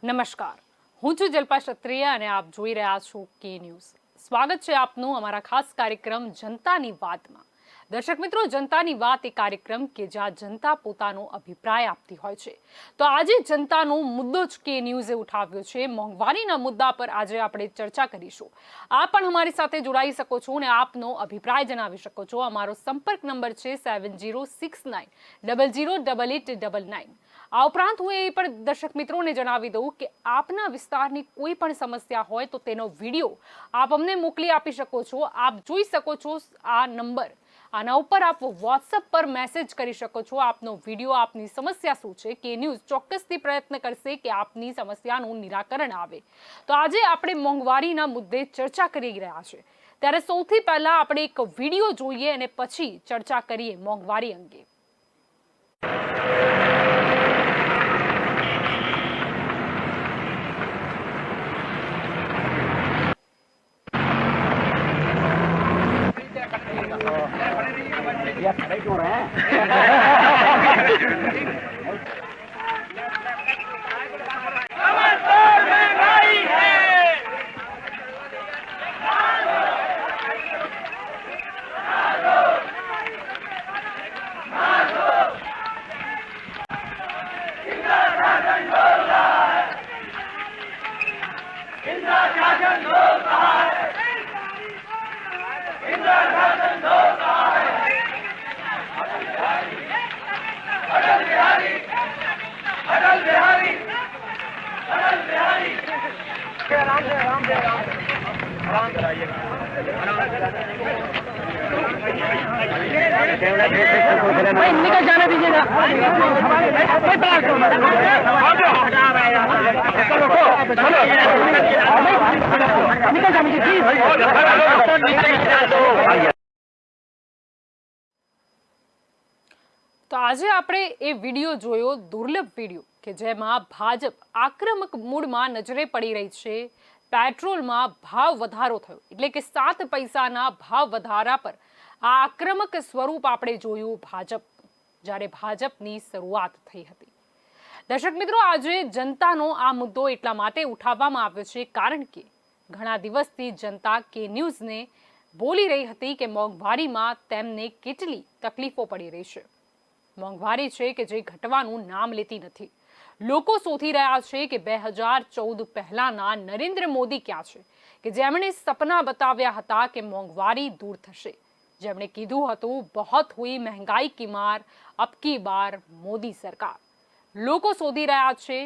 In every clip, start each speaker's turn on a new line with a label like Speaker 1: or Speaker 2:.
Speaker 1: નમસ્કાર, હું છું જલ્પા ક્ષત્રિય અને આપ જોઈ રહ્યા છો કે ન્યૂઝ। સ્વાગત છે આપનું અમારા ખાસ કાર્યક્રમ જનતાની વાતમાં। દર્શક મિત્રો, જનતાની વાત એ કાર્યક્રમ કે જ્યાં જનતા પોતાનો અભિપ્રાય આપતી હોય છે। તો આજે જનતાનો મુદ્દો જ કે ન્યૂઝે ઉઠાવ્યો છે। મોંઘવારીના મુદ્દા પર આજે આપણે ચર્ચા કરીશું। આપ પણ અમારી સાથે જોડાઈ શકો છો અને આપનો અભિપ્રાય જણાવી શકો છો। અમારો સંપર્ક નંબર છે 7069 008899। આ ઉપરાંત હું એ પણ દર્શક મિત્રોને જણાવી દઉં કે આપના વિસ્તારની કોઈ પણ સમસ્યા હોય તો તેનો વિડીયો આપ અમને મોકલી આપી શકો છો। આપ જોઈ શકો છો આ નંબર, આના ઉપર આપ વોટ્સએપ પર મેસેજ કરી શકો છો। આપનો વિડીયો, આપની સમસ્યા શું છે કે ન્યૂઝ ચોક્કસથી પ્રયત્ન કરશે કે આપની સમસ્યાનું નિરાકરણ આવે। તો આજે આપણે મોંઘવારીના મુદ્દે ચર્ચા કરી રહ્યા છે, ત્યારે સૌથી પહેલા આપણે એક વિડીયો જોઈએ અને પછી ચર્ચા કરીએ મોંઘવારી અંગે। निकल जाने दीजिएगा। તો આજે આપણે એ વિડીયો જોયો, દુર્લભ વિડીયો કે જેમાં ભાજપ આક્રમક મૂડમાં નજરે પડી રહી છે। પેટ્રોલમાં ભાવ વધારો થયો એટલે કે 7 પૈસાના ભાવ વધારા પર આ આક્રમક સ્વરૂપ આપણે જોયું ભાજપ, જ્યારે ભાજપની શરૂઆત થઈ હતી। દર્શક મિત્રો, આજે જનતાનો આ મુદ્દો એટલા માટે ઉઠાવવામાં આવ્યો છે કારણ કે ઘણા દિવસથી જનતા કે ન્યૂઝને બોલી રહી હતી કે મોંઘવારીમાં તેમને કેટલી તકલીફો પડી રહી છે। મોંઘવારી છે કે જે ઘટવાનું નામ લેતી નથી। લોકો શોધી રહ્યા છે કે 2014 પહેલાના નરેન્દ્ર મોદી ક્યાં છે કે જેમણે સપના બતાવ્યા હતા કે મોંઘવારી દૂર થશે, જેમણે કીધું હતું બહોત હુઈ મહેંગાઈ કી માર, અબ કી બાર મોદી સરકાર। લોકો શોધી રહ્યા છે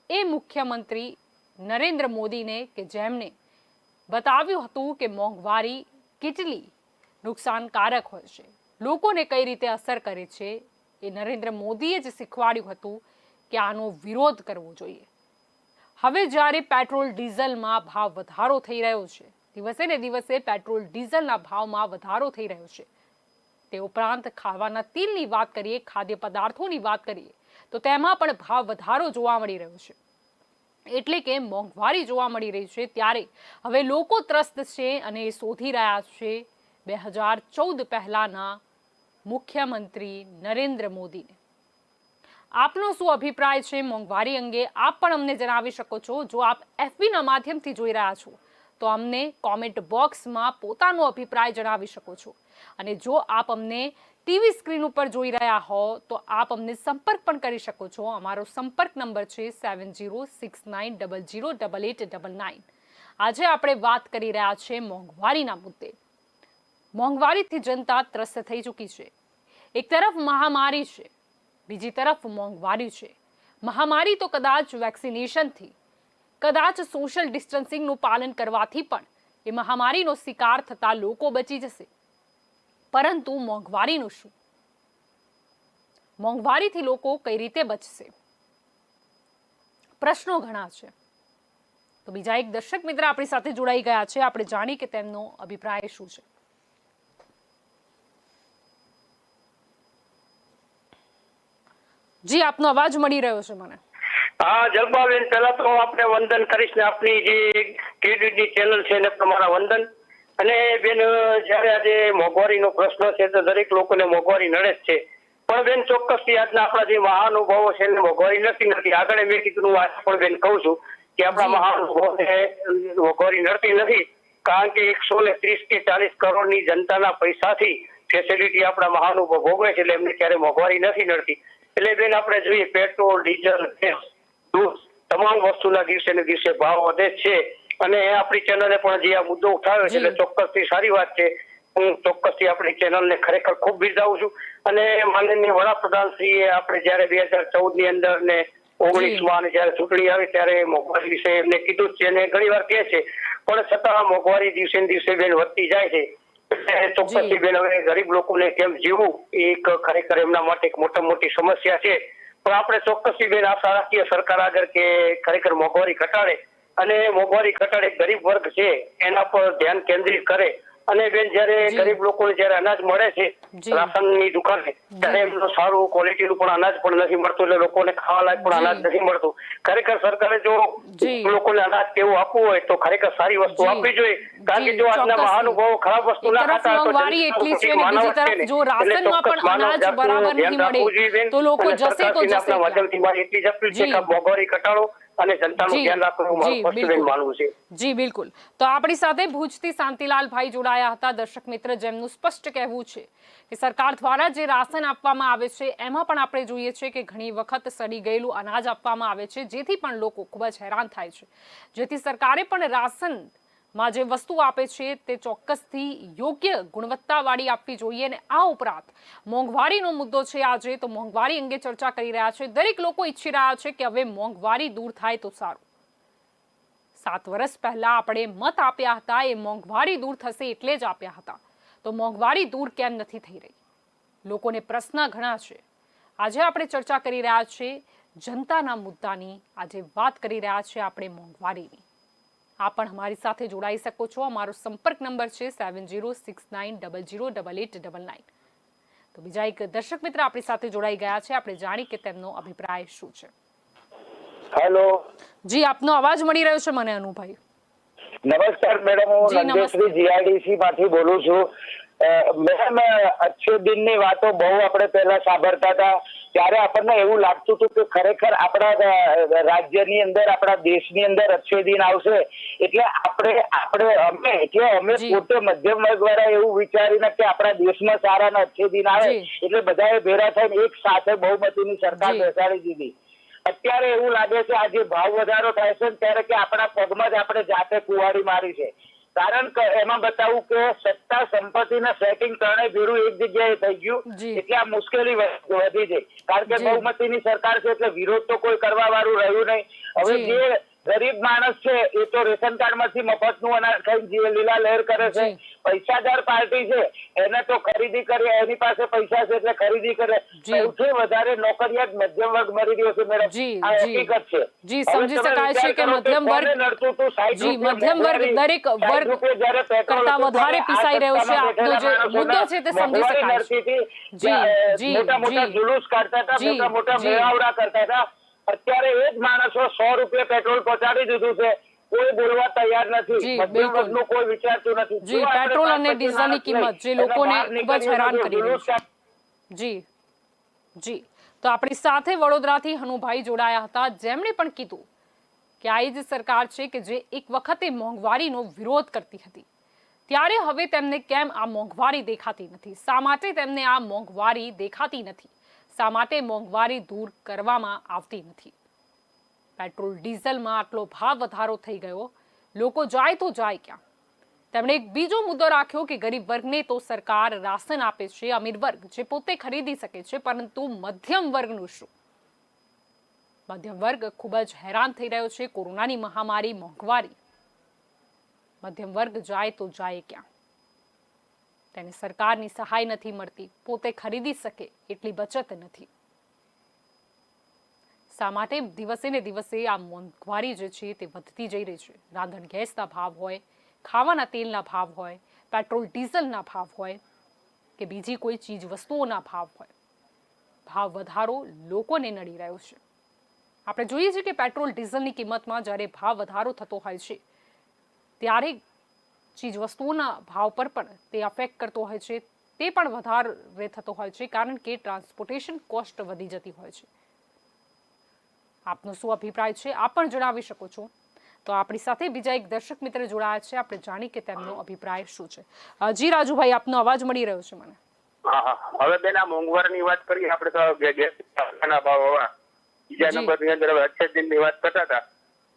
Speaker 1: એ મુખ્યમંત્રી નરેન્દ્ર મોદીને કે જેમણે બતાવ્યું હતું કે મોંઘવારી કેટલી નુકસાનકારક હોય છે, લોકોને કઈ રીતે અસર કરે છે। એ નરેન્દ્ર મોદીએ જ શીખવાડ્યું હતું કે આનો વિરોધ કરવો જોઈએ। હવે જ્યારે પેટ્રોલ ડીઝલમાં ભાવ વધારો થઈ રહ્યો છે, દિવસે ને દિવસે પેટ્રોલ ડીઝલના ભાવમાં વધારો થઈ રહ્યો છે, તે ઉપરાંત ખાવાના તેલની વાત કરીએ, ખાદ્ય પદાર્થોની વાત કરીએ તો તેમાં પણ ભાવ વધારો જોવા મળી રહ્યો છે, એટલે કે મોંઘવારી જોવા મળી રહી છે। ત્યારે હવે લોકો ત્રસ્ત છે અને શોધી રહ્યા છે 2014 પહેલાના મુખ્યમંત્રી નરેન્દ્ર મોદીને। આપનો શું અભિપ્રાય છે મોંઘવારી અંગે, આપ પણ અમને જણાવી શકો છો। જો આપ FBના માધ્યમથી જોઈ રહ્યા છો તો અમને કોમેન્ટ બોક્સમાં પોતાનો અભિપ્રાય જણાવી શકો છો, અને જો આપ અમને ટીવી સ્ક્રીન ઉપર જોઈ રહ્યા હો તો આપ અમને સંપર્ક પણ કરી શકો છો। અમારો સંપર્ક નંબર છે 7069 008899। આજે આપણે વાત કરી રહ્યા છે મોંઘવારીના મુદ્દે। મોંઘવારીથી જનતા ત્રસ્ત થઈ ચૂકી છે। એક તરફ મહામારી છે, બીજી તરફ મોંઘવારી છે। મહામારી તો કદાચ વેક્સિનેશનથી, કદાચ સોશિયલ ડિસ્ટન્સિંગનું પાલન કરવાથી પણ એ મહામારીનો શિકાર થતા લોકો બચી જશે, પરંતુ મોંઘવારીનું શું? મોંઘવારીથી લોકો કઈ રીતે બચશે? પ્રશ્નો ઘણા છે। તો બીજા એક દર્શક મિત્ર આપણી સાથે જોડાઈ ગયા છે, આપણે જાણી કે તેમનો અભિપ્રાય શું છે। જી, આપનો અવાજ મળી રહ્યો છે મને।
Speaker 2: હા જલ્પાબેન, પહેલા તો આપણે વંદન કરીશ ને આપની જે કેડીની ચેનલ છે એને તમારા વંદન। અને બેન, જયારે આજે મોંઘવારીનો પ્રશ્ન છે તો દરેક લોકોને મોંઘવારી નડે જ છે, પણ બેન ચોક્કસથી આજના આપણા જે મહાનુભાવો છે એને મોંઘવારી નથી. આગળ મેં કીધું આજ પણ બેન કહું છું કે આપણા મહાનુભાવોને મોંઘવારી નડતી નથી, કારણ કે 130 કે 40 કરોડની જનતાના પૈસાથી ફેસિલિટી આપણા મહાનુભાવ ભોગવે છે, એટલે એમને ક્યારે મોંઘવારી નથી નડતી. એટલે બેન આપણે જોઈએ પેટ્રોલ, ડીઝલ, ગેસ, દૂધ તમામ વસ્તુના દિવસે ને દિવસે ભાવ વધે છે. અને આપણી ચેનલે પણ જે આ મુદ્દો ઉઠાવ્યો છે એટલે ચોક્કસથી સારી વાત છે. હું ચોક્કસથી આપણી ચેનલને ખરેખર ખૂબ બિરદાવું છું. અને માનનીય વડાપ્રધાન શ્રીએ આપણે જયારે 2014 ની અંદર ને 19માં જયારે ચૂંટણી આવી ત્યારે મોંઘવારી વિશે એમને કીધું જ છે અને ઘણી વાર કહે છે, પણ છતાં મોંઘવારી દિવસે ને દિવસે બેન વધતી જાય છે. ચોક્કસથી બેન હવે ગરીબ લોકોને કેમ જીવવું એ એક ખરેખર એમના માટે એક મોટી સમસ્યા છે. પણ આપણે ચોક્કસથી બેન આશા રાખીએ સરકાર આગળ કે ખરેખર મોંઘવારી ઘટાડે અને મોંઘવારી ઘટાડે ગરીબ વર્ગ છે એના પર ધ્યાન કેન્દ્રિત કરે. અને બેન જયારે ગરીબ લોકોને જયારે અનાજ મળે છે રાશનની દુકાને ત્યારે એમનું સારું ક્વોલિટીનું પણ અનાજ પણ નથી મળતું, એટલે લોકોને ખાવા લાયક પણ અનાજ નથી મળતું. ખરેખર સરકારે જો લોકોને અનાજ કેવું આપવું હોય તો ખરેખર સારી વસ્તુ આપવી જોઈએ, કારણ કે જો આજના મહાનુભાવો ખરાબ વસ્તુ ના ખાતા હોય તો
Speaker 1: એટલી છે ને બીજી તરફ જો રાશનમાં પણ અનાજ બરાબર નહીં મળે તો લોકો જશે તો જશે.
Speaker 2: માધ્યમથી મારી એટલી જ અપીલ છે કે મોંઘવારી ઘટાડો અને જનતાનું ધ્યાન રાખવું મારું ફર્સ્ટ માનવું છે.
Speaker 1: જી બિલકુલ. તો આપણી સાથે ભુજથી શાંતિલાલભાઈ જોડાયા હતા દર્શક મિત્ર, જેમનું સ્પષ્ટ કહેવું છે કે સરકાર દ્વારા જે રાશન આપવામાં આવે છે એમાં પણ આપણે જોઈએ છે કે ઘણી વખત સડી ગયેલું અનાજ આપવામાં આવે છે, જેથી પણ લોકો ખૂબ જ હેરાન થાય છે. જેથી સરકારે પણ રાશનમાં જે વસ્તુ આપે છે તે ચોક્કસથી યોગ્ય ગુણવત્તાવાળી આપવી જોઈએ. અને આ ઉપરાંત મોંઘવારીનો મુદ્દો છે આજે, તો મોંઘવારી અંગે ચર્ચા કરી રહ્યા છે. દરેક લોકો ઈચ્છી રહ્યા છે કે હવે મોંઘવારી દૂર થાય તો સારું. 7 વર્ષ પહેલા આપણે મત આપ્યા હતા એ મોંઘવારી દૂર થશે એટલે જ આપ્યા હતા, તો મોંઘવારી દૂર કેમ નથી થઈ રહી? લોકોને પ્રશ્ન ઘણા છે. આજે આપણે ચર્ચા કરી રહ્યા છીએ જનતાના મુદ્દાની, આજે વાત કરી રહ્યા છીએ આપણે મોંઘવારીની. આપ પણ અમારી સાથે જોડાઈ શકો છો. અમારો સંપર્ક નંબર છે 7069008899. તો બીજા એક દર્શક મિત્ર આપણી સાથે જોડાઈ ગયા છે, આપણે જાણી કે તેમનો અભિપ્રાય શું છે.
Speaker 2: હેલો
Speaker 1: જી, આપનો અવાજ મળી રહ્યો છે મને અનુભાઈ.
Speaker 2: નમસ્કાર મેડમ, હું નંદેશ્રી જીઆઈડીસી માંથી બોલું છું. મેડમ, અચ્છે દિનની વાતો બહુ આપણે પહેલા સાંભળતા હતા ત્યારે આપણને એવું લાગતું હતું કે ખરેખર આપણા રાજ્યની અંદર, આપણા દેશની અંદર અચ્છે દિન આવશે એટલે અમે પોતે મધ્યમ વર્ગ વાળા એવું વિચારીને કે આપણા દેશમાં સારા ને અચ્છે દિન આવે એટલે બધાએ ભેગા થઈને એક સાથે બહુમતીની સરકાર બેસાડી દીધી. અત્યારે એવું લાગે છે આજે ભાવ વધારો થાય છે ત્યારે કે આપણા પગમાં જ આપણે જાતે કુવાડી મારી છે. કારણ કે એમાં બતાવું કે સત્તા સંપત્તિના સેટિંગ ત્રણેય ભેરું એક જગ્યાએ થઈ ગયું એટલે આ મુશ્કેલી વધી છે. કારણ કે બહુમતીની સરકાર છે એટલે વિરોધ તો કોઈ કરવા વાળું રહ્યું નહીં. હવે જે ગરીબ માણસ છે એ તો રેશન કાર્ડ માંથી મફતનું અનાજ ખાઈ લીલા લહેર કરે છે. પૈસાદાર પાર્ટી છે એને તો ખરીદી કરી, એની પાસે પૈસા છે એટલે ખરીદી કરે. સૌથી વધારે નોકરિયાત મધ્યમ વર્ગ મરી રહ્યો છે મેડમ, આ હકીકત છે.
Speaker 1: જી, સમજી શકાય છે કે મધ્યમ વર્ગ દરેક વર્ગ કરતા વધારે પીસાઈ રહ્યો છે. આપનો જે મુદ્દો છે તે સમજી શકાય છે.
Speaker 2: મોટા મોટા જુલુસ કાઢતા હતા, મોટા મોટા મેળાવડા કરતા હતા. અત્યારે એ જ માણસો 100 રૂપિયા પેટ્રોલ પહોંચાડી દીધું છે, કોઈ બોલવા તૈયાર નથી. મધ્યમ વર્ગનું કોઈ વિચારતું નથી.
Speaker 1: જી, પેટ્રોલ અને ડીઝલની કિંમત જે લોકોને ખૂબ જ હેરાન કરી રહી છે. જી જી. તો આપણી સાથે વડોદરાથી હનુભાઈ જોડાયા હતા, જેમણે પણ કીધું કે આ જ સરકાર છે કે જે એક વખતે મોંઘવારીનો વિરોધ કરતી હતી, ત્યારે હવે તેમને કેમ આ મોંઘવારી દેખાતી નથી? શા માટે તેમને આ મોંઘવારી દેખાતી નથી? શા માટે મોંઘવારી દૂર કરવામાં આવતી નથી? પેટ્રોલ ડીઝલમાં આટલો ભાવ વધારો થઈ ગયો, લોકો જાય તો જાય ક્યાં? તેમણે એક બીજો મુદ્દો રાખ્યો કે ગરીબ વર્ગને તો સરકાર રાશન આપે છે, અમીર વર્ગ જે પોતે ખરીદી શકે છે, પરંતુ મધ્યમ વર્ગનું શું? મધ્યમ વર્ગ ખૂબ જ હેરાન થઈ રહ્યો છે. કોરોનાની મહામારી, મોંઘવારી, મધ્યમ વર્ગ જાય તો જાય ક્યાં? તેને સરકારની સહાય નથી મળતી, પોતે ખરીદી શકે એટલી બચત નથી. શા માટે દિવસે ને દિવસે આ મોંઘવારી જે છે તે વધતી જઈ રહી છે? રાંધણ ગેસના ભાવ હોય, ખાવાના તેલના ભાવ હોય, પેટ્રોલ ડીઝલના ભાવ હોય કે બીજી કોઈ ચીજ વસ્તુઓના ભાવ હોય, ભાવ વધારો લોકોને નડી રહ્યો છે. આપણે જોઈએ છીએ કે પેટ્રોલ ડીઝલની કિંમતમાં જ્યારે ભાવ વધારો થતો હોય છે ત્યારે ચીજ વસ્તુઓના ભાવ પર પણ તે અફેક્ટ કરતો હોય છે. તે પણ વધારે થતો હોય છે, કારણ કે ટ્રાન્સપોર્ટેશન કોસ્ટ વધી જતી હોય છે. આપનો શું અભિપ્રાય છે આપ પણ જણાવી શકો છો. તો આપણી સાથે બીજા એક દર્શક મિત્ર જોડાયા છે, આપણે જાણી કે તેમનો અભિપ્રાય શું છે. જી રાજુભાઈ, આપનો અવાજ મળી રહ્યો છે મને.
Speaker 2: હવે બેન, આ મોંઘવારીની વાત કરીએ આપણે તો ગેસના ભાવ હવા બીજા નંબરની અંદર હવે અચ્છે દિનની વાત કરતા હતા.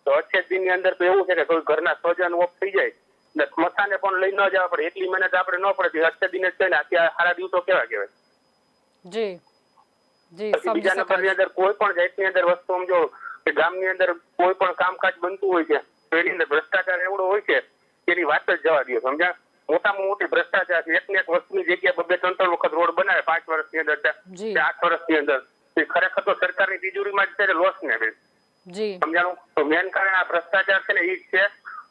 Speaker 2: તો અચ્છે દિનની અંદર તો એવું છે કે કોઈ ઘરના સ્વજન ઓફ થઈ જાય ને સ્મશાને પણ લઈ ન જવા પડે, એટલી મહેનત આપણે ન પડે. અચ્છે દિને જ ને અત્યારે સારા દિવસો કેવા કહેવાય.
Speaker 1: જી જી,
Speaker 2: બીજા નંબરની અંદર કોઈ પણ જાતની અંદર વસ્તુ સમજો કે ગામની અંદર કોઈ પણ કામકાજ બનતું હોય છે તો એની અંદર ભ્રષ્ટાચાર એવડો હોય છે કે એની વાત જ જવા દો. સમજ્યા? મોટામાં મોટી ભ્રષ્ટાચાર છે. એક ને એક વસ્તુની જગ્યાએ 2-3 વખત રોડ બનાવે 5 વર્ષની અંદર, 8 વર્ષની અંદર. ખરેખર તો સરકારની તિજોરીમાં જ છે લોસ ને બેન. સમજાણું? તો મેન કારણ આ ભ્રષ્ટાચાર છે ને એ જ છે.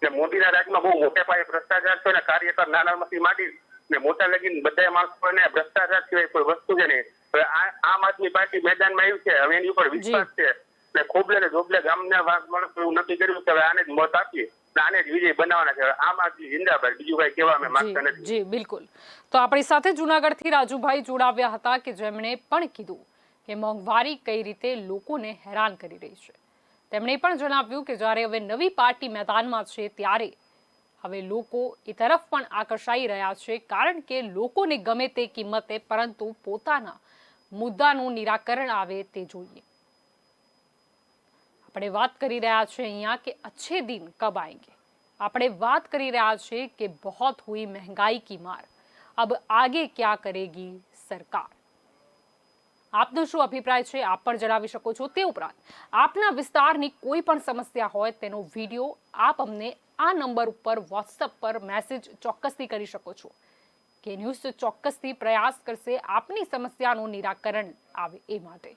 Speaker 2: ને મોદીના રાજમાં બહુ મોટા પાયે ભ્રષ્ટાચાર છે ને કાર્યકર નાનામાંથી માંડી ને મોટા લગીને બધા માણસોને ભ્રષ્ટાચાર સિવાય કોઈ વસ્તુ છે નહીં. હવે આમ આદમી પાર્ટી મેદાનમાં આવ્યું છે, હવે એની ઉપર વિશ્વાસ છે ને ખોબલે ને જોબલે ગામના માણસો એવું નક્કી કર્યું કે હવે આને જ મત આપીએ, આને જ વિજય બનાવવાના છે. આમ આદમી જિંદાબાદ, બીજું કઈ કહેવા અમે માંગતા નથી.
Speaker 1: જી બિલકુલ. તો આપણી સાથે જુનાગઢથી રાજુભાઈ જોડાવ્યા હતા કે જેમણે પણ કીધું કે મોંઘવારી કઈ રીતે લોકોને હેરાન કરી રહી છે. તેમણે પણ જણાવ્યું કે જ્યારે હવે નવી પાર્ટી મેદાનમાં છે ત્યારે હવે લોકો એ તરફ પણ આકર્ષાઈ રહ્યા છે, કારણ કે લોકોને ગમે તે કિંમતે પરંતુ પોતાના મુદ્દાનું નિરાકરણ આવે તે જોઈએ. આપણે વાત કરી રહ્યા છે અહીંયા કે अच्छे दिन कब आएंगे. આપણે વાત કરી રહ્યા છે કે बहुत हुई महंगाई की मार, अब आगे क्या करेगी सरकार. આપનો શું અભિપ્રાય છે આપ પણ જણાવી શકો છો. તે ઉપરાંત આપના વિસ્તારની કોઈ પણ સમસ્યા હોય તેનો વિડીયો આપ અમને આ નંબર ઉપર વોટ્સએપ પર મેસેજ ચોક્કસથી કરી શકો છો. કે ન્યૂઝ ચોક્કસથી પ્રયાસ કરશે આપની સમસ્યાનું નિરાકરણ આવે એ માટે.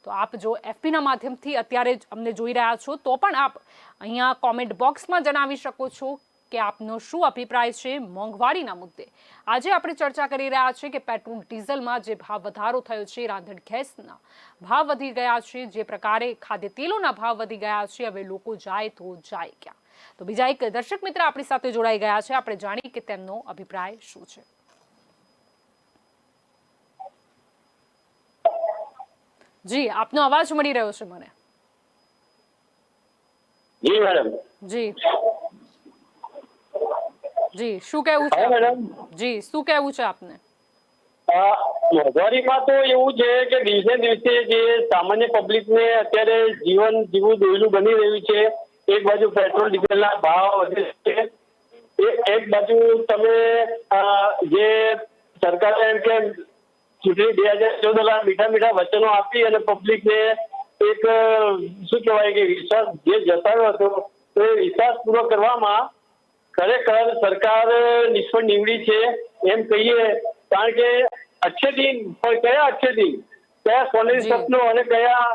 Speaker 1: તો આપ જો એફપીના માધ્યમથી અત્યારે જ અમને જોઈ રહ્યા છો તો પણ આપ અહીંયા કોમેન્ટ બોક્સમાં જણાવી શકો છો કે આપનો શું અભિપ્રાય છે મોંઘવારીના મુદ્દે. આજે આપણે ચર્ચા કરી રહ્યા છીએ કે પેટ્રોલ ડીઝલમાં જે ભાવ વધારો થયો છે, રાંધણ ગેસના ભાવ વધી ગયા છે, જે પ્રકારે ખાદ્ય તેલોના ભાવ વધી ગયા છે, હવે લોકો જાય તો જાય ક્યાં. તો બીજા એક દર્શક મિત્ર આપણી સાથે જોડાઈ ગયા છે, આપણે જાણીએ કે તેમનો અભિપ્રાય શું છે. જી, આપનો અવાજ મળી રહ્યો છે મને.
Speaker 2: જી મેડમ.
Speaker 1: જી જી, શું કહેવું છે
Speaker 2: મેડમ?
Speaker 1: જી, શું કહેવું છે આપને?
Speaker 2: મોંઘવારીમાં તો એવું છે કે દિવસે દિવસે જે સામાન્ય પબ્લિકને અત્યારે જીવન જીવવું દોયલું બની રહ્યું છે. એક બાજુ પેટ્રોલ ડીઝલના ભાવ વધે છે, એક બાજુ તમે જે સરકારે એમ કે ચૂંટણી 2014 મીઠા મીઠા વચનો આપી અને પબ્લિકને એક શું કહેવાય કે વિશ્વાસ જે જતાવ્યો હતો તો એ વિશ્વાસ પૂરો કરવામાં ખરેખર સરકાર નિષ્ફળ નીવડી છે એમ કહીએ. કારણ કે अच्छे दिन, પણ કયા अच्छे दिन, કયા સોનેરી સપનો અને કયા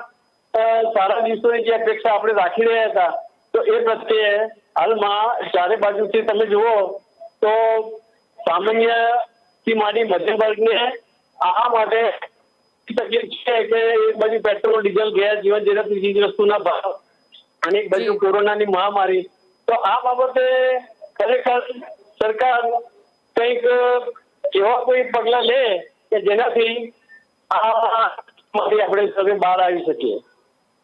Speaker 2: સારા દિવસોની જે અપેક્ષા આપણે રાખી રહ્યા હતા, તો એ પ્રત્યે હાલમાં ચારે બાજુથી તમે જુઓ તો સામાન્યથી માંડી મધ્યમ વર્ગને આ માટે તકલીફ છે કે એક બાજુ પેટ્રોલ ડીઝલ ગેસ જીવન જરૂરિયાતની ચીજ વસ્તુના ભાવ અને એક બાજુ કોરોનાની મહામારી. તો આ બાબતે ખરેખર સરકાર કંઈક એવા કોઈ પગલા લે કે જેનાથી આપણે સૌ બહાર આવી શકીએ.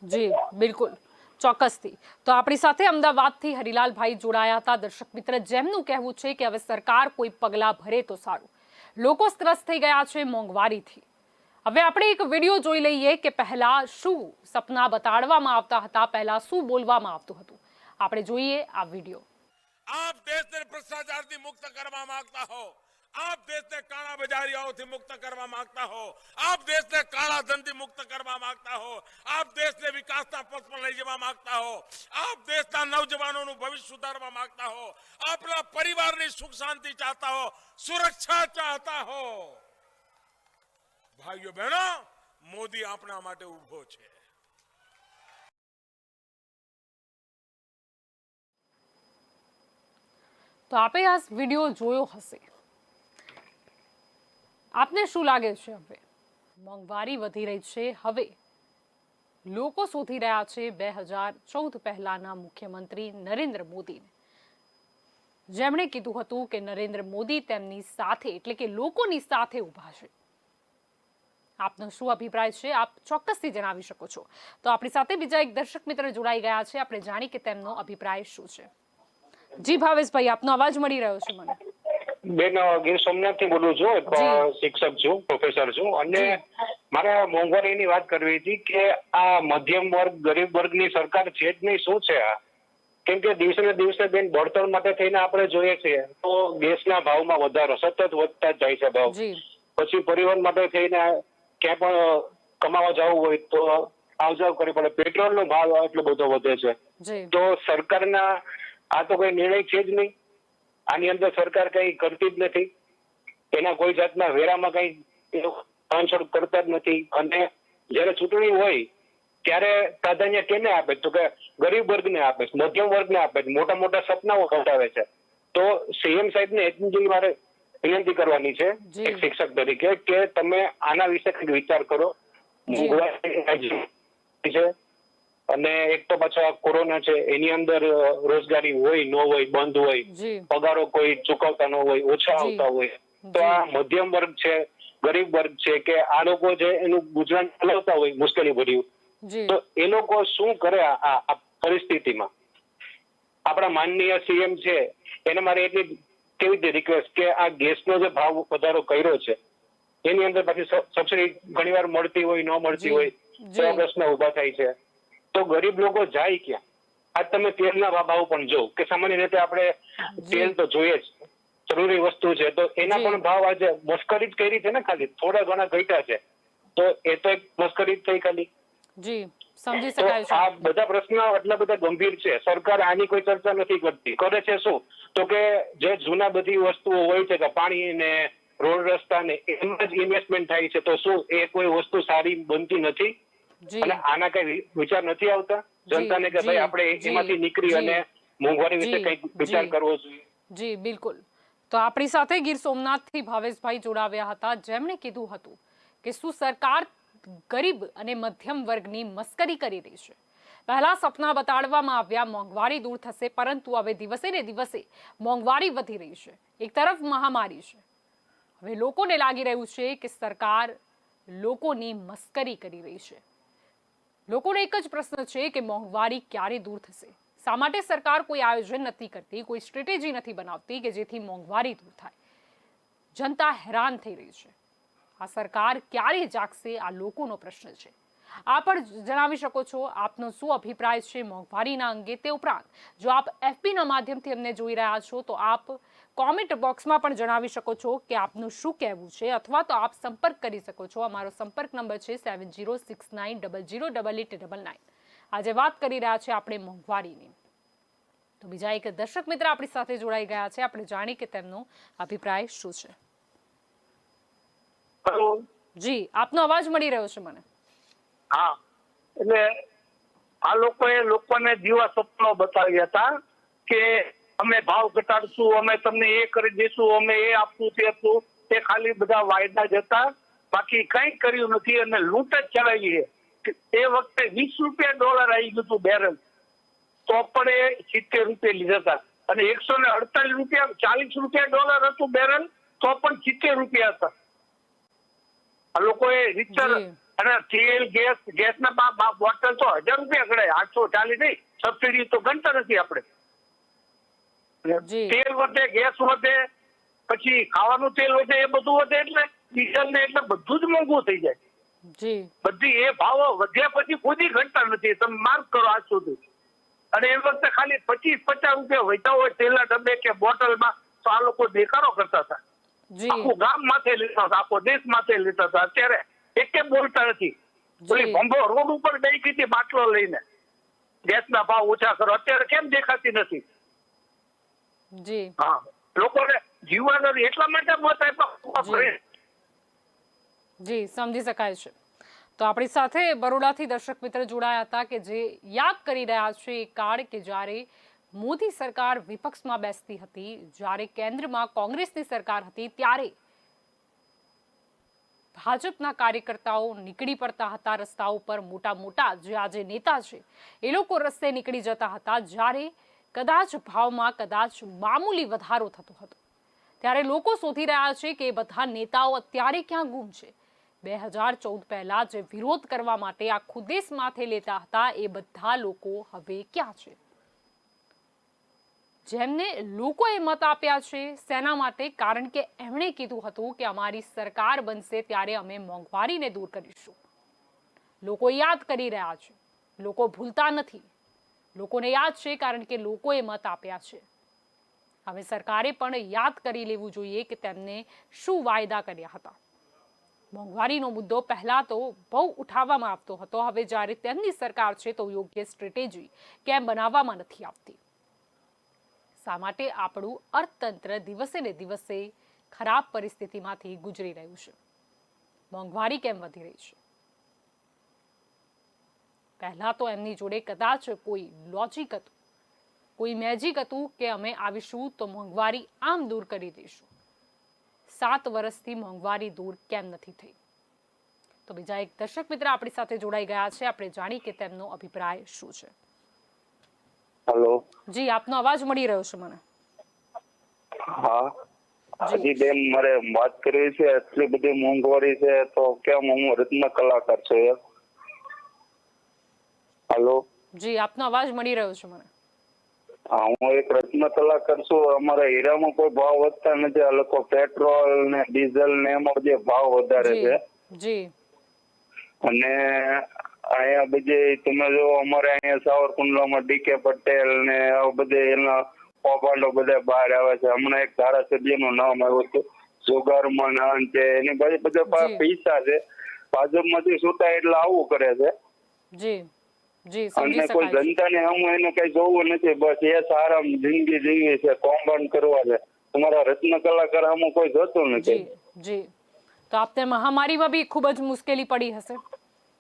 Speaker 1: જી બિલકુલ, ચોક્કસથી. તો આપણી સાથે અમદાવાદથી હરિલાલભાઈ જોડાયા હતા દર્શક મિત્ર, જેમનું કહેવું છે કે હવે સરકાર કોઈ પગલા ભરે તો સારું. લોકો ત્રસ્ત થઈ ગયા છે મોંઘવારીથી. હવે આપણે એક વિડીયો જોઈ લઈએ કે પહેલા શું સપના બતાડવામાં આવતા હતા, પહેલા શું બોલવામાં આવતું હતું. આપણે જોઈએ આ વિડીયો.
Speaker 3: આપ દેશને ભ્રષ્ટાચારથી મુક્ત કરવા માંગતા હો, આપ દેશને કાળા બજારીઓથી મુક્ત કરવા માંગતા હો, આપ દેશને કાળા ધનથી મુક્ત કરવા માંગતા હો, આપ દેશને વિકાસના પથ પર લઈ જવા માંગતા હો, આપ દેશના નવજવાનોનું ભવિષ્ય સુધારવા માંગતા હો, આપના પરિવારની સુખ શાંતિ ચાહતા હો, સુરક્ષા ચાહતા હો, ભાઈઓ બહેનો, મોદી આપણા માટે ઉભો છે.
Speaker 1: તો આપે આ વિડીયો જોયો હશે. આપને શું લાગે છે? હવે મોંઘવારી વધી રહી છે, હવે લોકો શોધી રહ્યા છે 2014 પહેલાના મુખ્યમંત્રી નરેન્દ્ર મોદીને. જેમણે કીધું હતું કે નરેન્દ્ર મોદી તેમની સાથે એટલે કે લોકોની સાથે ઊભા છે. આપનો શું અભિપ્રાય છે આપ ચોક્કસથી જણાવી શકો છો. તો આપણી સાથે બીજા એક દર્શક મિત્ર જોડાઈ ગયા છે, આપણે જાણી કે તેમનો અભિપ્રાય શું છે. જી ભાવેશભાઈ, આપનો અવાજ મળી રહ્યો છે મને.
Speaker 4: બેન, ગીર સોમનાથ થી બોલું છું,
Speaker 1: જી.
Speaker 4: શિક્ષક છું, પ્રોફેસર છું, અને
Speaker 1: જી.
Speaker 4: મારે મોંઘવારીની વાત કરવી હતી કે આ મધ્યમ વર્ગ, ગરીબ વર્ગની સરકાર છે જ નહીં, શું છે આ? કેમ કે દિવસે ને દિવસે બેન બળતણ માટે થઈને આપણે જોઈએ છીએ તો ગેસના ભાવમાં વધારો સતત વધતા જ જાય છે ભાવ.
Speaker 1: જી.
Speaker 4: પછી પરિવહન માટે થઈને ક્યાં પણ કમાવા જવું હોય તો આવજાવ કરવી પડે, પેટ્રોલનો ભાવ એટલો બધો વધે છે.
Speaker 1: જી.
Speaker 4: તો સરકારના આ તો કોઈ નિર્ણય છે જ નહીં. આની અંદર સરકાર કઈ કરતી જ નથી, એના કોઈ જાતના વેરામાં કઈ બાંધછોડ કરતા જ નથી. અને જયારે ચૂંટણી હોય ત્યારે પ્રાધાન્ય કેને આપે તો કે ગરીબ વર્ગને આપે, મધ્યમ વર્ગને આપે, મોટા મોટા સપનાઓ કટાવે છે. તો સીએમ સાહેબને એટલી મારે વિનંતી કરવાની છે એક શિક્ષક તરીકે કે તમે આના વિશે કંઈક વિચાર કરો. મોંઘવારી છે અને એક તો પાછા કોરોના છે, એની અંદર રોજગારી હોય ન હોય, બંધ હોય, પગારો કોઈ ચૂકવતા ન હોય, ઓછા આવતા હોય, તો આ મધ્યમ વર્ગ છે, ગરીબ વર્ગ છે કે આ લોકો જે એનું ગુજરાન ચલાવતા હોય મુશ્કેલી ભર્યું, તો એ લોકો શું કરે આ પરિસ્થિતિમાં? આપણા માનનીય સીએમ છે એને મારે એટલી કેવી રીતે રિક્વેસ્ટ કે આ ગેસનો જે ભાવ વધારો કર્યો છે એની અંદર પછી સબસિડી ઘણીવાર મળતી હોય, ન મળતી હોય, એવા પ્રશ્ન ઉભા થાય છે. તો ગરીબ લોકો જાય ક્યાં? આજ તમે તેલના ભાવ પણ જો કે સામાન્ય રીતે આપણે તેલ તો જોઈએ જ, જરૂરી વસ્તુ છે, તો એના પણ ભાવ આજે મસ્કરી જ કરી છે ને, ખાલી થોડા ઘણા ઘટ્યા છે, તો એ તો એક મસ્કરી જ થઈ ખાલી.
Speaker 1: જી, સમજી શકાય છે.
Speaker 4: આ બધા પ્રશ્નો એટલા બધા ગંભીર છે, સરકાર આની કોઈ ચર્ચા નથી કરતી. કરે છે શું તો કે જે જૂના બધી વસ્તુઓ હોય છે કે પાણી ને રોડ રસ્તા ને એમાં જ ઇન્વેસ્ટમેન્ટ થાય છે, તો શું એ કોઈ વસ્તુ સારી બનતી નથી? અને આના કઈ વિચાર નથી આવતા જનતાને કે ભાઈ આપણે એમાંથી નીકળી અને મોંઘવારી વિશે કઈક વિચાર કરવો જોઈએ?
Speaker 1: જી બિલકુલ. તો આપણી સાથે ગીર સોમનાથથી ભાવેશભાઈ જોડાવ્યા હતા, જેમણે કીધું હતું કે શું સરકાર ગરીબ અને મધ્યમ વર્ગની મસ્કરી કરી રહી છે. પહેલા સપના બતાડવામાં આવ્યા મોંઘવારી દૂર થશે, પરંતુ હવે દિવસે ને દિવસે મોંઘવારી વધી રહી છે. એક તરફ મહામારી છે. હવે લોકોને લાગી રહ્યું છે કે સરકાર લોકોની મસ્કરી કરી રહી છે. લોકોનો એક જ પ્રશ્ન છે કે મોંઘવારી ક્યારે દૂર થશે? શા માટે સરકાર કોઈ આયોજન નથી કરતી, કોઈ સ્ટ્રેટેજી નથી બનાવતી કે જેથી મોંઘવારી દૂર થાય? જનતા હેરાન થઈ રહી છે. આ સરકાર ક્યારે જાગશે? આ લોકોનો પ્રશ્ન છે. આપ પણ જણાવી શકો છો આપનો શું અભિપ્રાય છે મોંઘવારીના અંગે. તે ઉપરાંત જો આપ FBના માધ્યમથી અમને જોઈ રહ્યા છો તો આપ કોમેન્ટ બોક્સમાં પણ જણાવી શકો છો કે આપનું શું કહેવું છે, અથવા તો આપ સંપર્ક કરી શકો છો. અમારો સંપર્ક નંબર છે 7069008899. આજે વાત કરી રહ્યા છે આપણે મોંઘવારીની. તો બીજા એક દર્શક મિત્ર આપણી સાથે જોડાઈ ગયા છે, આપણે જાણી કે તેમનો અભિપ્રાય શું છે. જી, આપનો અવાજ મળી રહ્યો છે મને.
Speaker 5: હા, એટલે આ લોકોને જીવા સપનો બતાવ્યા હતા કે અમે ભાવ ઘટાડશું, અમે તમને એ કરી દઈશું, અમે એ આપશું, તે આપશું. તે ખાલી બધા વાયદા જ હતા, બાકી કઈ કર્યું નથી અને લૂંટ જ ચલાવી છે. એ વખતે $20 આવી ગયું હતું બેરલ, તો પણ એ 70 રૂપિયા લીધા હતા. અને $148, $40 હતું બેરલ, તો પણ 70 રૂપિયા હતા. આ લોકોએ રીતસર અને તેલ ગેસના બોટલ તો 1000 રૂપિયા ગણાય, 840 નહીં. સબસિડી તો ગણતા નથી આપણે. તેલ વધે, ગેસ વધે, પછી ખાવાનું તેલ વધે, એ બધું વધે એટલે ડીઝલ ને એટલે બધું જ મોંઘું થઈ જાય. બધી એ ભાવો વધ્યા પછી કોઈ ઘટતા નથી, તમે માર્ક કરો આજ સુધી. અને એ વખતે ખાલી 25-50 રૂપિયા વધ્યા હોય તેલના ડબ્બે કે બોટલમાં, તો આ લોકો દેખાડો કરતા હતા. આખું ગામ માથે લેતા હતા, આખો દેશ માથે લેતા હતા. અત્યારે એકે બોલતા નથી. ઓલી ભંભો રોડ ઉપર ગઈ હતી બાટલો લઈને, ગેસના ભાવ ઓછા કરો, અત્યારે કેમ દેખાતી નથી? હા, લોકોને જીવવાનો એટલા માટે મત આપ્યા.
Speaker 1: જી, સમજી શકાય છે. તો આપણી સાથે બરોડાથી દર્શક મિત્ર જોડાયા હતા કે જે યાદ કરી રહ્યા છે એ કાળ કે જ્યારે મોદી સરકાર વિપક્ષમાં બેસતી હતી, જ્યારે કેન્દ્રમાં કોંગ્રેસની સરકાર હતી, ત્યારે ભાજપના કાર્યકર્તાઓ નીકળી પડતા હતા રસ્તા ઉપર. મોટા મોટા જે આજે નેતા છે એ લોકો રસ્તે નીકળી જતા હતા, જ્યારે કદાચ ભાવમાં કદાચ મામૂલી વધારો થતો હતો, ત્યારે લોકો શોધી રહ્યા છે કે એ બધા નેતાઓ અત્યારે ક્યાં ગુમ છે। 2014 પહેલા જે વિરોધ કરવા માટે આખું દેશ માથે લેતા હતા એ બધા લોકો હવે ક્યાં છે? જેમને લોકોએ મત આપ્યા છે સેના માટે? કારણ કે એમણે કીધું હતું કે અમારી સરકાર બનશે ત્યારે અમે મોંઘવારીને દૂર કરીશું। લોકો યાદ કરી રહ્યા છે, લોકો ભૂલતા નથી, લોકોને યાદ છે કારણ કે લોકોએ મત આપ્યા છે। હવે સરકારે પણ યાદ કરી લેવું જોઈએ કે તેમને શું વાયદા કર્યા હતા। મોંઘવારીનો મુદ્દો પહેલા તો બહુ ઉઠાવવામાં આવતો હતો, હવે જ્યારે તેમની સરકાર છે તો યોગ્ય સ્ટ્રેટેજી કેમ બનાવવામાં નથી આવતી? શા માટે આપણું અર્થતંત્ર દિવસે ને દિવસે ખરાબ પરિસ્થિતિમાંથી ગુજરી રહ્યું છે? મોંઘવારી કેમ વધી રહી છે? પહેલા તો એમની જોડે કદાચ કોઈ લોજિક હતું, કોઈ મેજિક હતું કે અમે આવીશું તો મોંઘવારી આમ દૂર કરી દઈશું। 7 વર્ષથી મોંઘવારી દૂર કેમ નથી થઈ? તો બીજા એક દર્શક મિત્ર આપણી સાથે જોડાઈ ગયા છે, આપણે જાણી કે તેમનો અભિપ્રાય શું છે।
Speaker 6: હેલો
Speaker 1: જી, આપનો અવાજ મળી રહ્યો છે મને।
Speaker 6: હા હાજી બેન, મારે વાત કરવી છે। એટલી બધી મોંઘવારી છે તો કેમ હું રત્ન કલાકાર છું? હેલો
Speaker 1: જી, આપનો અવાજ મળી રહ્યો છે મને।
Speaker 6: હા, હું એક રત્ન કલાકાર છું। અમારા હીરામાં કોઈ ભાવ વધતા નથી। આ લોકો પેટ્રોલ ને ડીઝલ ને એમાં જે ભાવ વધારે છે।
Speaker 1: જી,
Speaker 6: અને અહીંયા બધી તમે જો અમારે અહીંયા સાવરકુંડલામાં ડીકે પટેલ ને આ બધે એના કૌભાંડો બધા બહાર આવે છે। હમણાં એક ધારાસભ્યનું નામ આવ્યું હતું જોગારમાં નાન છે, એની બધી બધા પૈસા છે। ભાજપમાંથી છૂટા એટલે આવું કરે છે।
Speaker 1: જી, જી, સમજી
Speaker 6: અને કોઈ
Speaker 1: શકાય છે।
Speaker 6: જનતાને આમ એને કઈ જોવું નથી, બસ એ સારા જિંદગી જીવી છે, કૌભાંડ કરવા છે। તમારા રત્ન કલાકાર આમાં કોઈ જોતું નથી।
Speaker 1: જી, જી, તો આપને મહામારીમાં બી ખૂબ જ મુશ્કેલી પડી હશે?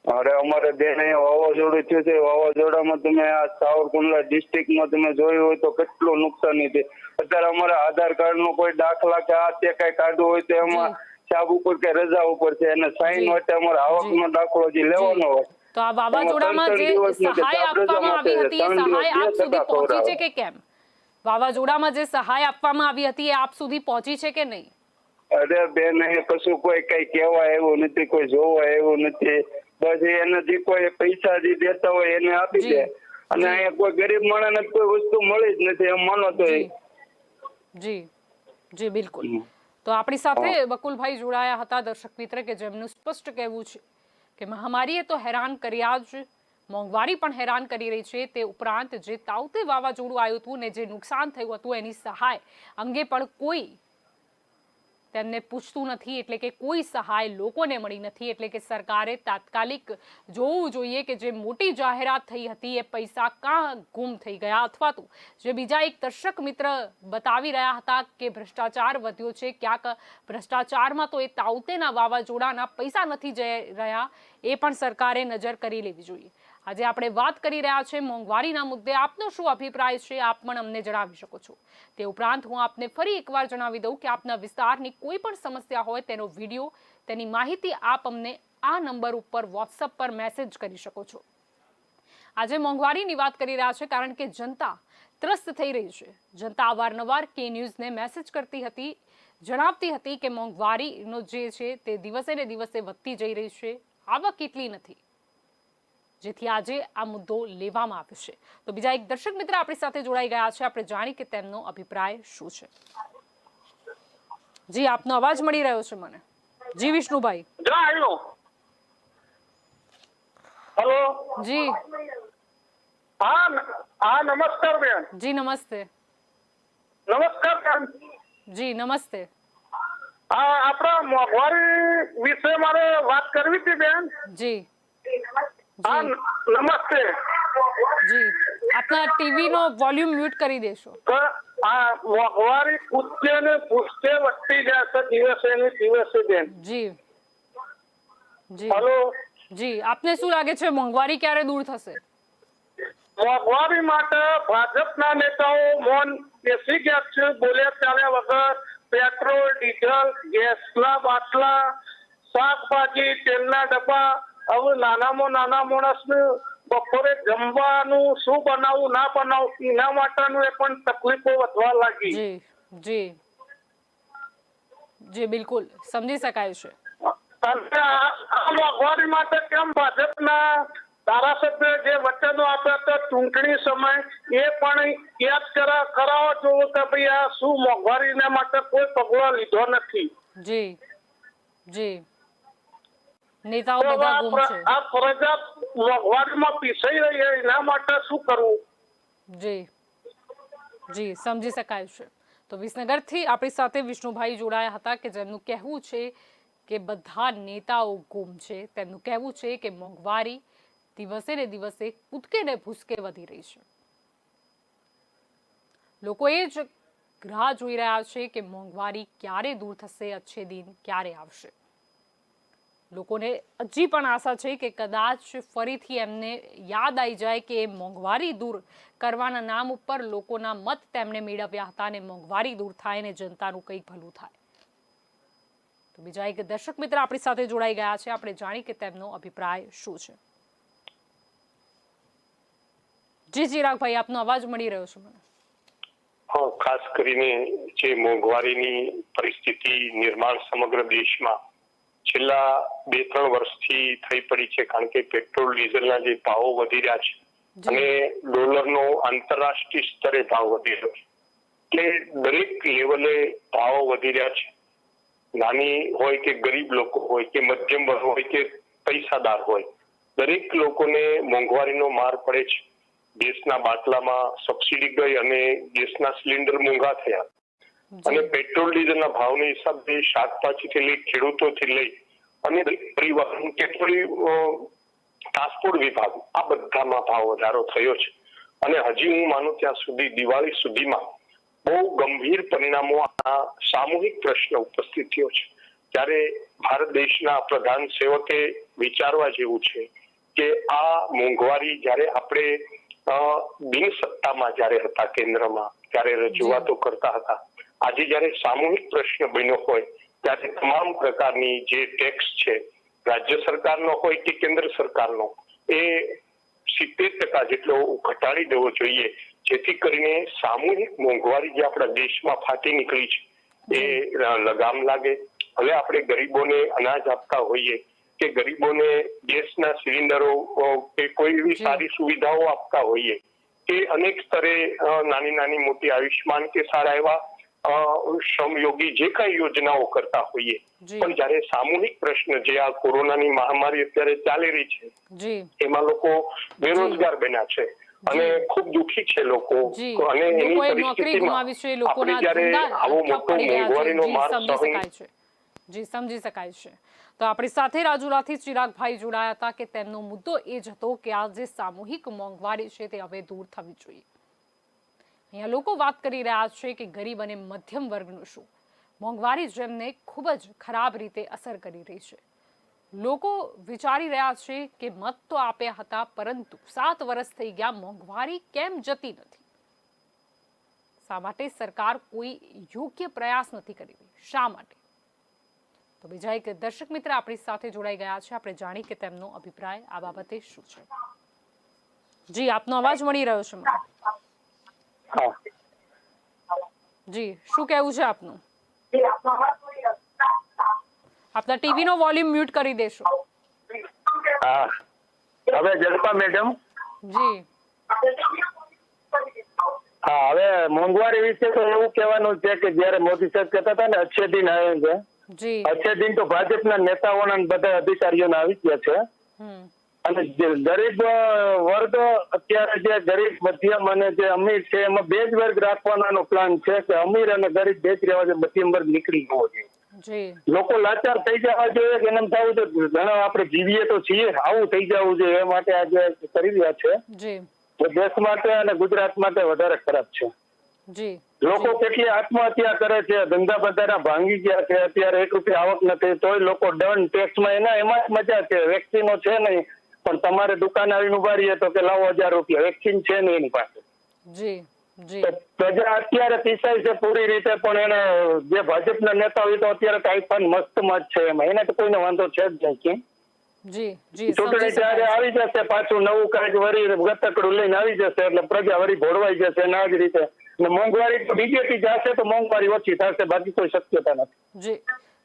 Speaker 6: અરે અમારે બેન અહીંયા વાવાઝોડું થયું છે। વાવાઝોડામાં તમે આ સાવરકુંડલા ડિસ્ટ્રિક્ટમાં તમે જોયું હોય તો કેટલું નુકસાની છે। અત્યારે અમારા આધાર કાર્ડ નો કોઈ દાખલા કે આ તે કઈ કાઢવું હોય તો એમાં સાબ ઉપર કે રજા ઉપર છે અને સાઈન માટે અમારા આવકનો દાખલો જે લેવાનો હોય
Speaker 1: તો આ વાવાઝોડામાં જે સહાય આપવામાં આવી હતી એ સહાય આપ સુધી પહોંચી છે કે કેમ? વાવાઝોડામાં જે સહાય આપવામાં આવી હતી એ આપ સુધી પહોંચી છે કે નહીં?
Speaker 6: અરે બેન, એ કશું કોઈ કઈ કહેવાય એવું નથી, કોઈ જોવાય એવું નથી। બસ એને જે કોઈ પૈસા જે દેતા હોય એને આપી દે અને અહીંયા કોઈ ગરીબ માણસને કોઈ વસ્તુ મળી જ નથી એમ માનો તો।
Speaker 1: જી, જી, બિલકુલ। તો આપણી સાથે બકુલભાઈ જોડાયા હતા દર્શક મિત્ર કે જેમનું સ્પષ્ટ કહેવું છે કે મહામારીએ તો હેરાન કર્યા જ, મોંઘવારી પણ હેરાન કરી રહી છે। તે ઉપરાંત જે તાઉતે વાવાઝોડું આવ્યું હતું ને જે નુકસાન થયું હતું એની સહાય અંગે પણ કોઈ તેમને પૂછતું નથી, એટલે કે કોઈ સહાય લોકોને મળી નથી। એટલે કે સરકારે તાત્કાલિક જોવું જોઈએ કે જે મોટી જાહેરાત થઈ હતી એ પૈસા કાં ગુમ થઈ ગયા, અથવા તો જે બીજા એક દર્શક મિત્ર બતાવી રહ્યા હતા કે ભ્રષ્ટાચાર વધ્યો છે, ક્યાંક ભ્રષ્ટાચારમાં તો એ તાઉતેના વાવાઝોડાના પૈસા નથી જઈ રહ્યા, એ પણ સરકારે નજર કરી લેવી જોઈએ। આજે આપણે વાત કરી રહ્યા છે મોંઘવારીના મુદ્દે। આપનો શું અભિપ્રાય છે આપ પણ અમને જણાવી શકો છો। તે ઉપરાંત હું આપને ફરી એકવાર જણાવી દઉં કે આપના વિસ્તારની કોઈ પણ સમસ્યા હોય તેનો વિડીયો, તેની માહિતી આપ અમને આ નંબર ઉપર વોટ્સએપ પર મેસેજ કરી શકો છો। આજે મોંઘવારીની વાત કરી રહ્યા છે કારણ કે જનતા ત્રસ્ત થઈ રહી છે। જનતા અવારનવાર કે ન્યૂઝને મેસેજ કરતી હતી, જણાવતી હતી કે મોંઘવારીનો જે છે તે દિવસે ને દિવસે વધતી જઈ રહી છે, આવક એટલી નથી, જેથી આજે આ મુદ્દો લેવામાં આવ્યો છે। તો બીજા એક દર્શક મિત્ર આપણી સાથે જોડાઈ ગયા છે, આપણે જાણી કે તેમનો અભિપ્રાય શું છે। જી, આપનો અવાજ મળી રહ્યો છે મને। જી, વિષ્ણુભાઈ।
Speaker 5: હેલો
Speaker 1: જી,
Speaker 5: હા નમસ્કાર બેન।
Speaker 1: જી, નમસ્તે।
Speaker 5: નમસ્કાર બેન।
Speaker 1: જી, નમસ્તે।
Speaker 5: હા, આપણા મોંઘવારી વિશે મારે વાત કરવી હતી બેન।
Speaker 1: જી,
Speaker 5: હા નમસ્તે।
Speaker 1: જી, આપના ટીવી નો વોલ્યુમ મ્યુટ કરી દેશો।
Speaker 5: આ મોંઘવારી કૂદકે ને પૂછતે વધતી જશે દિવસે ને દિવસે બેન।
Speaker 1: જી, જી,
Speaker 5: હેલો
Speaker 1: જી, આપને શું લાગે છે મોંઘવારી ક્યારે દૂર થશે?
Speaker 5: મોંઘવારી માટે ભાજપના નેતાઓ મૌન બેસી ગયા છે, બોલ્યા ચાલ્યા વગર। પેટ્રોલ, ડીઝલ, ગેસના બાટલા, શાકભાજી, તેલના ડબ્બા હવે નાનામાં નાના માણસને બપોરે જમવાનું શું બનાવવું ના બનાવવું એના માટેનું એ પણ તકલીફો વધવા લાગી.
Speaker 1: જી જી જી બિલકુલ સમજી શકાય છે.
Speaker 5: અને આ મોંઘવારી માટે કેમ ભાજપના ધારાસભ્ય જે વચનો આપ્યા હતા ચૂંટણી સમય એ પણ યાદ કરાવો જોવો કે ભાઈ આ શું મોંઘવારીના માટે કોઈ પગલો લીધો નથી.
Speaker 1: જી જી નેતાઓ બધા ગુમ છે.
Speaker 5: આ પ્રજા મોંઘવારીમાં પીસાઈ રહી છે એના માટે શું કરવું?
Speaker 1: જી જી સમજી શકાય છે. તો વિસનગરથી આપણી સાથે વિષ્ણુભાઈ જોડાયા હતા કે જેમનું કહેવું છે કે બધા નેતાઓ ગુમ છે. તેમનું કહેવું છે કે મોંઘવારી દિવસે ને દિવસે કૂદકે ને ભૂસકે વધી રહી છે. લોકો એ જ રાહ જોઈ રહ્યા છે કે મોંઘવારી ક્યારે દૂર થશે, અચ્છે દિન ક્યારે આવશે. લોકોને હજી પણ આશા છે કે કદાચ ફરીથી એમને યાદ આવી જાય કે મોંઘવારી દૂર કરવાના નામ ઉપર લોકોના મત તેમણે મેળવ્યા હતા અને મોંઘવારી દૂર થાય ને જનતાનું કંઈક ભલું થાય. તો બીજા એક દર્શક મિત્ર આપણી સાથે જોડાઈ ગયા છે. આપણે જાણી કે તેમનો અભિપ્રાય શું છે. જી ચિરાગભાઈ, આપનો અવાજ મળી રહ્યો છે મને.
Speaker 7: હા, ખાસ કરીને જે મોંઘવારીની પરિસ્થિતિ નિર્માણ સમગ્ર દેશમાં છેલ્લા 2-3 વર્ષથી થઈ પડી છે. કારણ કે પેટ્રોલ ડીઝલના જે ભાવો વધી રહ્યા છે અને ડોલરનો આંતરરાષ્ટ્રીય સ્તરે ભાવ વધી રહ્યો છે, એટલે દરેક લેવલે ભાવો વધી રહ્યા છે. નાની હોય કે ગરીબ લોકો હોય કે મધ્યમ વર્ગ હોય કે પૈસાદાર હોય, દરેક લોકોને મોંઘવારીનો માર પડે છે. ગેસના બાટલામાં સબસિડી ગઈ અને ગેસના સિલિન્ડર મોંઘા થયા અને પેટ્રોલ ડીઝલના ભાવની હિસાબે શાકભાજીથી લઈ ખેડૂતોથી લઈ અને પરિવહન કે ટ્રાન્સપોર્ટ વિભાગ આ બધામાં ભાવ વધારો થયો છે. અને હજી હું માનું ત્યાં સુધી દિવાળી સુધીમાં બહુ ગંભીર પરિણામો આ સામૂહિક પ્રશ્ન ઉપસ્થિત થયો છે. ત્યારે ભારત દેશના પ્રધાન સેવકે વિચારવા જેવું છે કે આ મોંઘવારી જ્યારે આપણે બિન સત્તામાં જ્યારે હતા કેન્દ્રમાં ત્યારે રજૂઆતો કરતા હતા, આજે જ્યારે સામૂહિક પ્રશ્ન બન્યો હોય ત્યારે તમામ પ્રકારની જે ટેક્સ છે રાજ્ય સરકારનો હોય કે કેન્દ્ર સરકારનો એ 70% જેટલો ઘટાડી દેવો જોઈએ, જેથી કરીને સામૂહિક મોંઘવારી જે આપણા દેશમાં ફાટી નીકળી છે એ લગામ લાગે. હવે આપણે ગરીબોને અનાજ આપતા હોઈએ કે ગરીબોને ગેસના સિલિન્ડરો કે કોઈ એવી સારી સુવિધાઓ આપતા હોઈએ કે અનેક સ્તરે નાની નાની મોટી આયુષ્માન કે સારા એવા શ્રમયોગી જે કઈ યોજનાઓ કરતા હોઈએ, પણ જયારે સામૂહિક પ્રશ્ન જે આ કોરોનાની મહામારી અત્યારે ચાલી રહી છે એમાં લોકો બેરોજગાર બન્યા છે અને ખૂબ દુઃખી છે લોકો અને એની પરિસ્થિતિમાં આપણે જયારે આવો મોટો મોંઘવારીનો માર સહન
Speaker 1: જી સમજી શકાય છે. તો આપણી સાથે રાજુલાથી ચિરાગભાઈ જોડાયા હતા કે તેમનો મુદ્દો એ જ હતો કે આ જે સામૂહિક મોંઘવારી છે તે હવે દૂર થવી જોઈએ. અહીંયા લોકો વાત કરી રહ્યા છે કે ગરીબ અને મધ્યમ વર્ગનું શું, મોંઘવારી જેમને ખૂબ જ ખરાબ રીતે અસર કરી રહી છે. લોકો વિચારી રહ્યા છે કે મત તો આપ્યા હતા પરંતુ 7 વર્ષ થઈ ગયા, મોંઘવારી કેમ જતી નથી? શા માટે સરકાર કોઈ યોગ્ય પ્રયાસ નથી કરી રહી? શા માટે? તો બીજા એક દર્શક મિત્ર આપણી સાથે જોડાઈ ગયા છે. આપણે જાણી કે તેમનો અભિપ્રાય આ બાબતે શું છે. જી, આપનો અવાજ મળી રહ્યો છે મને. જી, શું કહેવું છે આપનું? આપના ટીવી નો વોલ્યુમ મ્યુટ કરી દેશો.
Speaker 5: હા, હવે જલપા મેડમ.
Speaker 1: જી
Speaker 5: હા, હવે મોંઘવારી વિશે તો એવું કહેવાનું છે કે જયારે મોદી સાહેબ કહેતા હતા ને અચ્છે દિન આવે છે, અચ્છે દિન તો ભાજપના નેતાઓના બધા અધિકારીઓના આવી ગયા છે. અને ગરીબ વર્ગ અત્યારે જે ગરીબ મધ્યમ અને જે અમીર છે એમાં 2 જ વર્ગ રાખવાનો પ્લાન છે કે અમીર અને ગરીબ 2 જ રહેવા જોઈએ, મધ્યમ વર્ગ નીકળી જવો જોઈએ. લોકો લાચાર થઈ જવા જોઈએ કે એમ થવું જોઈએ ઘણા આપણે જીવીએ તો છીએ, આવું થઈ જવું જોઈએ. એ માટે આજે કરી રહ્યા છે. દેશ માટે અને ગુજરાત માટે વધારે ખરાબ છે. લોકો કેટલી આત્મહત્યા કરે છે, ધંધા બધાના ભાંગી ગયા છે. અત્યારે 1 રૂપિયા આવક નથી તોય લોકો દંડ ટેક્સમાં એમાં જ મજા છે. વેક્સિનો છે નહીં પણ તમારે દુકાન આવીને ઉભા રહીએ તો કે લાવો 1000 રૂપિયા, વેક્સિન છે નહીં એની પાસે. પ્રજા અત્યારે પીસાય છે પૂરી રીતે, પણ એને જે ભાજપના નેતા હોય તો અત્યારે કાંઈ પણ મસ્તમાં જ છે એમાં, એને તો કોઈને વાંધો છે જ નહીં.
Speaker 1: જી જી
Speaker 5: ચૂંટણી ત્યારે આવી જશે, પાછું નવું કાંઈક વળી ગતકડું લઈને આવી જશે, એટલે પ્રજા વળી ભોળવાઈ જશે ને આ જ રીતે. અને મોંઘવારી તો બીજેપી જશે તો મોંઘવારી ઓછી થશે, બાકી કોઈ શક્યતા નથી.
Speaker 1: જી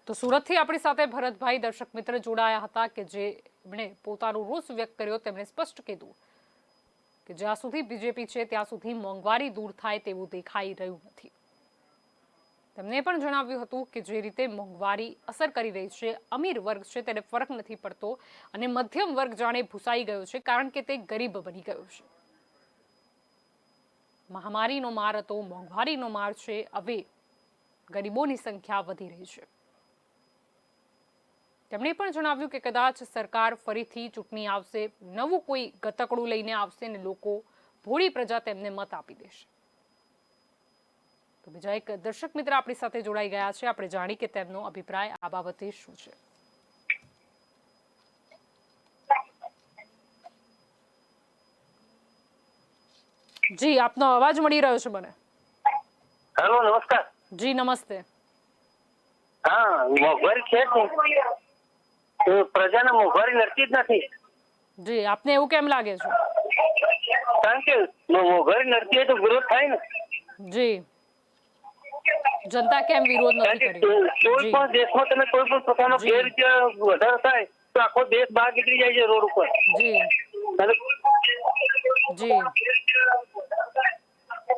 Speaker 1: તો સુરતથી આપણી સાથે ભરતભાઈ દર્શક મિત્ર જોડાયા હતા કે જેમણે પોતાનો રોષ વ્યક્ત કર્યો. તેમણે સ્પષ્ટ કીધું કે જ્યાં સુધી બીજેપી છે ત્યાં સુધી મોંઘવારી દૂર થાય તેવું દેખાઈ રહ્યું નથી. તેમને પણ જણાવ્યું હતું કે જે રીતે મોંઘવારી અસર કરી રહી છે અમીર વર્ગ છે તેને ફરક નથી પડતો અને મધ્યમ વર્ગ જાણે ભૂસાઈ ગયો છે કારણ કે તે ગરીબ બની ગયો છે. મહામારીનો માર હતો, મોંઘવારીનો માર છે, હવે ગરીબોની સંખ્યા વધી રહી છે. તેમણે પણ જણાવ્યું કે કદાચ સરકાર ફરીથી ચૂંટણી આવશે, નવું કોઈ ગતકડું લઈને આવશે અને લોકો ભોળી પ્રજા તેમને મત આપી દેશે. તો બીજા એક દર્શક મિત્ર આપણી સાથે જોડાઈ ગયા છે. આપણે જાણી કે તેમનો અભિપ્રાય આ બાબતે શું છે. જી આપનો અવાજ મળી રહ્યો છે મને.
Speaker 2: હેલો, નમસ્કાર.
Speaker 1: જી નમસ્તે.
Speaker 2: હા, મોંઘવારી છે જ પ્રજાને મોંઘવારી નડતી જ નથી.
Speaker 1: જી આપને એવું કેમ લાગે છે?
Speaker 2: કારણ કે મોંઘવારી નડતી હોય તો વિરોધ થાય ને.
Speaker 1: જી જનતા કેમ વિરોધ નથી કરી?
Speaker 2: કોઈ પણ દેશમાં તમે કોઈ પણ પ્રકારનો ગેરરીતિ વધારો થાય તો આખો દેશ બહાર નીકળી જાય છે રોડ ઉપર.
Speaker 1: જી જી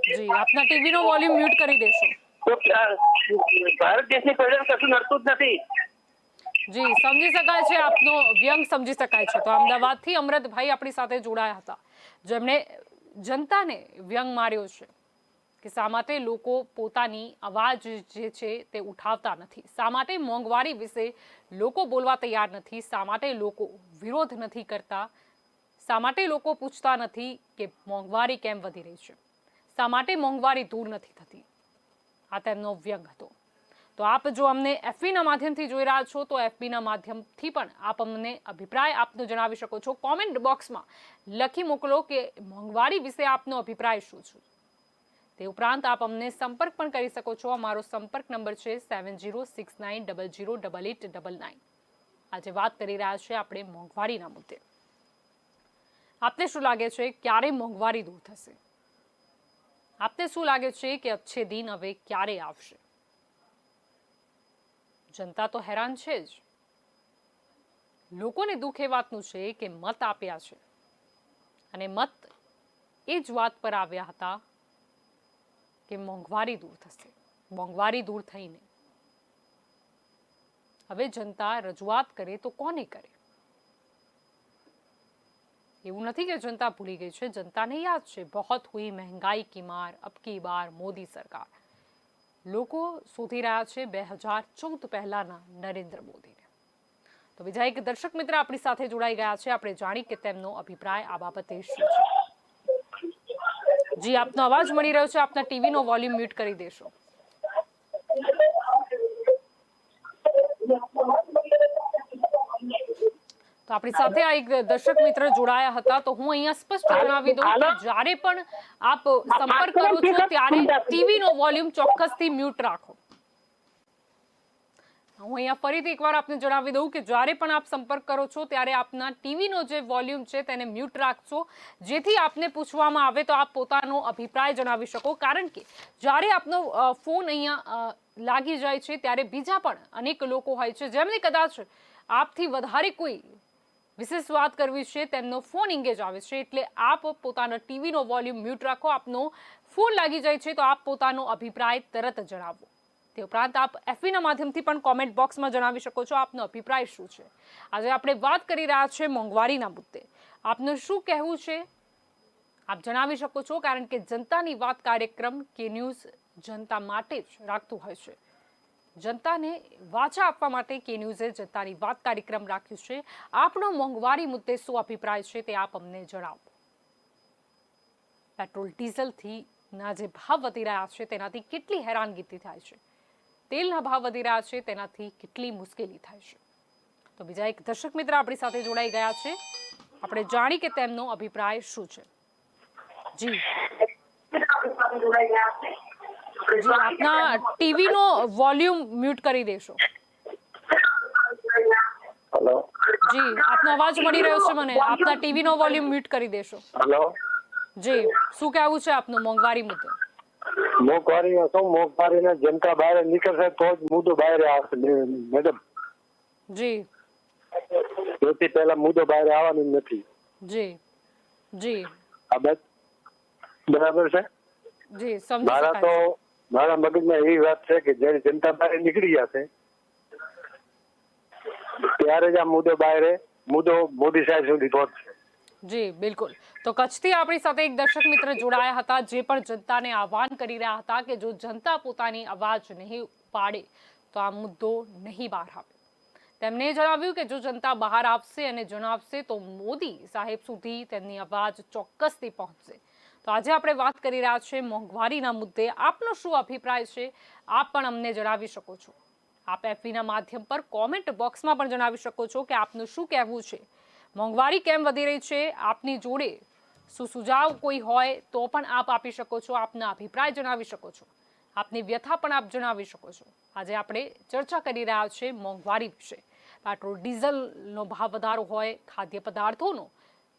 Speaker 1: જી આપના ટીવી નો વોલ્યુમ મ્યુટ કરી દેશો.
Speaker 2: ભારત દેશની પ્રજાને કશું નડતું જ નથી.
Speaker 1: જી સમજી શકાય છે, આપનો વ્યંગ સમજી શકાય છે. તો અમદાવાદથી અમૃતભાઈ આપણી સાથે જોડાયા હતા, જેમણે જનતાને વ્યંગ માર્યો છે કે શા માટે લોકો પોતાની અવાજ જે છે તે ઉઠાવતા નથી, શા માટે મોંઘવારી વિશે લોકો બોલવા તૈયાર નથી, શા માટે લોકો વિરોધ નથી કરતા, શા માટે લોકો પૂછતા નથી કે મોંઘવારી કેમ વધી રહી છે, શા માટે મોંઘવારી દૂર નથી થતી. આ તેમનો વ્યંગ હતો. તો આપ જો અમને એફબીના માધ્યમથી જોઈ રહ્યા છો તો એફબીના માધ્યમથી પણ આપ અમને અભિપ્રાય આપનો જણાવી શકો છો. કોમેન્ટ બોક્સમાં લખી મોકલો કે મોંઘવારી વિશે આપનો અભિપ્રાય શું છે. તે ઉપરાંત આપ અમને સંપર્ક પણ કરી શકો છો. અમારો સંપર્ક નંબર છે 7069008899. આજે વાત કરી રહ્યા છે આપણે મોંઘવારીના મુદ્દે. આપને શું લાગે છે ક્યારે મોંઘવારી દૂર થશે? આપને શું લાગે છે કે અચ્છે દિન હવે ક્યારે આવશે? જનતા તો હેરાન છે જ. લોકોને દુઃખ એ વાતનું છે કે મત આપ્યા છે અને મત એ જ વાત પર આવ્યા હતા કે મોંઘવારી દૂર થશે. મોંઘવારી દૂર થઈને હવે જનતા રજૂઆત કરે તો કોને કરે? એવું નથી કે જનતા ભૂલી ગઈ છે, જનતાને યાદ છે. બહોત હુઈ મહેંગાઈ કી માર, અબ કી બાર મોદી સરકાર. લોકો શોધી રહ્યા છે 2014 પહેલાના નરેન્દ્ર મોદીને. તો બીજા એક દર્શક મિત્ર આપણી સાથે જોડાઈ ગયા છે. આપણે જાણી કે તેમનો અભિપ્રાય આ બાબતે શું છે. જી આપનો અવાજ મળી રહ્યો છે. આપના ટીવી નો વોલ્યુમ મ્યુટ કરી દેશો. તો આપણી સાથે આ એક દર્શક મિત્ર જોડાયા હતા. તો હું અહીંયા સ્પષ્ટ જણાવી દઉં કે જ્યારે પણ આપ સંપર્ક કરો છો ત્યારે ટીવી નો વોલ્યુમ ચોક્કસથી મ્યુટ રાખો. હું અહીંયા ફરીથી એકવાર આપને જણાવી દઉં કે જ્યારે પણ આપ સંપર્ક કરો છો ત્યારે આપના ટીવીનો જે વોલ્યુમ છે તેને મ્યુટ રાખશો, જેથી આપને પૂછવામાં આવે તો આપ પોતાનો અભિપ્રાય જણાવી શકો. કારણ કે જ્યારે આપનો ફોન અહીંયા લાગી જાય છે ત્યારે બીજા પણ અનેક લોકો હોય છે જેમને કદાચ આપથી વધારે કોઈ વિશેષ વાત કરવી છે, તેમનો ફોન એંગેજ આવે છે. એટલે આપ પોતાના ટીવીનો વોલ્યુમ મ્યુટ રાખો. આપનો ફોન લાગી જાય છે તો આપ પોતાનો અભિપ્રાય તરત જણાવો. તે ઉપરાંત આપ એફબીના માધ્યમથી પણ કોમેન્ટ બોક્સમાં જણાવી શકો છો આપનો અભિપ્રાય શું છે. આજે આપણે વાત કરી રહ્યા છીએ મોંઘવારીના મુદ્દે. આપનું શું કહેવું છે આપ જણાવી શકો છો. કારણ કે જનતાની વાત કાર્યક્રમ કે ન્યૂઝ જનતા માટે જ રાખતું હોય છે. જનતાને વાચા આપવા માટે કે ન્યૂઝે જનતાની વાત કાર્યક્રમ રાખ્યું છે. આપણો મોંઘવારી મુદ્દે શું અભિપ્રાય છે તે આપ અમને જણાવો. પેટ્રોલ ડીઝલથી ના જે ભાવ વધી રહ્યા છે તેનાથી કેટલી હેરાનગી થાય છે, તેલના ભાવ વધી રહ્યા છે તેનાથી કેટલી મુશ્કેલી થાય છે. તો બીજા એક દર્શક મિત્ર આપણી સાથે જોડાઈ ગયા છે. આપણે જાણી કે તેમનો અભિપ્રાય શું છે. જી જી આપના ટીવીનો વોલ્યુમ મ્યુટ કરી દેશો.
Speaker 6: હેલો.
Speaker 1: જી આપનો અવાજ મળી રહ્યો છે મને. આપના ટીવી નો વોલ્યુમ મ્યુટ કરી દેશો.
Speaker 5: હેલો,
Speaker 1: જી શું કહેવું છે આપનું મોંઘવારી મુદ્દે?
Speaker 5: મોંઘવારીને જનતા બહાર નીકળશે તો જ મુદ્દો બહાર આવશે મેડમ.
Speaker 1: જી
Speaker 5: સૌથી પહેલા મુદ્દો બહાર આવવાનો નથી.
Speaker 1: જી જી
Speaker 5: આ બરાબર છે.
Speaker 1: જી સમજી શકાય છે.
Speaker 5: મારા મગજમાં એવી વાત છે કે જયારે જનતા બહાર નીકળી જશે ત્યારે જ આ મુદ્દો મોદી સાહેબ સુધી પહોંચશે.
Speaker 1: જી બિલકુલ. તો કચ્છથી આપણી સાથે એક દર્શક મિત્ર જોડાયા હતા જે પણ જનતાને આહવાન કરી રહ્યા હતા કે જો જનતા પોતાની અવાજ નહીં ઉપાડે તો આ મુદ્દો નહીં બહાર આવે. તેમણે જણાવ્યું કે જો જનતા બહાર આવશે અને જણાવશે તો મોદી સાહેબ સુધી તેમની અવાજ ચોક્કસથી પહોંચશે. તો આજે આપણે વાત કરી રહ્યા છીએ મોંઘવારીના મુદ્દે. આપનો શું અભિપ્રાય છે આપ પણ અમને જણાવી શકો છો. આપ એફબીના માધ્યમ પર કોમેન્ટ બોક્સમાં પણ જણાવી શકો છો કે આપનું શું કહેવું છે. મોંઘવારી કેમ વધી રહી છે? આપની જોડે શું સુઝાવ કોઈ હોય તો પણ આપ આપી શકો છો. આપના અભિપ્રાય જણાવી શકો છો. આપની વ્યથા પણ આપ જણાવી શકો છો. આજે આપણે ચર્ચા કરી રહ્યા છીએ મોંઘવારી વિશે. પેટ્રોલ ડીઝલનો ભાવ વધારો હોય, ખાદ્ય પદાર્થોનો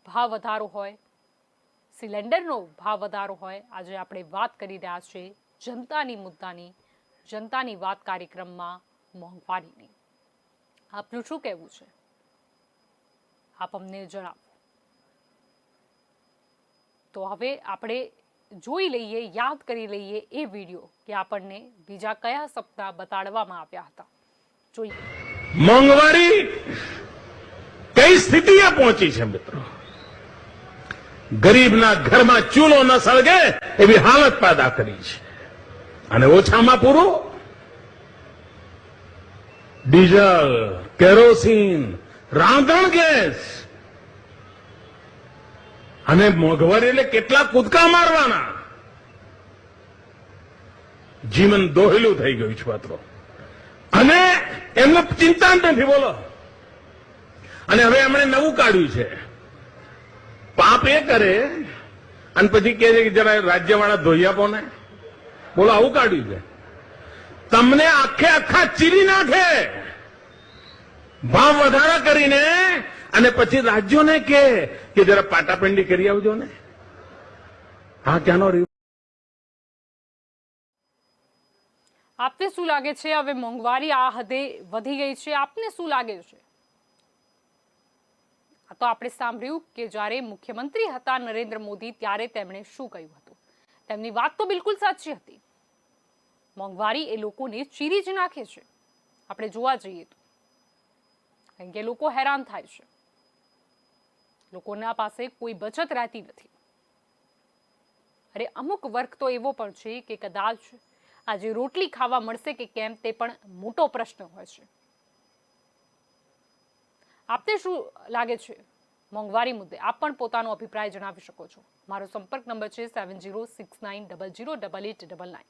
Speaker 1: ભાવ વધારો હોય, સિલિન્ડરનો ભાવ વધારો હોય, આજે આપણે વાત કરી રહ્યા છીએ જનતાની મુદ્દાની, જનતાની વાત કાર્યક્રમમાં મોંઘવારીની. આપનું શું કહેવું છે આપ અમને જણાવો. તો હવે આપણે જોઈ લઈએ, યાદ કરી લઈએ એ વિડીયો કે આપણને બીજા કયા સપ્તાહ બતાડવામાં આવ્યા હતા. જોઈએ.
Speaker 3: મોંઘવારી કઈ સ્થિતિએ પહોંચી છે મિત્રો. ગરીબના ઘરમાં ચૂલો ન સળગે એવી હાલત પેદા કરી છે. અને ઓછામાં પૂરું ડીઝલ, કેરોસીન, રાંધણ ગેસ અને મોંઘવારી એટલે કેટલા કૂદકા મારવાના. જીવન દોહેલું થઈ ગયું છે મિત્રો. અને એમને ચિંતા જ નથી બોલો. અને હવે એમણે નવું કાઢ્યું છે. પાપ એ કરે અને પછી કહે છે કે જરા રાજ્યવાળા ધોઈ આપો ને. બોલો આવું કાઢ્યું છે. તમને આખે આખા ચીરી નાખે ભાવ વધારા કરીને અને પછી રાજ્યોને કે જરા પાટાપંડી કરી આવજો ને. હા ક્યાંનો રહ્યું.
Speaker 1: આપને શું લાગે છે હવે મોંઘવારી આ હદે વધી ગઈ છે? આપને શું લાગે છે? તો આપણે સાંભળ્યું કે જ્યારે મુખ્યમંત્રી હતા નરેન્દ્ર મોદી ત્યારે તેમણે શું કહ્યું હતું. તેમની વાત તો બિલકુલ સાચી હતી. મોંઘવારી એ લોકોને ચીરી જ નાખે છે આપણે જોવા જઈએ તો. કારણ કે લોકો હેરાન થાય છે. લોકોના પાસે કોઈ બચત રહેતી નથી. અરે અમુક વર્ગ તો એવો પણ છે કે કદાચ આજે રોટલી ખાવા મળશે કે કેમ તે પણ મોટો પ્રશ્ન હોય છે. આપને શું લાગે છે મોંઘવારી મુદ્દે? આપ પણ પોતાનો અભિપ્રાય જણાવી શકો છો. મારો સંપર્ક નંબર છે 7069008899.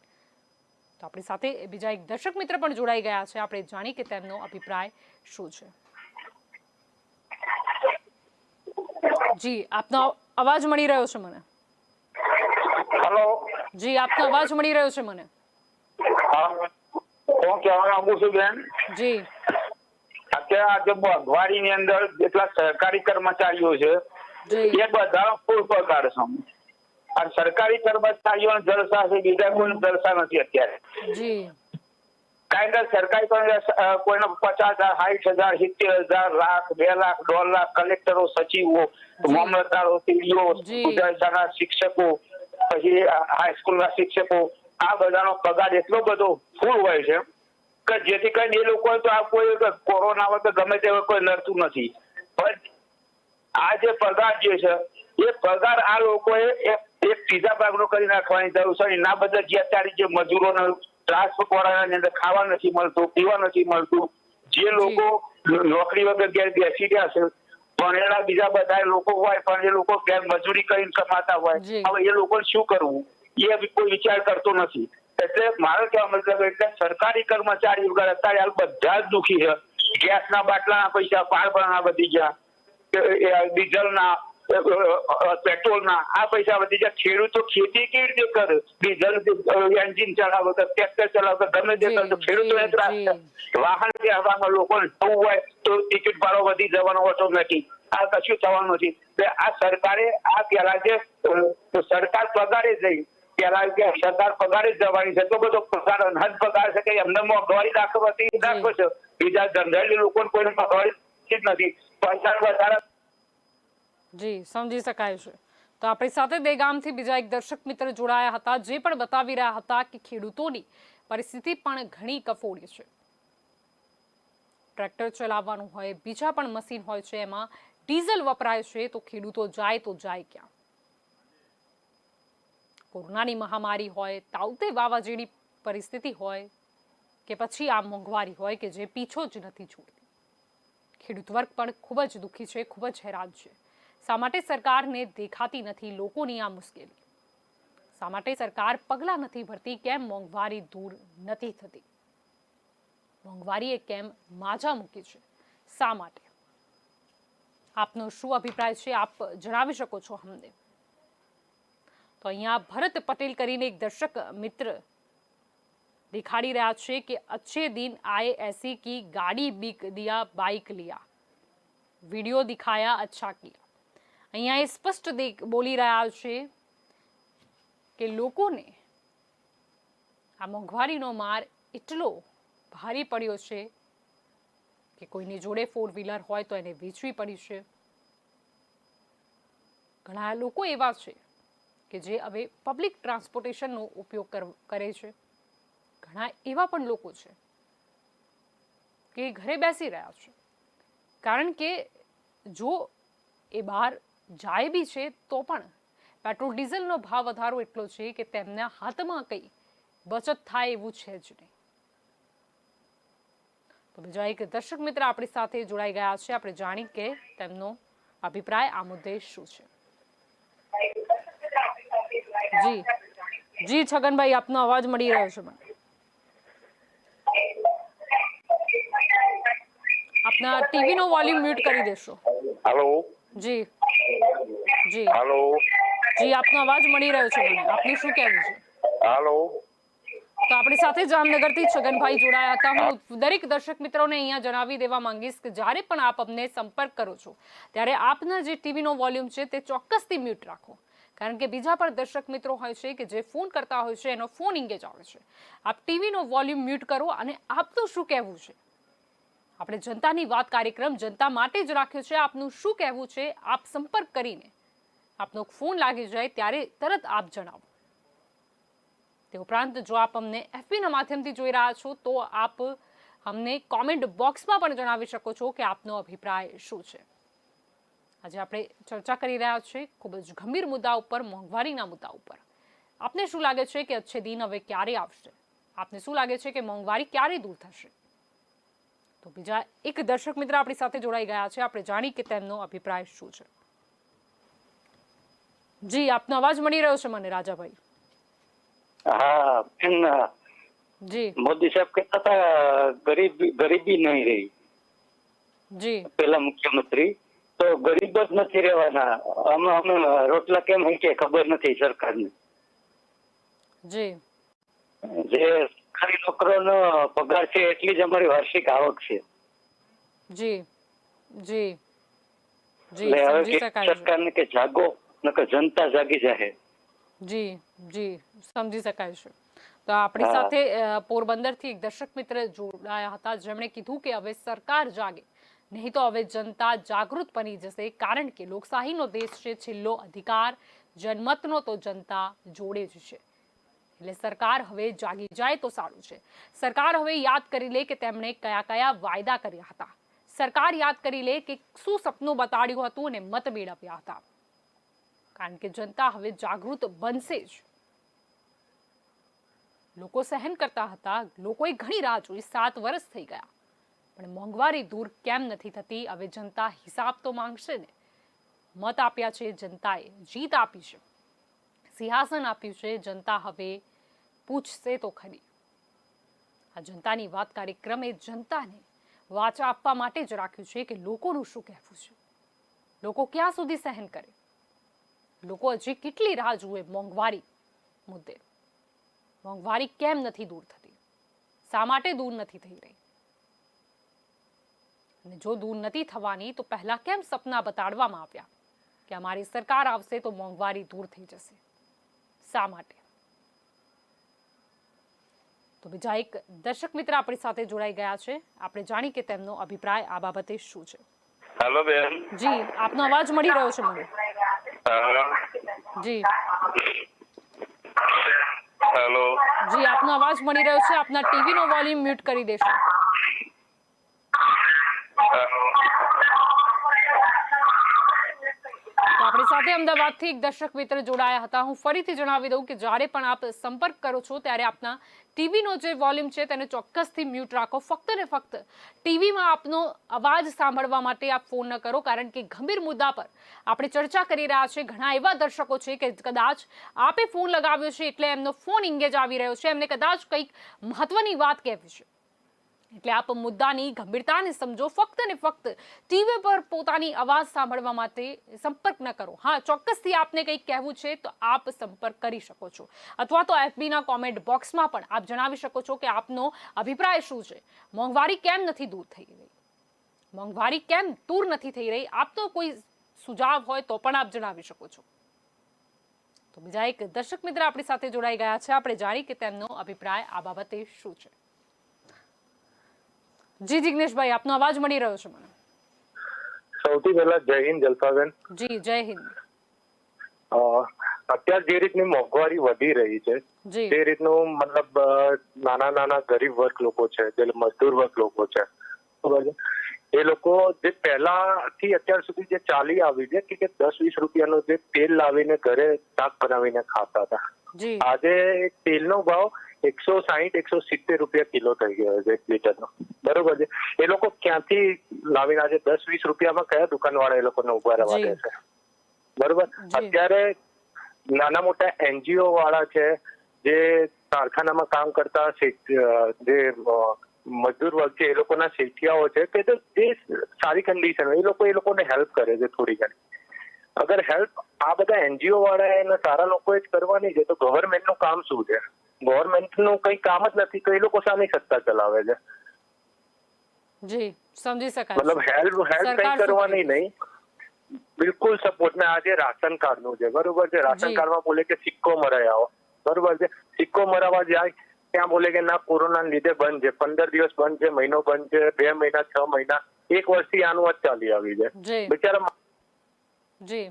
Speaker 1: તો આપણી સાથે બીજા એક દર્શક મિત્ર પણ જોડાઈ ગયા છે. આપણે જાણી કે તેમનો અભિપ્રાય શું છે. જી આપનો અવાજ મળી રહ્યો છે મને.
Speaker 5: હેલો,
Speaker 1: જી આપનો અવાજ મળી રહ્યો છે મને.
Speaker 5: હું કહેવા માંગુ છું બેન,
Speaker 1: જી
Speaker 5: અત્યારે મોંઘવારીની અંદર જેટલા સરકારી કર્મચારીઓ છે
Speaker 1: જી
Speaker 5: એ બધા ફૂલ પગાર છે. અને સરકારી કર્મચારીઓને જલસા છે, બીજા કોઈ જલસા નથી અત્યારે.
Speaker 1: જી
Speaker 5: કારણ કે સરકારી કોઈને 50,000, 60,000, 70,000, લાખ, 2 લાખ, 1.5 લાખ કલેક્ટરો, સચિવો, મામલતદારો, સીડીઓ, ગુજરાતના શિક્ષકો, પછી હાઈસ્કૂલના શિક્ષકો, આ બધાનો પગાર એટલો બધો ફૂલ હોય છે કે જેથી કરીને એ લોકો તો આ કોઈ કોરોના હોય કે ગમે તે કોઈ નડતું નથી. પણ આ જે પગાર જે છે એ પગાર આ લોકોએ એક ત્રીજા ભાગનો કરી નાખવાની જરૂર છે. એના બદલે જે અત્યારે જે મજૂરોને ટ્રાન્સપોર્ટ વાળાની અંદર ખાવા નથી મળતું, પીવા નથી મળતું, જે લોકો નોકરી વગર ઘેર બેસી ગયા છે, ભણેલા બીજા બધા લોકો હોય પણ એ લોકો ઘેર મજૂરી કરીને કમાતા હોય, હવે એ લોકોને શું કરવું એ કોઈ વિચાર કરતો નથી. એટલે મારો કહેવા મતલબ એટલે સરકારી કર્મચારી વગર અત્યારે હાલ બધા જ દુઃખી છે. ગેસના બાટલાના પૈસા પાર વધી ગયા, ડીઝલના, પેટ્રોલના આ પૈસા વધી જાય. ખેડૂતો ખેતી કેવી રીતે કરે? ડીઝલ એન્જિન ચલાવે કે ટ્રેક્ટર ચલાવે કે ગમે તે કરે તો ખેડૂતો એ ત્રાસ થાય. વાહન વ્યવહારમાં લોકોને જવું હોય તો ટિકિટ ભાડો વધી જવાનો ઓટોમેટિક. આ કશું થવાનું નથી. આ સરકારે આ પેલા જે સરકાર પગારે જઈ પેલા સરકાર પગારે જ જવાની છે. તો બધો પગાર અનહદ પગાર છે કે એમને મોંઘવારી દાખવતી દાખવે છે. બીજા જનરલી લોકોને કોઈને મોંઘવારી જ નથી. પૈસા વધારે.
Speaker 1: જી, સમજી શકાય છે. તો આપણી સાથે દેગામથી બીજા એક દર્શક મિત્ર જોડાયા હતા, જે પણ બતાવી રહ્યા હતા કે ખેડૂતોની પરિસ્થિતિ પણ ઘણી કફોડી છે. ટ્રેક્ટર ચલાવવાનું હોય, બીજા પણ મશીન હોય છે, એમાં ડીઝલ વપરાય છે, તો ખેડૂતો જાય તો જાય ક્યાં? કોરોનાની મહામારી હોય, તાઉતે વાવાઝોડી પરિસ્થિતિ હોય કે પછી આ મોંઘવારી હોય કે જે પીછો જ નથી છોડતી. ખેડૂત વર્ગ પણ ખૂબ જ દુઃખી છે, ખૂબ જ હેરાન છે. શા માટે સરકારને દેખાતી નથી લોકોની આ મુશ્કેલી? શા માટે સરકાર પગલાં નથી ભરતી? કેમ મોંઘવારી દૂર નથી થતી? મોંઘવારીએ કેમ માજા મૂકી છે? શા માટે? આપનો શું અભિપ્રાય છે? આપ જણાવી શકો છો અમને. તો અહીંયા ભરત પટેલ કરીને એક દર્શક મિત્ર दिखाड़ी रहा है कि अच्छे दिन आए ऐसी की गाड़ी बिक दिया बाइक लिया वीडियो दिखाया अच्छा किया। અહીંયા એ સ્પષ્ટ બોલી રહ્યા છે કે લોકોને આ મોંઘવારીનો માર એટલો ભારે પડ્યો છે કે કોઈની જોડે 4 વ્હીલર હોય તો એને વેચવી પડી છે. ઘણા લોકો એવા છે કે જે હવે પબ્લિક ટ્રાન્સપોર્ટેશનનો ઉપયોગ કરે છે. ઘણા એવા પણ લોકો છે કે ઘરે બેસી રહ્યા છે, કારણ કે જો એ બહાર જાય બી છે તો પણ પેટ્રોલ ડીઝલનો ભાવ વધારો એટલો છે કે તેમના હાથમાં કંઈ બચત થાય એવું છે જ નહીં. તો બીજા એક દર્શક મિત્ર આપણી સાથે જોડાઈ ગયા છે. આપણે જાણી કે તેમનો અભિપ્રાય આ મુદ્દે શું છે. જી જી છગનભાઈ, આપનો અવાજ મળી રહ્યો છે મને. આપના ટીવીનો વોલ્યુમ મ્યુટ કરી દેશો.
Speaker 6: હેલો.
Speaker 1: જી જી
Speaker 6: હેલો.
Speaker 1: જી, આપનો અવાજ મળી રહ્યો છે મને. આપનું શું કહેવું છે?
Speaker 6: હેલો.
Speaker 1: તો આપણી સાથે જામનગરથી છગનભાઈ જોડાયા હતા. હું દરેક દર્શક મિત્રોને અહીંયા જણાવી દેવા માંગીશ કે જ્યારે પણ આપ અમને સંપર્ક કરો છો ત્યારે આપના જે ટીવીનો વોલ્યુમ છે તે ચોક્કસથી મ્યુટ રાખો, કારણ કે બીજા પણ દર્શક મિત્રો હોય છે કે જે ફોન કરતા હોય છે, એનો ફોન ઇંગેજ આવે છે. આપ ટીવીનો વોલ્યુમ મ્યુટ કરો. અને આપનું શું કહેવું છે? આપણે જનતાની વાત કાર્યક્રમ જનતા માટે જ રાખ્યો છે. આપનું શું કહેવું છે? આપ સંપર્ક કરીને આપનો ફોન લાગી જાય ત્યારે તરત આપ જણાવો. તે ઉપરાંત જો આપ અમને એફબીના માધ્યમથી જોઈ રહ્યા છો તો આપ અમને કોમેન્ટ બોક્સમાં પણ જણાવી શકો છો કે આપનો અભિપ્રાય શું છે. આજે આપણે ચર્ચા કરી રહ્યા છીએ ખૂબ જ ગંભીર મુદ્દા ઉપર, મોંઘવારીના મુદ્દા ઉપર. આપને શું લાગે છે કે અચ્છે દિન હવે ક્યારે આવશે? આપને શું લાગે છે કે મોંઘવારી ક્યારે દૂર થશે? તો બીજા એક દર્શક મિત્ર આપણી સાથે જોડાઈ ગયા છે. આપણે જાણી કે તેમનો અભિપ્રાય શું છે. જી, આપનો અવાજ મળી રહ્યો છે મને, રાજાભાઈ.
Speaker 8: હા બેન,
Speaker 1: જી
Speaker 8: મોદી સાહેબ કહેતા હતા ગરીબી નહીં રહી.
Speaker 1: જી
Speaker 8: પેલા મુખ્યમંત્રી તો ગરીબ જ નથી રહેવાના. અમે રોટલા કેમ હોય કે ખબર નથી સરકારને.
Speaker 1: જી
Speaker 8: જે સરકારી નોકરોનો પગાર છે એટલી જ અમારી વાર્ષિક આવક છે.
Speaker 1: જી જી જી
Speaker 8: એટલે હવે
Speaker 1: સમજી શકાય છે.
Speaker 8: સરકારને કે જાગો, નકર જનતા જાગી જાય.
Speaker 1: જી જી સમજી શકાય છે. તો આપણી સાથે પોરબંદરથી એક દર્શક મિત્ર જોડાયા હતા, જેમણે કીધું કે હવે સરકાર જાગે, નહીં તો હવે જનતા જાગૃત બની જશે, કારણ કે લોકશાહીનો દેશ છે. છેલ્લો અધિકાર જનમતનો તો જનતા જોડે જ છે. એટલે સરકાર હવે જાગી જાય તો સારું છે. સરકાર હવે યાદ કરી લે કે તેમણે કયા કયા વાયદા કર્યા હતા. સરકાર યાદ કરી લે કે શું સપનું બતાડ્યું હતું અને મત મેળવ્યા હતા, કારણ કે જનતા હવે જાગૃત બનશે જ. લોકો સહન કરતા હતા, લોકોએ ઘણી રાહ જોઈ, 7 વર્ષ થઈ ગયા, પણ મોંઘવારી દૂર કેમ નથી થતી? હવે જનતા હિસાબ તો માંગશે ને. મત આપ્યા છે જનતાએ, જીત આપી છે, સિંહાસન આપ્યું છે જનતા, હવે પૂછશે તો ખરી. આ જનતાની વાત કાર્યક્રમ એ જનતાને વાચા આપવા માટે જ રાખ્યું છે કે લોકોનું શું કહેવું છે, લોકો ક્યાં સુધી સહન કરે? લોકો હજી કેટલી રાહ જુએ મોંઘવારી મુદ્દે? મોંઘવારી કેમ નથી દૂર થતી? શા માટે દૂર નથી થઈ રહી? અને જો દૂર નથી થવાની તો પહેલા કેમ સપના બતાડવામાં આવ્યા કે અમારી સરકાર આવશે તો મોંઘવારી દૂર થઈ જશે? શા માટે? તો બીજા એક દર્શક મિત્ર આપણી સાથે જોડાઈ ગયા છે, આપણે જાણી કે તેમનો અભિપ્રાય આ બાબતે શું છે.
Speaker 9: હેલો બેન.
Speaker 1: જી, આપનો અવાજ મળી રહ્યો છે મને. જી
Speaker 9: હેલો.
Speaker 1: જી, આપનો અવાજ મળી રહ્યો છે. આપના ટીવી નો વોલ્યુમ મ્યુટ કરી દેશો. આપણી સાથે અમદાવાદથી એક દર્શક મિત્ર જોડાયા હતા. હું ફરીથી જણાવી દઉં કે જ્યારે પણ આપ સંપર્ક કરો છો ત્યારે આપના ટીવીનો જે વોલ્યુમ છે તેને ચોક્કસથી મ્યુટ રાખો. ફક્ત ને ફક્ત ટીવીમાં આપનો અવાજ સાંભળવા માટે આપ ફોન ન કરો, કારણ કે ગંભીર મુદ્દા પર આપણે ચર્ચા કરી રહ્યા છીએ. ઘણા એવા દર્શકો છે કે કદાચ આપે ફોન લગાવ્યો છે એટલે એમનો ફોન ઇંગેજ આવી રહ્યો છે, એમને કદાચ કંઈક મહત્વની વાત કહેવી છે. એટલે આપ મુદ્દાની ગંભીરતાને સમજો. ફક્ત ને ફક્ત ટીવી પર પોતાની અવાજ સાંભળવા માટે સંપર્ક ન કરો. હા, ચોક્કસથી આપને કંઈક કહેવું છે તો આપ સંપર્ક કરી શકો છો, અથવા તો FB ના કોમેન્ટ બોક્સમાં પણ આપ જણાવી શકો છો કે આપનો અભિપ્રાય શું છે. મોંઘવારી કેમ નથી દૂર થઈ રહી? મોંઘવારી કેમ દૂર નથી થઈ રહી? આપનો કોઈ સુઝાવ હોય તો પણ આપ જણાવી શકો છો. તો બીજા એક દર્શક મિત્ર આપણી સાથે જોડાઈ ગયા છે, આપણે જાણી કે તેમનો અભિપ્રાય આ બાબતે શું છે. જી જિગ્નેશભાઈ, આપનો અવાજ મળી રહ્યો છે મને.
Speaker 4: સૌથી પહેલા જય હિન્દ જલપાબેન.
Speaker 1: જી, જય હિન્દ.
Speaker 4: અત્યારે જે રીતની મોંઘવારી વધી રહી છે તે રીતનું મતલબ નાના નાના ગરીબ વર્ગ લોકો છે, જે મજદૂર વર્ગ લોકો છે, બરાબર છે, એ લોકો જે પહેલાથી અત્યાર સુધી જે ચાલી આવી છે કે 10-20 રૂપિયાનો જે તેલ લાવીને ઘરે શાક બનાવીને ખાતા હતા, આજે તેલનો ભાવ 160-170 રૂપિયા કિલો થઈ ગયો છે 1 લીટરનો, બરોબર છે. એ લોકો ક્યાંથી લાવીને આજે 10-20 રૂપિયામાં કયા દુકાનવાળા એ લોકોને ઉભા રહેવા દે છે, બરોબર. અત્યારે નાના મોટા NGO વાળા છે, જે કારખાનામાં કામ કરતા જે મજદૂર વર્ગ છે, એ લોકોના શેઠિયાઓ છે કે જે સારી કન્ડિશન એ લોકોને હેલ્પ કરે છે થોડી ઘણી. અગર હેલ્પ આ બધા NGO વાળા અને સારા લોકોએ જ કરવાની છે તો ગવર્મેન્ટનું કામ શું છે? ગવર્મેન્ટનું કઈ કામ જ નથી તો એ લોકો સાની સત્તા ચલાવે છે?
Speaker 1: જી, સમજી શકાય.
Speaker 4: મતલબ હેલ્પ કઈ કરવાની નહીં, બિલકુલ સપોર્ટ. ને આજે રાશન કાર્ડ નું છે, બરોબર છે. રાશન કાર્ડમાં બોલે કે સિક્કો મરાઈ આવો, બરોબર છે. સિક્કો મરાવવા જાય ત્યાં બોલે કે ના કોરોના લીધે બંધ છે, 15 દિવસ બંધ છે, મહિનો બંધ છે, 2 મહિના, 6 મહિના, 1 વર્ષથી આનું જ ચાલી આવી છે બિચારા.
Speaker 1: જી,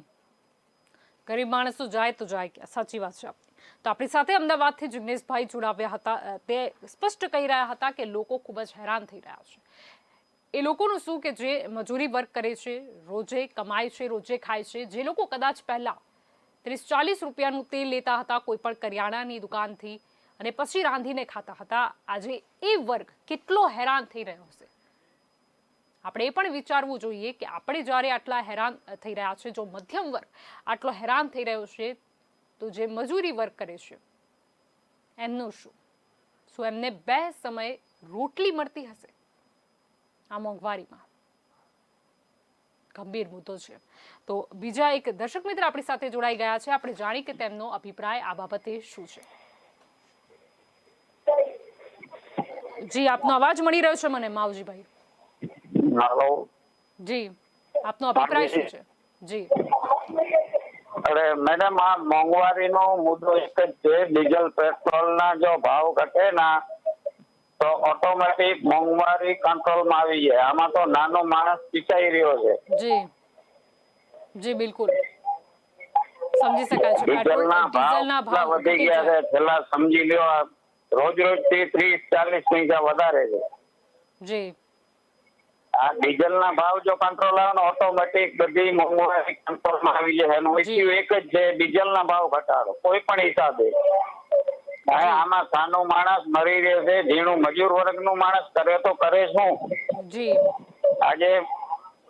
Speaker 1: ગરીબ માણસો જાય તો જાય ક્યાં? સાચી વાત છે. તો આપણી સાથે અમદાવાદથી જિગ્નેશભાઈ જોડાવ્યા હતા. તે સ્પષ્ટ કહી રહ્યા હતા કે લોકો ખૂબ જ હેરાન થઈ રહ્યા છે. એ લોકોનું શું કે જે મજૂરી વર્ક કરે છે, રોજે કમાય છે, રોજે ખાય છે, જે લોકો કદાચ પહેલા 30-40 રૂપિયાનું તેલ લેતા હતા કોઈ પણ કરિયાણાની દુકાનથી અને પછી રાંધીને ખાતા હતા, આજે એ વર્ગ કેટલો હેરાન થઈ રહ્યો છે. આપણે એ પણ વિચારવું જોઈએ કે આપણે જ્યારે આટલા હેરાન થઈ રહ્યા છે, જો મધ્યમ વર્ગ આટલો હેરાન થઈ રહ્યો છે, તો જે મજૂરી વર્ક કરે છે એમનું શું? શું એમને 2 સમય રોટલી મળતી હશે? આ મોંઘવારીમાં ગંભીર મુદ્દો છે. તો બીજા એક દર્શક મિત્ર આપણી સાથે જોડાઈ ગયા છે, આપણે જાણી કે તેમનો અભિપ્રાય આ બાબતે શું છે. જી, આપનો અવાજ મળી રહ્યો છે મને, માવજીભાઈ.
Speaker 5: હેલો.
Speaker 1: જી, આપનો અભિપ્રાય શું છે? જી.
Speaker 5: અરે મેડમ, આ મોંઘવારીનો મુદ્દો એક જ છે, ડીઝલ પેટ્રોલના જો ભાવ ઘટે ના તો ઓટોમેટિક મોંઘવારી કંટ્રોલમાં આવી જાય. આમાં તો નાનો માણસ પીસાઈ રહ્યો છે.
Speaker 1: જી જી, બિલકુલ સમજી શકાય છે.
Speaker 5: ડીઝલના ભાવ વધી ગયા છે. છેલ્લા સમજી લ્યો રોજ થી 30-40 પૈસા વધારે છે.
Speaker 1: જી,
Speaker 5: આ ડીઝલના ભાવ જો કંટ્રોલ આવે ને ઓટોમેટિક બધી મોંઘવારી કંટ્રોલમાં આવી જાય. એનું ઇશ્યુ એક જ છે, ડીઝલના ભાવ ઘટાડો કોઈ પણ હિસાબે. આમાં સાનો માણસ મરી રહ્યો છે, ઝીણું મજૂર વર્ગનું માણસ કરે તો કરે શું?
Speaker 1: જી,
Speaker 5: આજે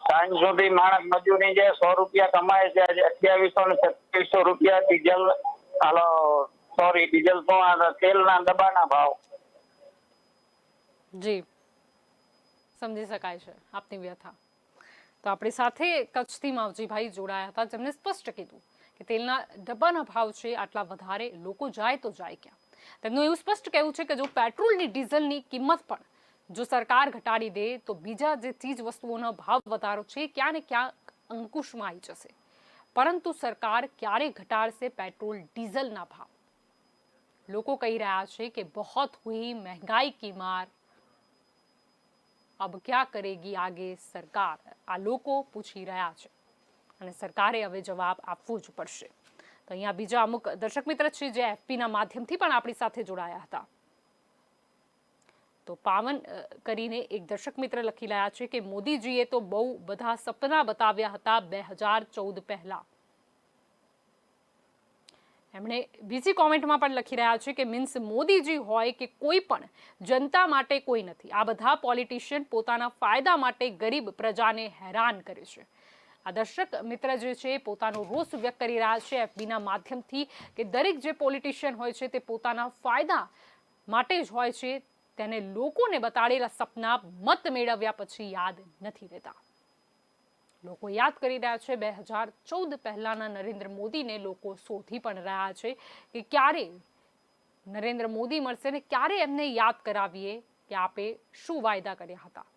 Speaker 5: સાંજ સુધી માણસ મજૂરી જે 100 રૂપિયા કમાય છે, આજે 2800 ને 2700 રૂપિયા ડીઝલ તો તેલના ડબ્બાના ભાવ.
Speaker 1: જી, સમજી શકાય છે આપની વ્યથા. તો આપણી સાથે કચ્છથી માવજીભાઈ જોડાયા હતા, જેમણે સ્પષ્ટ કીધું કે તેલના ડબ્બાના ભાવ છે આટલા વધારે, લોકો જાય તો જાય ક્યાં. તેમનું એવું સ્પષ્ટ કહેવું છે કે જો પેટ્રોલની ડીઝલની કિંમત પણ જો સરકાર ઘટાડી દે તો બીજા જે ચીજ વસ્તુઓનો ભાવ વધારો છે ક્યાં ને ક્યાં અંકુશમાં આવી જશે, પરંતુ સરકાર ક્યારે ઘટાડશે પેટ્રોલ ડીઝલના ભાવ? લોકો કહી રહ્યા છે કે बहुत हुई महंगाई की मार, अब क्या करेगी आगे सरकार? આ લોકો પૂછી રહ્યા છે અને સરકારે હવે જવાબ આપવો જ પડશે. તો અહીંયા બીજા અમુક દર્શક મિત્ર છે જે એફપીના માધ્યમથી પણ આપણી સાથે જોડાયા હતા. તો પાવન કરીને એક દર્શક મિત્ર લખી રહ્યા છે કે મોદીજીએ તો બહુ બધા સપના બતાવ્યા હતા 2014 પહેલા. એમણે બીજી કોમેન્ટમાં પણ લખી રહ્યા છે કે મીન્સ મોદીજી હોય કે કોઈ પણ જનતા માટે કોઈ નથી. આ બધા પોલિટિશિયન પોતાના ફાયદા માટે ગરીબ પ્રજાને હેરાન કરે છે. આ દર્શક મિત્ર જે છે પોતાનો રોષ વ્યક્ત કરી રહ્યા છે એફબીના માધ્યમથી કે દરેક જે પોલિટિશિયન હોય છે તે પોતાના ફાયદા માટે જ હોય છે, તેને લોકોને બતાડેલા સપના મત મેળવ્યા પછી યાદ નથી રહેતા. લોકો યાદ કરી રહ્યા છે 2014 પહેલાના નરેન્દ્ર મોદીને લોકો શોધી પણ રહ્યા છે કે ક્યારે નરેન્દ્ર મોદી મળશે ને ક્યારે એમને યાદ કરાવીએ કે આપે શું વાયદા કર્યા હતા.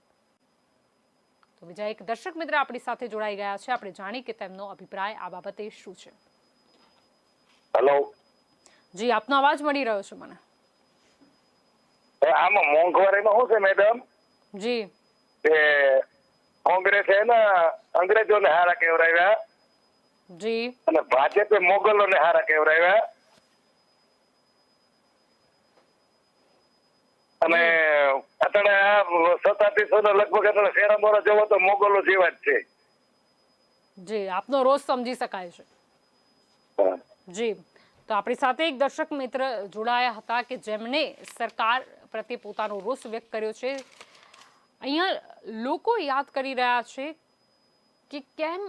Speaker 1: તો બીજા એક દર્શક મિત્ર આપણી સાથે જોડાઈ ગયા છે, આપણે જાણી કે તેમનો અભિપ્રાય આ બાબતે શું છે.
Speaker 5: હેલો
Speaker 1: જી, આપનો અવાજ મળી રહ્યો છે મને.
Speaker 5: આમાં મોંઘવારીમાં શું છે મેડમ
Speaker 1: જી,
Speaker 5: કે કોંગ્રેસે અંગ્રેજોને હારા કેવરાવ્યા
Speaker 1: જી,
Speaker 5: અને ભાજપે મોગલોને હારા કેવરાવ્યા અને અત્યારે આ 2700 લગભગ અત્યારે શેરા મોરા જોવો તો મોગલો જેવા જ છે.
Speaker 1: જી, આપનો રોષ સમજી શકાય છે. જી, તો આપણી સાથે એક દર્શક મિત્ર જોડાયા હતા કે જેમણે સરકાર પ્રત્યે પોતાનો રોષ વ્યક્ત કર્યો છે. અહીંયા લોકો યાદ કરી રહ્યા છે કે કેમ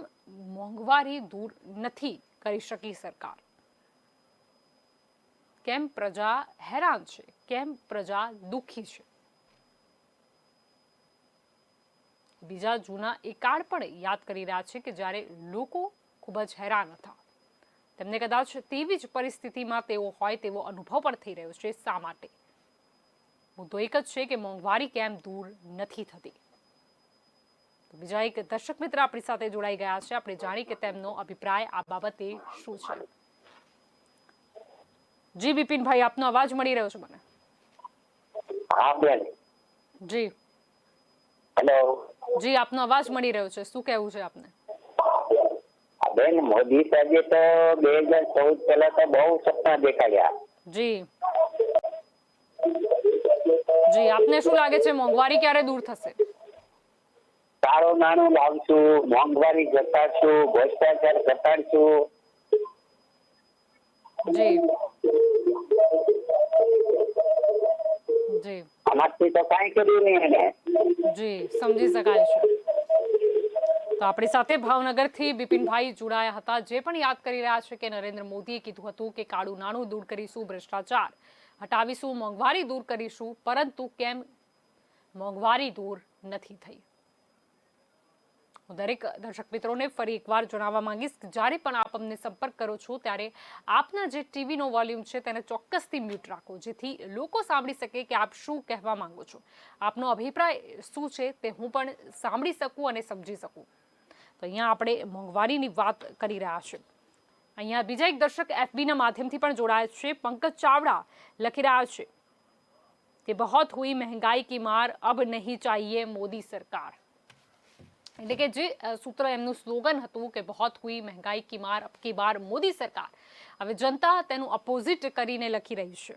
Speaker 1: મોંઘવારી દૂર નથી કરી શકી સરકાર, કેમ પ્રજા હેરાન છે, કેમ પ્રજા દુઃખી છે. બીજા જૂના એ કાળ પણ યાદ કરી રહ્યા છે કે જ્યારે લોકો ખૂબ જ હેરાન હતા. તેમને કદાચ તેવી જ પરિસ્થિતિમાં તેઓ હોય તેવો અનુભવ પણ થઈ રહ્યો છે. શા માટે? મુદ્દો એક જ છે કે મોંઘવારી કેમ દૂર નથી થતી. બીજા એક દર્શક મિત્ર આપણી સાથે જોડાઈ ગયા છે, આપણે જાણી કે તેમનો અભિપ્રાય આ બાબતે શું છે. જી બિપિનભાઈ, આપનો અવાજ મળી રહ્યો છે મને.
Speaker 8: હા બેન.
Speaker 1: જી,
Speaker 8: હેલો
Speaker 1: જી, આપનો અવાજ મળી રહ્યો છે, શું કહેવું છે આપને?
Speaker 8: બેન, મોદી સાહેબે તો 2014 પહેલા તો બહુ સપના દેખાડ્યા.
Speaker 1: જી, જી, આપને શું લાગે છે મોંઘવારી ક્યારે દૂર થશે?
Speaker 8: સારું નાણું લાવશું, મોંઘવારી ઘટાડશું, ભ્રષ્ટાચાર ઘટાડશું.
Speaker 1: જી, જી,
Speaker 8: આમાંથી તો કાંઈ કર્યું નહીં એને.
Speaker 1: જી, સમજી શકાય છે. તો આપણી સાથે ભાવનગરથી બિપિનભાઈ જોડાયા હતા, જે પણ યાદ કરી રહ્યા છે કે નરેન્દ્ર મોદીએ કીધું હતું કે કાળું નાણું દૂર કરીશું, ભ્રષ્ટાચાર હટાવીશું, મોંઘવારી દૂર કરીશું, પરંતુ કેમ મોંઘવારી દૂર નથી થઈ? હું દરેક દર્શક મિત્રોને ફરી એકવાર જણાવવા માંગીશ કે જ્યારે પણ આપ અમને સંપર્ક કરો છો ત્યારે આપના જે ટીવીનો વોલ્યુમ છે તેને ચોક્કસથી મ્યુટ રાખો, જેથી લોકો સાંભળી શકે કે આપ શું કહેવા માંગો છો, આપનો અભિપ્રાય શું છે તે હું પણ સાંભળી શકું અને સમજી શકું. તો અહીંયા આપણે મોંઘવારીની વાત કરી રહ્યા છે. અહીંયા બીજા એક દર્શક એફબીના માધ્યમથી પણ જોડાયા છે. પંકજ ચાવડા લખી રહ્યા છે કે बहुत हुई महंगाई की मार, अब नहीं चाहिए मोदी सरकार. એટલે કે જે સૂત્ર એમનું સ્લોગન હતું કે बहुत हुई महंगाई की मार, अब की बार मोदी सरकार, હવે જનતા તેનું અપોઝિટ કરીને લખી રહી છે.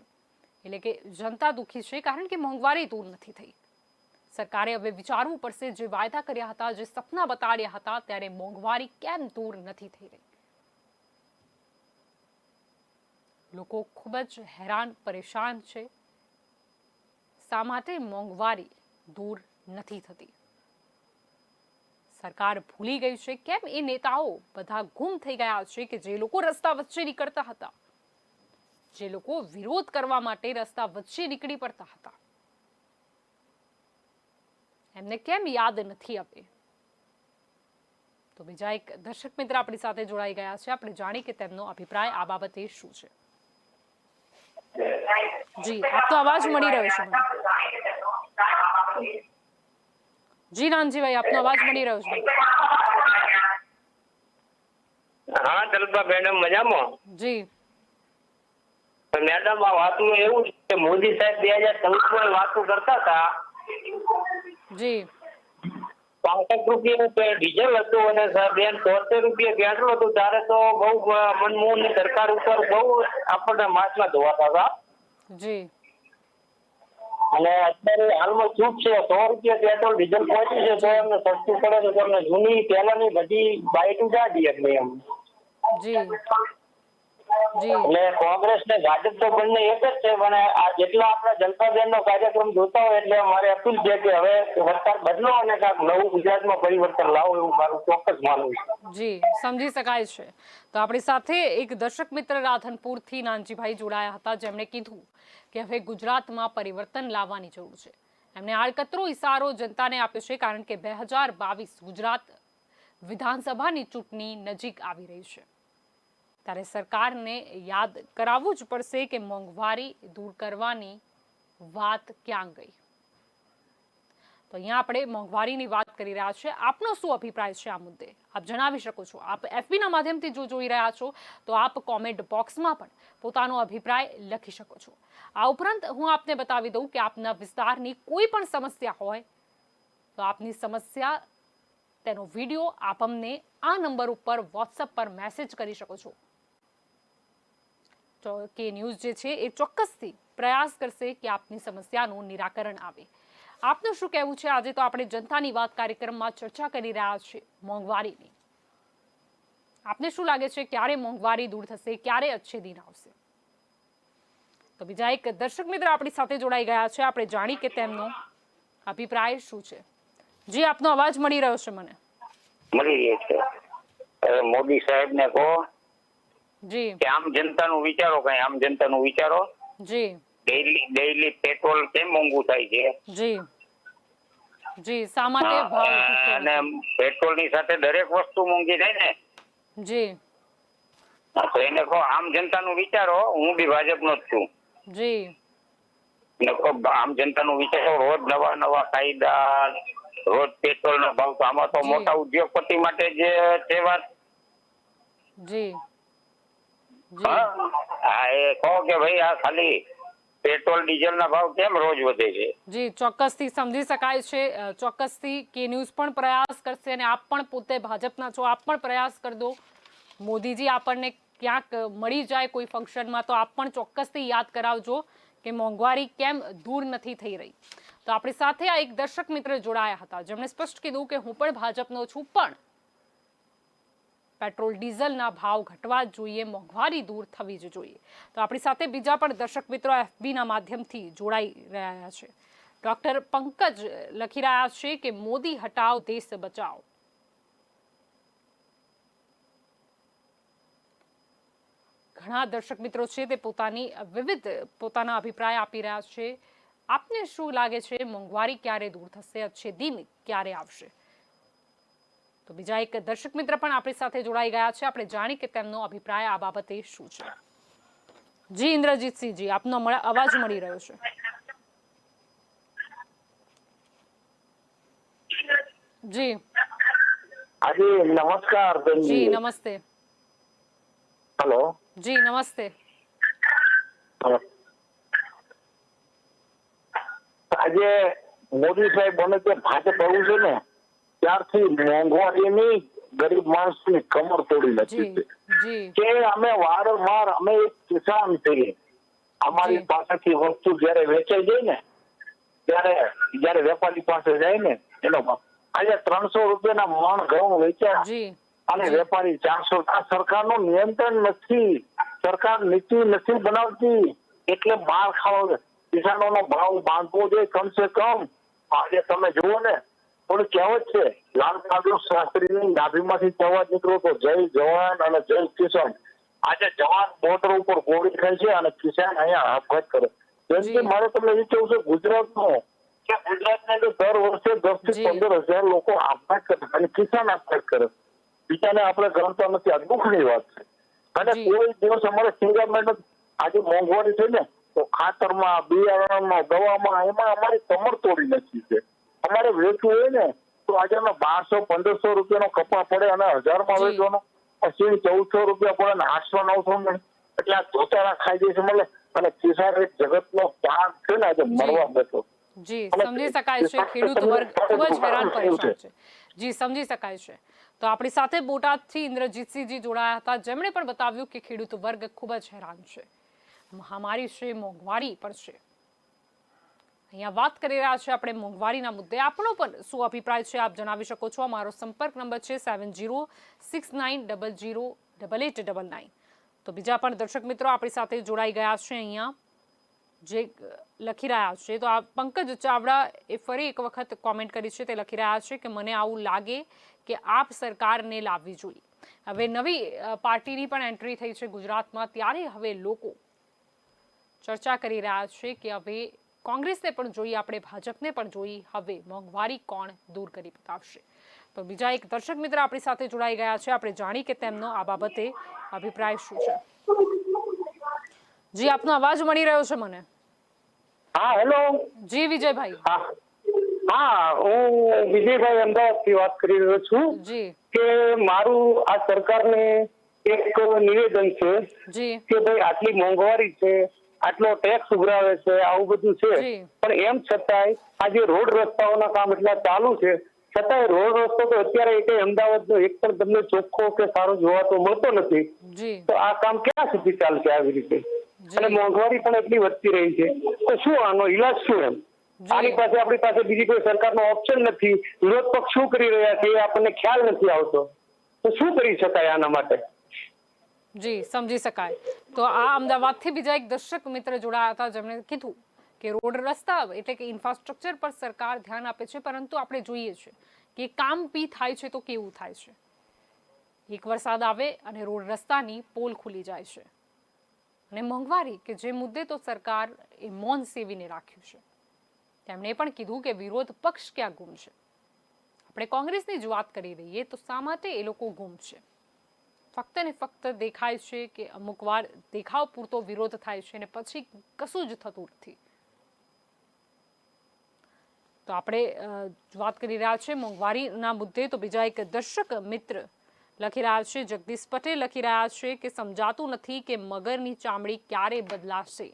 Speaker 1: એટલે કે જનતા દુઃખી છે કારણ કે મોંઘવારી દૂર નથી થઈ. સરકારે હવે વિચારવું પડશે, જે વાયદા કર્યા હતા, જે સપના બતાડ્યા હતા, ત્યારે મોંઘવારી કેમ દૂર નથી થઈ રહી. લોકો ખૂબ જ હેરાન પરેશાન છે. શા માટે મોંઘવારી દૂર નથી થતી? સરકાર ભૂલી ગઈ છે? કેમ એ નેતાઓ બધા ગુમ થઈ ગયા છે કે જે લોકો રસ્તા વચ્ચે નીકળતા હતા, જે લોકો વિરોધ કરવા માટે રસ્તા વચ્ચે નીકળી પડતા હતા, એમને કેમ યાદ નથી આવે? તો બીજા એક દર્શક મિત્ર આપણી સાથે જોડાઈ ગયા છે, આપણે જાણી કે તેમનો અભિપ્રાય આ બાબતે શું છે. જી, આપનો અવાજ મળી રહ્યો છે મને. જી નાનજીભાઈ, આપનો અવાજ મળી રહ્યો છે.
Speaker 2: હા દલપા મેડમ મજામાં?
Speaker 1: જી
Speaker 2: મેડમ, આ વાતનું એવું છે કે મોદી સાહેબ 2014 વાતો કરતા હતા.
Speaker 1: જી
Speaker 2: 65 રૂપિયા ડીઝલ હતું અને 73 રૂપિયા પેટ્રોલ હતું. ત્યારે તો બહુ મનમોહનની સરકાર ઉપર બહુ આપણને માછલા ધોવાતા હતા.
Speaker 1: જી
Speaker 2: અને અત્યારે હાલમાં શું છે, 100 રૂપિયા પેટ્રોલ ડીઝલ પહોંચી છે તો એમને સસ્તું પડે છે. તમને જૂની પહેલાની બધી બાઇટું જાડી એટલે એમ.
Speaker 1: જી જી
Speaker 2: એટલે કોંગ્રેસ ને ભાજપ તો બંને એક જ છે, પણ આ જેટલા આપણા જનતાબેન નો કાર્યક્રમ જોતા હોય એટલે મારે અપીલ છે કે હવે સરકાર બદલો અને કાંઈક નવું ગુજરાતમાં પરિવર્તન લાવો, એવું મારું ચોક્કસ માનવું છે.
Speaker 1: જી, સમજી શકાય છે. તો આપણી સાથે એક દર્શક મિત્ર રાધનપુરથી નાનજીભાઈ જોડાયા હતા, જેમણે કીધું કે હવે ગુજરાતમાં પરિવર્તન લાવવાની જરૂર છે. એમને આડકતરો ઇશારો જનતાને આપ્યો છે, કારણ કે 2022 ગુજરાત વિધાનસભાની ચૂંટણી નજીક આવી રહી છે. ત્યારે સરકારને યાદ કરાવવું જ પડશે કે મોંઘવારી દૂર કરવાની વાત ક્યાં ગઈ. તો અહીંયા આપણે મોંઘવારીની વાત કરી રહ્યા છે. આપનો શું અભિપ્રાય છે આ મુદ્દે? આપ જણાવી શકો છો. આપ એફબીના માધ્યમથી જો જોઈ રહ્યા છો તો આપ કોમેન્ટ બોક્સમાં પણ પોતાનો અભિપ્રાય લખી શકો છો. આ ઉપરાંત હું આપને બતાવી દઉં કે આપના વિસ્તારની કોઈ પણ સમસ્યા હોય તો આપની સમસ્યા તેનો વિડીયો આપ અમને આ નંબર ઉપર વોટ્સએપ પર મેસેજ કરી શકો છો. તો કે ન્યૂઝ જે છે એ ચોક્કસથી પ્રયાસ કરશે કે આપની સમસ્યાનું નિરાકરણ આવે. આપનું શું કહેવું છે? આજે તો આપણે જનતાની વાત કાર્યક્રમમાં ચર્ચા કરી રહ્યા છીએ મોંઘવારીની. આપને શું લાગે છે, ક્યારે મોંઘવારી દૂર થશે, ક્યારે અચ્છે દિન આવશે? તો બીજા એક દર્શક મિત્ર આપણી સાથે જોડાઈ ગયા છે, આપણે જાણી કે તેમનો અભિપ્રાય શું છે. જી, આપનો અવાજ મળી રહ્યો છે મને.
Speaker 10: મળી રહ્યો છે. મોદી સાહેબ ને કહો
Speaker 1: જી
Speaker 10: કે આમ જનતાનું વિચારો, કઈ આમ જનતાનું વિચારો.
Speaker 1: જી
Speaker 10: ડેઈલી પેટ્રોલ કેમ મોંઘું થાય છે?
Speaker 1: જી જી શા માટે ભાવ?
Speaker 10: અને પેટ્રોલ ની સાથે દરેક વસ્તુ મોંઘી થાય ને.
Speaker 1: જી
Speaker 10: તો એને કહો આમ જનતાનું વિચારો. હું બી ભાજપનો જ છું.
Speaker 1: જી
Speaker 10: ને કહો આમ જનતાનું વિચારો. રોજ નવા નવા કાયદા, રોજ પેટ્રોલ નો ભાવ. તો આમાં તો મોટા ઉદ્યોગપતિ માટે જે છે વાત.
Speaker 1: જી
Speaker 10: હા, એ કહો કે ભાઈ આ ખાલી પેટ્રોલ ડીઝલ ના ભાવ કેમ રોજ વધે છે?
Speaker 1: જી, ચોક્કસથી સમજી શકાય છે. ચોક્કસથી કે ન્યૂઝ પણ પ્રયાસ કરશે અને આપ પણ પોતે ભાજપના છો, આપ પણ પ્રયાસ કરી દો. મોદીજી આપણને ક્યાંક મળી જાય કોઈ ફંક્શનમાં તો આપ પણ ચોક્કસથી યાદ કરાવજો કે મોંઘવારી કેમ દૂર નથી થઈ રહી. તો આપણી સાથે આ એક દર્શક મિત્ર જોડાયા હતા, જેમણે સ્પષ્ટ કીધું કે હું પણ ભાજપનો છું, પણ પેટ્રોલ ડીઝલના ભાવ ઘટવા જ જોઈએ, મોંઘવારી દૂર થવી જ જોઈએ. તો આપણી સાથે બીજા પણ દર્શક મિત્રો એફબીના માધ્યમથી જોડાઈ રહ્યા છે. ડોક્ટર પંકજ લખી રહ્યા છે કે મોદી હટાવ દેશ બચાવ. ઘણા દર્શક મિત્રો છે તે પોતાના અભિપ્રાય આપી રહ્યા છે. આપને શું લાગે છે, મોંઘવારી ક્યારે દૂર થશે, અચ્છે દિન ક્યારે આવશે? તો બીજા એક દર્શક મિત્ર પણ આપણી સાથે જોડાઈ ગયા છે, આપણે જાણી કે તેમનો અભિપ્રાય આ બાબતે શું છે. જી ઇન્દ્રજીતસિંહજી, આપનો અવાજ મળી રહ્યો છે. જી
Speaker 5: જી નમસ્કાર.
Speaker 1: જી નમસ્તે.
Speaker 5: હેલો.
Speaker 1: જી નમસ્તે.
Speaker 5: આજે મોદી સાહેબ બને તે ભાજપ આવ્યું છે ને ત્યારથી મોંઘવારીની ગરીબ માણસની કમર તોડી નાખી છે. કે અમે વારંવાર, અમે એક કિસાન છીએ, અમારી પાસેથી વસ્તુ જયારે વેચાઈ જાય ને જયારે વેપારી પાસે જાય ને એનો આજે 300 રૂપિયાના મણ ઘઉં વેચ્યા અને વેપારી 400. આ સરકારનું નિયંત્રણ નથી, સરકાર નીતિ નથી બનાવતી, એટલે માર ખાવા કિસાનોનો ભાવ બાંધવો જોઈએ કમસે કમ. આજે તમે જુઓ ને, થોડી કહેવત છે, લાલ બહાદુર શાસ્ત્રીની નાભીમાંથી અવાજ નીકળ્યો તો જય જવાન અને જય કિસાન. આજે જવાન બોર્ડર ઉપર ગોળી ખાય છે અને કિસાન અહીંયા આપઘાત કરે. જેમ કે મારે તમને એ કેવું છે ગુજરાતનો, કે ગુજરાતની અંદર દર વર્ષે 10 થી 15 હજાર લોકો આપઘાત કરે અને કિસાન આપઘાત કરે. બીજાને આપણે ગણતા નથી. આ દુઃખની વાત છે. અને કોઈ દિવસ અમારે સિંગલ મહેનત આજે મોંઘવારી છે ને તો ખાતરમાં, બિયારણમાં, દવામાં એમાં અમારી કમર તોડી નાખી છે. અમારે વેચવું હોય ને તો આજે 1200-1500 રૂપિયાનો કપા પડે અને 1000માં વેચવાનો, પછી 1400 રૂપિયા પડે ને 800-900 એટલે આ ધોતારા ખાઈ જાય છે. મળે અને કિસાન એક જગતનો ભાગ છે ને આજે મરવા બેઠો.
Speaker 1: જી સમજી શકાય છે, ખેડૂત વર્ગ ખૂબ જ હેરાન પરેશાન છે. જી સમજી શકાય છે. તો આપણી સાથે બોટાદથી ઇન્દ્રજીતસિંહજી જોડાયા હતા, જેમણે પણ બતાવ્યું કે ખેડૂત વર્ગ ખૂબ જ હેરાન છે. મહામારી છે, મોંઘવારી પણ છે. અહીંયા વાત કરી રહ્યા છે આપણે મોંઘવારીના મુદ્દે. આપણો પણ શું અભિપ્રાય છે આપ જણાવી શકો છો. અમારો સંપર્ક નંબર છે 7069008899. તો બીજા પણ દર્શક મિત્રો આપણી સાથે જોડાઈ ગયા છે અહીંયા, જે લખી રહ્યા છે. તો આ પંકજ ચાવડા એ ફરી એક વખત કોમેન્ટ કરી છે. તે લખી રહ્યા છે કે મને આવું લાગે કે આપ સરકારને લાવવી જોઈએ. હવે નવી પાર્ટીની પણ એન્ટ્રી થઈ છે ગુજરાતમાં, ત્યારે હવે લોકો ચર્ચા કરી રહ્યા છે કે હવે કોંગ્રેસને પણ જોઈએ, આપણે ભાજપને પણ જોઈ, હવે મોંઘવારી કોણ દૂર કરી બતાવશે. તો બીજા એક દર્શક મિત્ર આપણી સાથે જોડાઈ ગયા છે, આપણે જાણી કે તેમનો આ બાબતે અભિપ્રાય શું છે. જી આપનો અવાજ મળી રહ્યો છે મને.
Speaker 5: હા હેલો.
Speaker 1: જી વિજયભાઈ.
Speaker 5: હા હું વિજયભાઈ અમદાવાદથી વાત કરી રહ્યો છું.
Speaker 1: જી.
Speaker 5: કે મારું આ સરકારને એક નિવેદન છે
Speaker 1: જી
Speaker 5: કે ભાઈ આટલી મોંઘવારી છે, આટલો ટેક્સ ઉઘરાવે છે, આવું બધું છે, પણ એમ છતાંય આજે રોડ રસ્તાઓના કામ એટલા ચાલુ છે, છતાંય રોડ રસ્તો તો અત્યારે એક અમદાવાદનો એક પણ તમને ચોખ્ખો કે સારો જોવા તો મળતો નથી. તો આ કામ ક્યાં સુધી ચાલશે આવી રીતે? અને મોંઘવારી પણ એટલી વધતી રહી છે, તો શું આનો ઈલાજ શું? એમ આની પાસે આપણી પાસે બીજી કોઈ સરકારનો ઓપ્શન નથી. વિરોધ પક્ષ શું કરી રહ્યા છે એ આપણને ખ્યાલ નથી આવતો. તો શું કરી શકાય આના માટે?
Speaker 1: જી સમજી શકાય. તો આ અમદાવાદથી બીજા એક દર્શક મિત્ર જોડાયા હતા, જેમણે કીધું કે રોડ રસ્તા એટલે કે ઇન્ફ્રાસ્ટ્રક્ચર પર સરકાર ધ્યાન આપે છે, પરંતુ આપણે જોઈએ છે કે કામ બી થાય છે તો કેવું થાય છે. એક વરસાદ આવે અને રોડ રસ્તાની પોલ ખુલી જાય છે. અને મોંઘવારી કે જે મુદ્દે તો સરકાર એ મૌન સેવીને રાખ્યું છે. તેમણે પણ કીધું કે વિરોધ પક્ષ ક્યાં ગુમ છે. આપણે કોંગ્રેસની જ વાત કરી રહીએ તો શા માટે એ લોકો ગુમ છે? ફક્ત ને ફક્ત દેખાય છે કે અમુક વાર દેખાવ પૂરતો વિરોધ થાય છે અને પછી કશું જ થતું નથી. તો આપણે વાત કરી રહ્યા છે મોંઘવારીના મુદ્દે. તો બીજા એક દર્શક મિત્ર લખી રહ્યા છે, જગદીશ પટેલ લખી રહ્યા છે કે સમજાતું નથી કે મગરની ચામડી ક્યારે બદલાશે.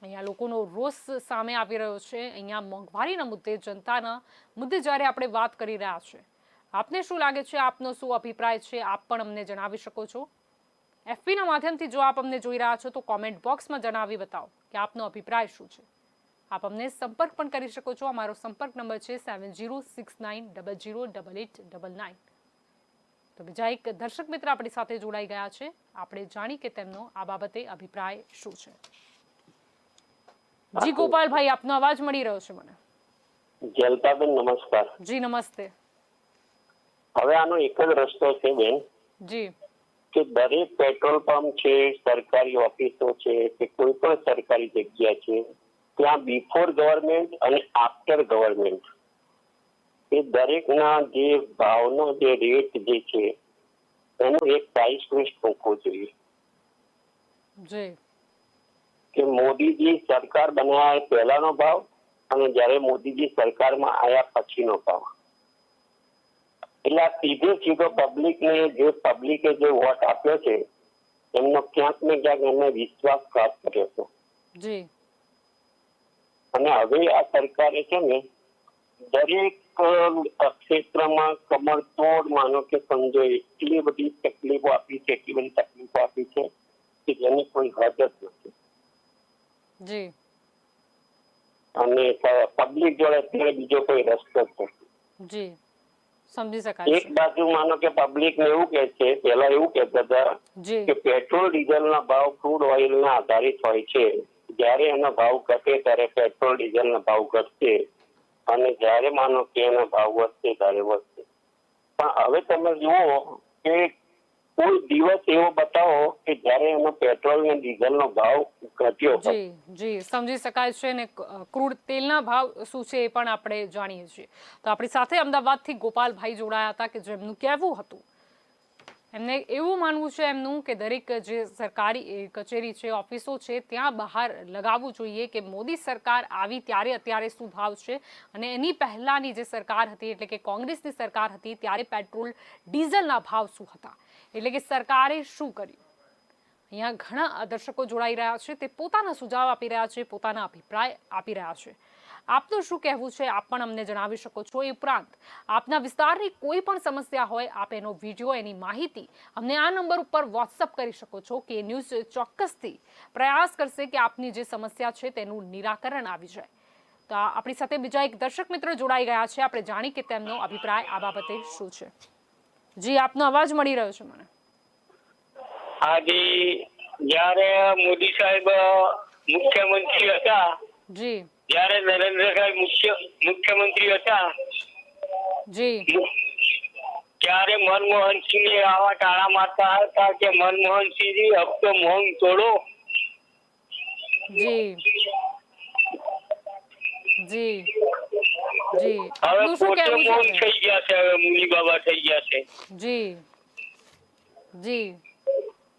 Speaker 1: અહીંયા લોકોનો રોષ સામે આવી રહ્યો છે. અહીંયા મોંઘવારીના મુદ્દે, જનતાના મુદ્દે જ્યારે આપણે વાત કરી રહ્યા છે, આપને શું લાગે છે? આપનો શું અભિપ્રાય છે? આપ પણ અમને જણાવી શકો છો. એફબીના માધ્યમથી જો આપ અમને જોઈ રહ્યા છો તો કોમેન્ટ બોક્સમાં જણાવી બતાવો કે આપનો અભિપ્રાય શું છે. આપ અમને સંપર્ક પણ કરી શકો છો. અમારો સંપર્ક નંબર છે 7069008899. તો બીજા એક દર્શક મિત્ર આપણી સાથે જોડાઈ ગયા છે, આપણે જાણી કે તેમનો આ બાબતે અભિપ્રાય શું છે. જી ગોપાલભાઈ, આપનો અવાજ મળી રહ્યો છે મને.
Speaker 10: જલપાબેન નમસ્કાર.
Speaker 1: જી નમસ્તે.
Speaker 10: હવે આનો એક જ રસ્તો છે બેન,
Speaker 1: જી,
Speaker 10: કે દરેક પેટ્રોલ પંપ છે, સરકારી ઓફિસો છે કે કોઈ પણ સરકારી જગ્યા છે, ત્યાં બિફોર ગવર્મેન્ટ અને આફ્ટર ગવર્મેન્ટ એ દરેકના જે ભાવનો જે રેટ જે છે એનો એક પ્રાઇસ લિસ્ટ મૂકવો જોઈએ.
Speaker 1: જી.
Speaker 10: કે મોદીજી સરકાર બનાવ્યા પહેલાનો ભાવ અને જયારે મોદીજી સરકારમાં આવ્યા પછીનો ભાવ. એટલે આ સીધો પબ્લિકને જે પબ્લિકે જે વોટ આપ્યો છે એમનો ક્યાંક ને ક્યાંક એમને વિશ્વાસઘાત કર્યો છે.
Speaker 1: જી.
Speaker 10: અને હવે આ સરકારે છે ને દરેક ક્ષેત્રમાં કમરતોડ માનો કે સમજો એટલી બધી તકલીફો આપી છે, એટલી બધી તકલીફો આપી છે કે જેની કોઈ હદ જ નથી.
Speaker 1: જી.
Speaker 10: અને પબ્લિક જોડે અત્યારે બીજો કોઈ રસ્તો જ નથી.
Speaker 1: જી સમજી શકાય.
Speaker 10: એક બાજુ માનો કે પબ્લિક ને એવું કે છે, પેલા એવું કહેતા હતા કે પેટ્રોલ ડીઝલ ના ભાવ ક્રૂડ ઓઇલ ના આધારિત હોય છે. જયારે એનો ભાવ ઘટે ત્યારે પેટ્રોલ ડીઝલ ના ભાવ ઘટશે અને જયારે માનો કે એનો ભાવ વધશે ત્યારે વધશે. પણ હવે તમે જુઓ કે કોઈ દિવસ એવો બતાવો કે જ્યારે એનો પેટ્રોલ ને ડીઝલનો ભાવ ઘટ્યો હોય?
Speaker 1: જી સમજી શકાય છે ને ક્રૂડ તેલના ભાવ શું છે એ પણ આપણે જાણીએ છીએ. તો આપણી સાથે અમદાવાદથી ગોપાલભાઈ જોડાયા હતા કે જેમનું કહેવું હતું, એમને એવું માનવું છે એમનું કે દરેક જે સરકારી કચેરી છે, ઓફિસો છે, ત્યાં બહાર લગાવવું જોઈએ કે મોદી સરકાર આવી ત્યારે અત્યારે શું ભાવ છે અને એની પહેલાની જે સરકાર હતી એટલે કે કોંગ્રેસની સરકાર હતી ત્યારે પેટ્રોલ ડીઝલના ભાવ શું હતા, એટલે કે સરકારે શું કર્યું. અહીંયા ઘણા દર્શકો જોડાઈ રહ્યા છે, તે પોતાના સુઝાવ આપી રહ્યા છે, પોતાના અભિપ્રાય આપી રહ્યા છે. આપનું શું કહેવું છે આપ પણ અમને જણાવી શકો છો. એ ઉપરાંત આપના વિસ્તારની કોઈ પણ સમસ્યા હોય આપ એનો વિડીયો, એની માહિતી અમને આ નંબર ઉપર વોટ્સઅપ કરી શકો છો કે ન્યૂઝ ચોક્કસથી પ્રયાસ કરશે કે આપની જે સમસ્યા છે તેનું નિરાકરણ આવી જાય. તો આપણી સાથે બીજા એક દર્શક મિત્ર જોડાઈ ગયા છે, આપણે જાણી કે તેમનો અભિપ્રાય આ બાબતે શું છે. જી આપનો અવાજ મળી રહ્યો છે મને.
Speaker 11: આજે જ્યારે મોદી સાહેબ મુખ્યમંત્રી હતા,
Speaker 1: જી
Speaker 11: જ્યારે નરેન્દ્રભાઈ મુખ્યમંત્રી હતા,
Speaker 1: જી
Speaker 11: ત્યારે મનમોહનસિંહ આવા ટાળા મારતા હતા કે મનમોહનસિંહજી અબ તો મોંગ તોડો.
Speaker 1: જી જી જી
Speaker 11: હવે પોતે મોંગ થઈ ગયા છે, હવે મુની બાબા થઈ ગયા છે.
Speaker 1: જી જી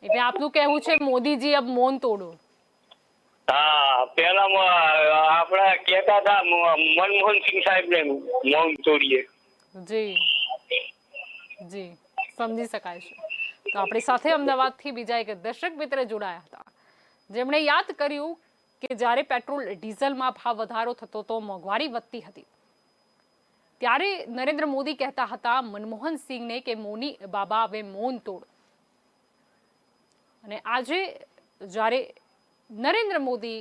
Speaker 1: એટલે આપનું કહેવું છે મોદીજી અબ મૌન તોડો.
Speaker 11: હા, પેલા આપણા કહેતા હતા મનમોહનસિંહ સાહેબ ને મૌન તોડીએ.
Speaker 1: જી જી સમજી શકાય છે. તો આપણી સાથે અમદાવાદથી બીજા એક દર્શક મિત્ર જોડાયા હતા, જેમણે યાદ કર્યું કે જ્યારે પેટ્રોલ ડીઝલમાં ભાવ વધારો થતો તો મોંઘવારી વધતી હતી ત્યારે નરેન્દ્ર મોદી કહેતા હતા મનમોહનસિંહને કે મોની બાબા હવે મૌન તોડ. અને આજે જ્યારે નરેન્દ્ર મોદી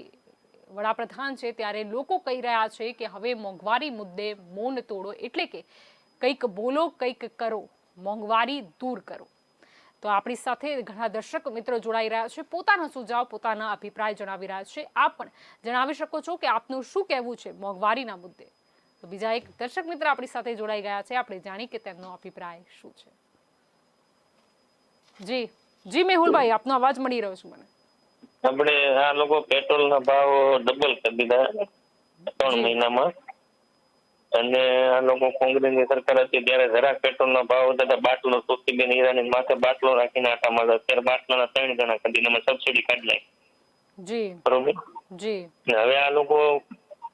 Speaker 1: વડાપ્રધાન છે ત્યારે લોકો કહી રહ્યા છે કે હવે મોંઘવારી મુદ્દે મૌન તોડો, એટલે કે કંઈક બોલો, કંઈક કરો, મોંઘવારી દૂર કરો. તો આપણી સાથે ઘણા દર્શક મિત્રો જોડાઈ રહ્યા છે, પોતાના સુઝાવ, પોતાના અભિપ્રાય જણાવી રહ્યા છે. આપ પણ જણાવી શકો છો કે આપનું શું કહેવું છે મોંઘવારીના મુદ્દે. તો બીજા એક દર્શક મિત્ર આપણી સાથે જોડાઈ ગયા છે, આપણે જાણી કે તેમનો અભિપ્રાય શું છે. જી જી મેહુલભાઈ, આપનો અવાજ મળી રહ્યો છે મને.
Speaker 9: આપણે આ લોકો પેટ્રોલના ભાવ ડબલ કરી દીધા 3 મહિનામાં, અને આ લોકો કોંગ્રેસની સરકાર હતી ત્યારે જરાક પેટ્રોલના ભાવ હતા, બાટલો સોફીબેન ઈરાની માથે બાટલો રાખીને આટા મારતા, અત્યારે બાટલાના 3 ગણા કરી દીધા, સબસિડી કાઢી નાખી.
Speaker 1: જી
Speaker 9: બરોબર.
Speaker 1: જી
Speaker 9: હવે આ લોકો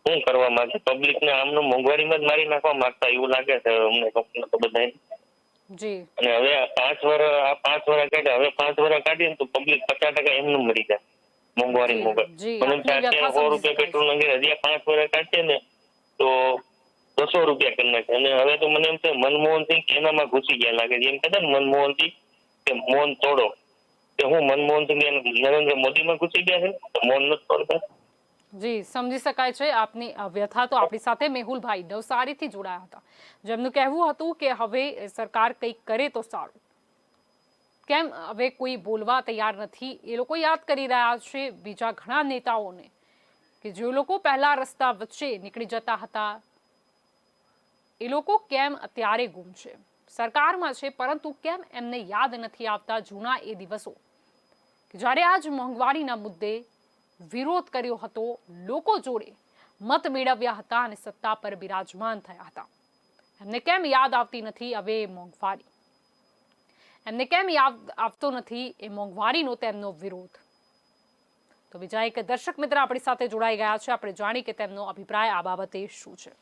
Speaker 9: શું કરવા માંગે? પબ્લિકને આમનું મોંઘવારીમાં જ મારી નાખવા માંગતા એવું લાગે છે અમને તો બધાને.
Speaker 1: જી
Speaker 9: અને હવે આ 5 વર્ષ કાઢે, હવે 5 વર્ષ કાઢીએ તો પબ્લિક 50% એમનું મરી જાય મોંઘવારી મોંઘવારી. મને 100 રૂપિયા પેટ્રોલ અંગે હજી 5 વર્ષ કાઢશે ને તો 200 રૂપિયા કરી નાખે. અને હવે તો મને એમ છે મનમોહનસિંહ એનામાં ઘૂસી ગયા લાગે છે. એમ કહેતા ને મનમોહનસિંહ કે મૌન તોડો, કે હું મનમોહનસિંહ નરેન્દ્ર મોદીમાં ઘૂસી ગયા છે તો મૌન નથી તોડતા.
Speaker 1: જી સમજી શકાય છે આપની વ્યથા. તો આપણી સાથે મેહુલભાઈ નવસારીથી જોડાયા હતા, જેમનું કહેવું હતું કે હવે સરકાર કંઈક કરે તો સારું. કેમ હવે કોઈ બોલવા તૈયાર નથી? એ લોકો યાદ કરી રહ્યા છે બીજા ઘણા નેતાઓને કે જે લોકો પહેલા રસ્તા વચ્ચે નીકળી જતા હતા, એ લોકો કેમ અત્યારે ગુમ છે, સરકારમાં છે પરંતુ કેમ એમને યાદ નથી આવતા જૂના એ દિવસો જ્યારે આજ મોંઘવારીના મુદ્દે વિરોધ કર્યો હતો, લોકો જોડે મત મેળવ્યા હતા અને સત્તા પર બિરાજમાન થયા હતા. એમને કેમ યાદ આવતી નથી હવે મોંઘવારી? એમને કેમ યાદ આવતો નથી એ મોંઘવારીનો તેમનો વિરોધ? તો બીજા એક દર્શક મિત્ર આપણી સાથે જોડાઈ ગયા છે, આપણે જાણી કે તેમનો અભિપ્રાય આ બાબતે શું છે.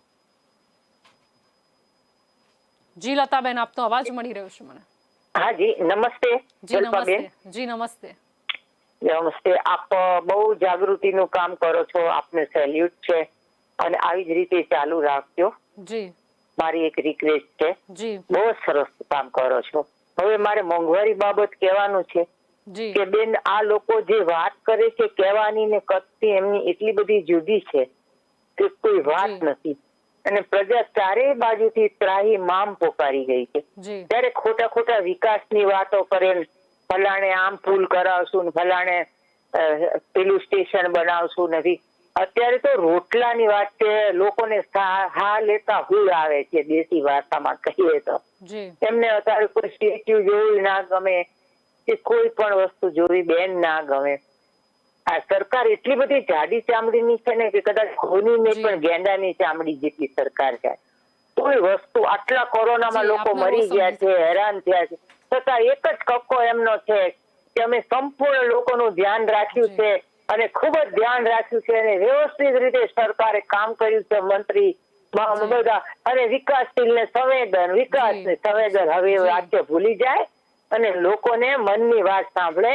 Speaker 1: જી લતાબેન, આપનો અવાજ મળી રહ્યો છે મને.
Speaker 12: હા જી નમસ્તે.
Speaker 1: જી નમસ્તે. જી નમસ્તે.
Speaker 12: નમસ્તે. આપ બહુ જાગૃતિનું કામ કરો છો, આપને સેલ્યુટ છે અને આવી જ રીતે ચાલુ રાખજો.
Speaker 1: જી
Speaker 12: મારી એક રિક્વેસ્ટ છે.
Speaker 1: જી
Speaker 12: બહુ સરસ કામ કરો છો. હવે મારે મોંઘવારી બાબત કહેવાનું છે કે બેન, આ લોકો જે વાત કરે છે કહેવાની ને કરતી એમની એટલી બધી જુદી છે કે કોઈ વાત નથી. અને પ્રજા ચારે બાજુથી ત્રાહી મામ પોકારી ગઈ છે. ત્યારે ખોટા ખોટા વિકાસની વાતો કરે, ફલાણે આમ પુલ કરાવશું ને ફલાણે પેલું સ્ટેશન બનાવશું નથી. અત્યારે તો રોટલાની વાત છે, લોકોને હા લેતા હુળ આવે છે, દેશી ભાષામાં કહીએ તો. એમને અત્યારે કોઈ સ્ટેચ્યુ જોયું ના ગમે, કે કોઈ પણ વસ્તુ જોવી બેન ના ગમે. આ સરકાર એટલી બધી જાડી ચામડીની છે ને કે કદાચ ઘોની પણ ગેંડાની ચામડી જેટલી સરકાર છે. કોઈ વસ્તુ આટલા કોરોનામાં લોકો મરી ગયા છે, હેરાન થયા છે, છતાં એક જ કક્કો એમનો છે કે અમે સંપૂર્ણ લોકોનું ધ્યાન રાખ્યું છે અને ખૂબ જ ધ્યાન રાખ્યું છે અને વ્યવસ્થિત રીતે સરકારે કામ કર્યું છે. મંત્રી બધા અને વિકાસશીલ ને સંવેદન, વિકાસ ને સંવેદન હવે વાક્ય ભૂલી જાય અને લોકોને મનની વાત સાંભળે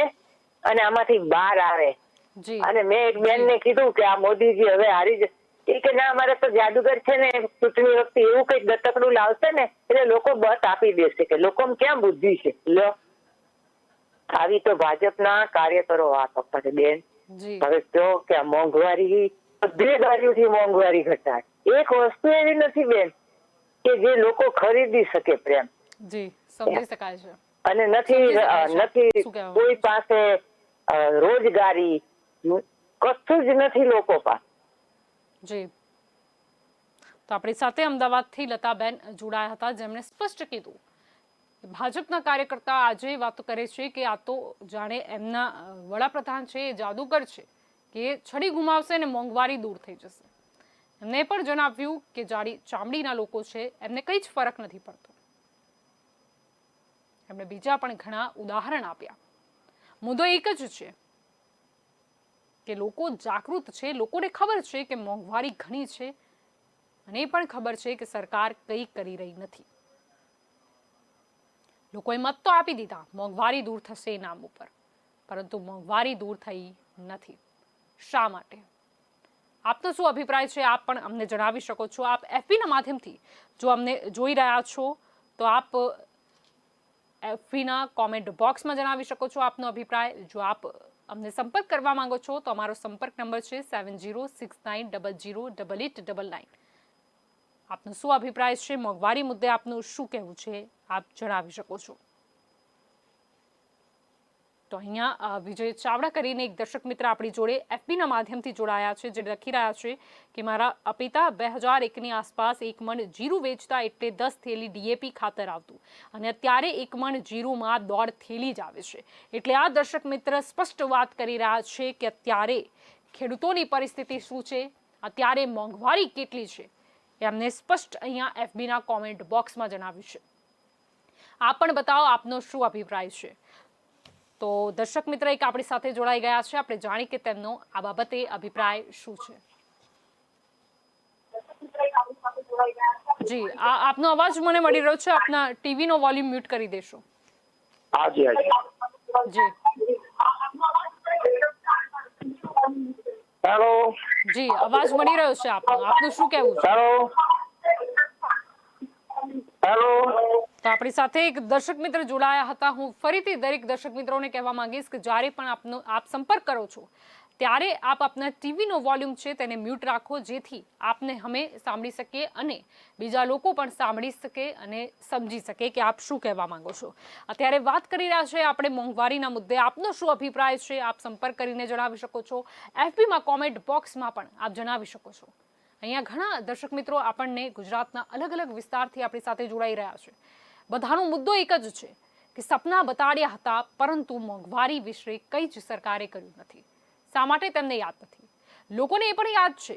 Speaker 12: અને આમાંથી બહાર આવે. અને મેં એક બેન ને કીધું કે આ મોદીજી હવે હારી જ કે ના અમારે તો જાદુગર છે ને ચૂંટણી વખતે એવું કઈક દત્તકડું લાવશે ને એટલે લોકો બસ આપી દેશે કે લોકોમાં ક્યાં બુદ્ધિ છે. લો આવી તો ભાજપના કાર્યકરો વાત કરે બેન. હવે કહો કે આ મોંઘવારી બધી બાજુથી મોંઘવારી ઘટાડ. એક વસ્તુ એવી નથી બેન કે જે લોકો ખરીદી શકે પ્રેમ.
Speaker 1: સમજી શકાય છે.
Speaker 12: અને નથી કોઈ પાસે રોજગારી કશું જ નથી લોકો પાસે.
Speaker 1: જી તો આપણી સાથે અમદાવાદથી લતાબેન જોડાયા હતા, જેમણે સ્પષ્ટ કીધું ભાજપના કાર્યકર્તા આજે વાતો કરે છે કે આ તો જાણે એમના વડાપ્રધાન છે એ જાદુગર છે કે છડી ગુમાવશે અને મોંઘવારી દૂર થઈ જશે. એમને પણ જણાવ્યું કે જાડી ચામડીના લોકો છે એમને કંઈ જ ફરક નથી પડતો. એમણે બીજા પણ ઘણા ઉદાહરણ આપ્યા. મુદ્દો એક જ છે કે લોકો જાગૃત છે, લોકોને ખબર છે કે મોંઘવારી ઘણી છે અને એ પણ ખબર છે કે સરકાર કંઈ કરી રહી નથી. લોકોએ મત તો આપી દીધા મોંઘવારી દૂર થશે નામ ઉપર, પરંતુ મોંઘવારી દૂર થઈ નથી. શા માટે? આપનો શું અભિપ્રાય છે આપ પણ અમને જણાવી શકો છો. આપ એફબીના માધ્યમથી જો અમને જોઈ રહ્યા છો તો આપ એફબીના કોમેન્ટ બોક્સમાં જણાવી શકો છો આપનો અભિપ્રાય. જો આપ અમને સંપર્ક કરવા માંગો છો તો અમારો સંપર્ક નંબર છે 7069008899. આપનો શું અભિપ્રાય છે મોંઘવારી મુદ્દે, આપનું શું કહેવું છે આપ જણાવી શકો છો. તો અહીંયા વિજય ચાવડા કરીને એક દર્શક મિત્ર આપણી જોડે એફબીના માધ્યમથી જોડાયા છે, જે લખી રહ્યા છે કે મારા પિતા 2001ની આસપાસ એક મણ જીરું વેચતા એટલે 10 થેલી ડીએપી ખાતર આવતું અને અત્યારે એક મણ જીરુંમાં 1.5 થેલી જ આવે છે. એટલે આ દર્શક મિત્ર સ્પષ્ટ વાત કરી રહ્યા છે કે અત્યારે ખેડૂતોની પરિસ્થિતિ શું છે, અત્યારે મોંઘવારી કેટલી છે, એમને સ્પષ્ટ અહીંયા એફબીના કોમેન્ટ બોક્સમાં જણાવ્યું છે. આપ પણ બતાવો આપનો શું અભિપ્રાય છે. તો દર્શક મિત્ર એક આપણી સાથે જોડાઈ ગયા છે, આપણે જાણી કે તેમનો આ બાબતે અભિપ્રાય શું છે. જી આપનો અવાજ મને મળી રહ્યો છે, આપના ટીવીનો વોલ્યુમ મ્યુટ કરી દેશો.
Speaker 5: હાજી
Speaker 1: જી
Speaker 5: હેલો
Speaker 1: જી અવાજ મળી રહ્યો છે આપનો, આપનું શું કહેવું છે?
Speaker 5: હેલો
Speaker 1: તો આપણી સાથે એક દર્શક મિત્ર જોડાયા હતા. હું ફરીથી દરેક દર્શક મિત્રોને કહેવા માંગીશ કે જ્યારે પણ આપ સંપર્ક કરો છો ત્યારે આપ આપના ટીવીનો વોલ્યુમ છે તેને મ્યુટ રાખો, જેથી આપને અમે સાંભળી શકીએ અને બીજા લોકો પણ સાંભળી શકે અને સમજી શકે કે આપ શું કહેવા માંગો છો. અત્યારે વાત કરી રહ્યા છે આપણે મોંઘવારીના મુદ્દે. આપનો શું અભિપ્રાય છે આપ સંપર્ક કરીને જણાવી શકો છો. એફબીમાં કોમેન્ટ બોક્સમાં પણ આપ જણાવી શકો છો. અહીંયા ઘણા દર્શક મિત્રો આપણને ગુજરાતના અલગ અલગ વિસ્તારથી આપણી સાથે જોડાઈ રહ્યા છે. બધાનો મુદ્દો એક જ છે કે સપના બતાડ્યા હતા પરંતુ મોંઘવારી વિશે કંઈ જ સરકારે કર્યું નથી. શા માટે તેમને યાદ નથી? લોકોને એ પણ યાદ છે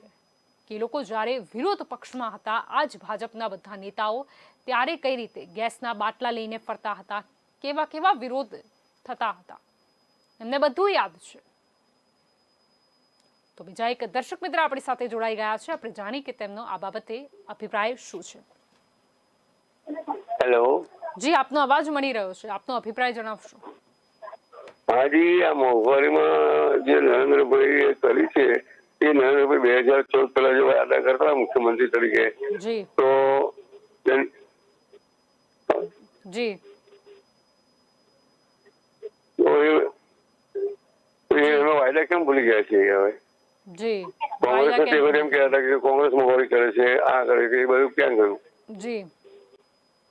Speaker 1: કે લોકો જ્યારે વિરોધ પક્ષમાં હતા, આ જ ભાજપના બધા નેતાઓ, ત્યારે કઈ રીતે ગેસના બાટલા લઈને ફરતા હતા, કેવા કેવા વિરોધ થતા હતા, એમને બધું યાદ છે. તો બીજા એક દર્શક મિત્ર આપણી સાથે જોડાઈ ગયા છે, આપણે જાણી કે તેમનો આ બાબતે અભિપ્રાય શું છે.
Speaker 10: હેલો
Speaker 1: જી આપનો અવાજ મળી રહ્યો છે, આપનો અભિપ્રાય જણાવશો.
Speaker 13: હાજી, આ મોંઘવારીમાં જે નરેન્દ્રભાઈ કરી છે એ નરેન્દ્રભાઈ 2014 પહેલા જો વાયદા કરતા મુખ્યમંત્રી તરીકે તો
Speaker 1: જી
Speaker 13: એનો વાયદા કેમ ભૂલી ગયા છે હવે?
Speaker 1: જી
Speaker 13: કોંગ્રેસ એમ કહેતા હતા કે કોંગ્રેસ મોંઘવારી કરે છે, આ કરે છે, એ બધું ક્યાં ગયું?
Speaker 1: જી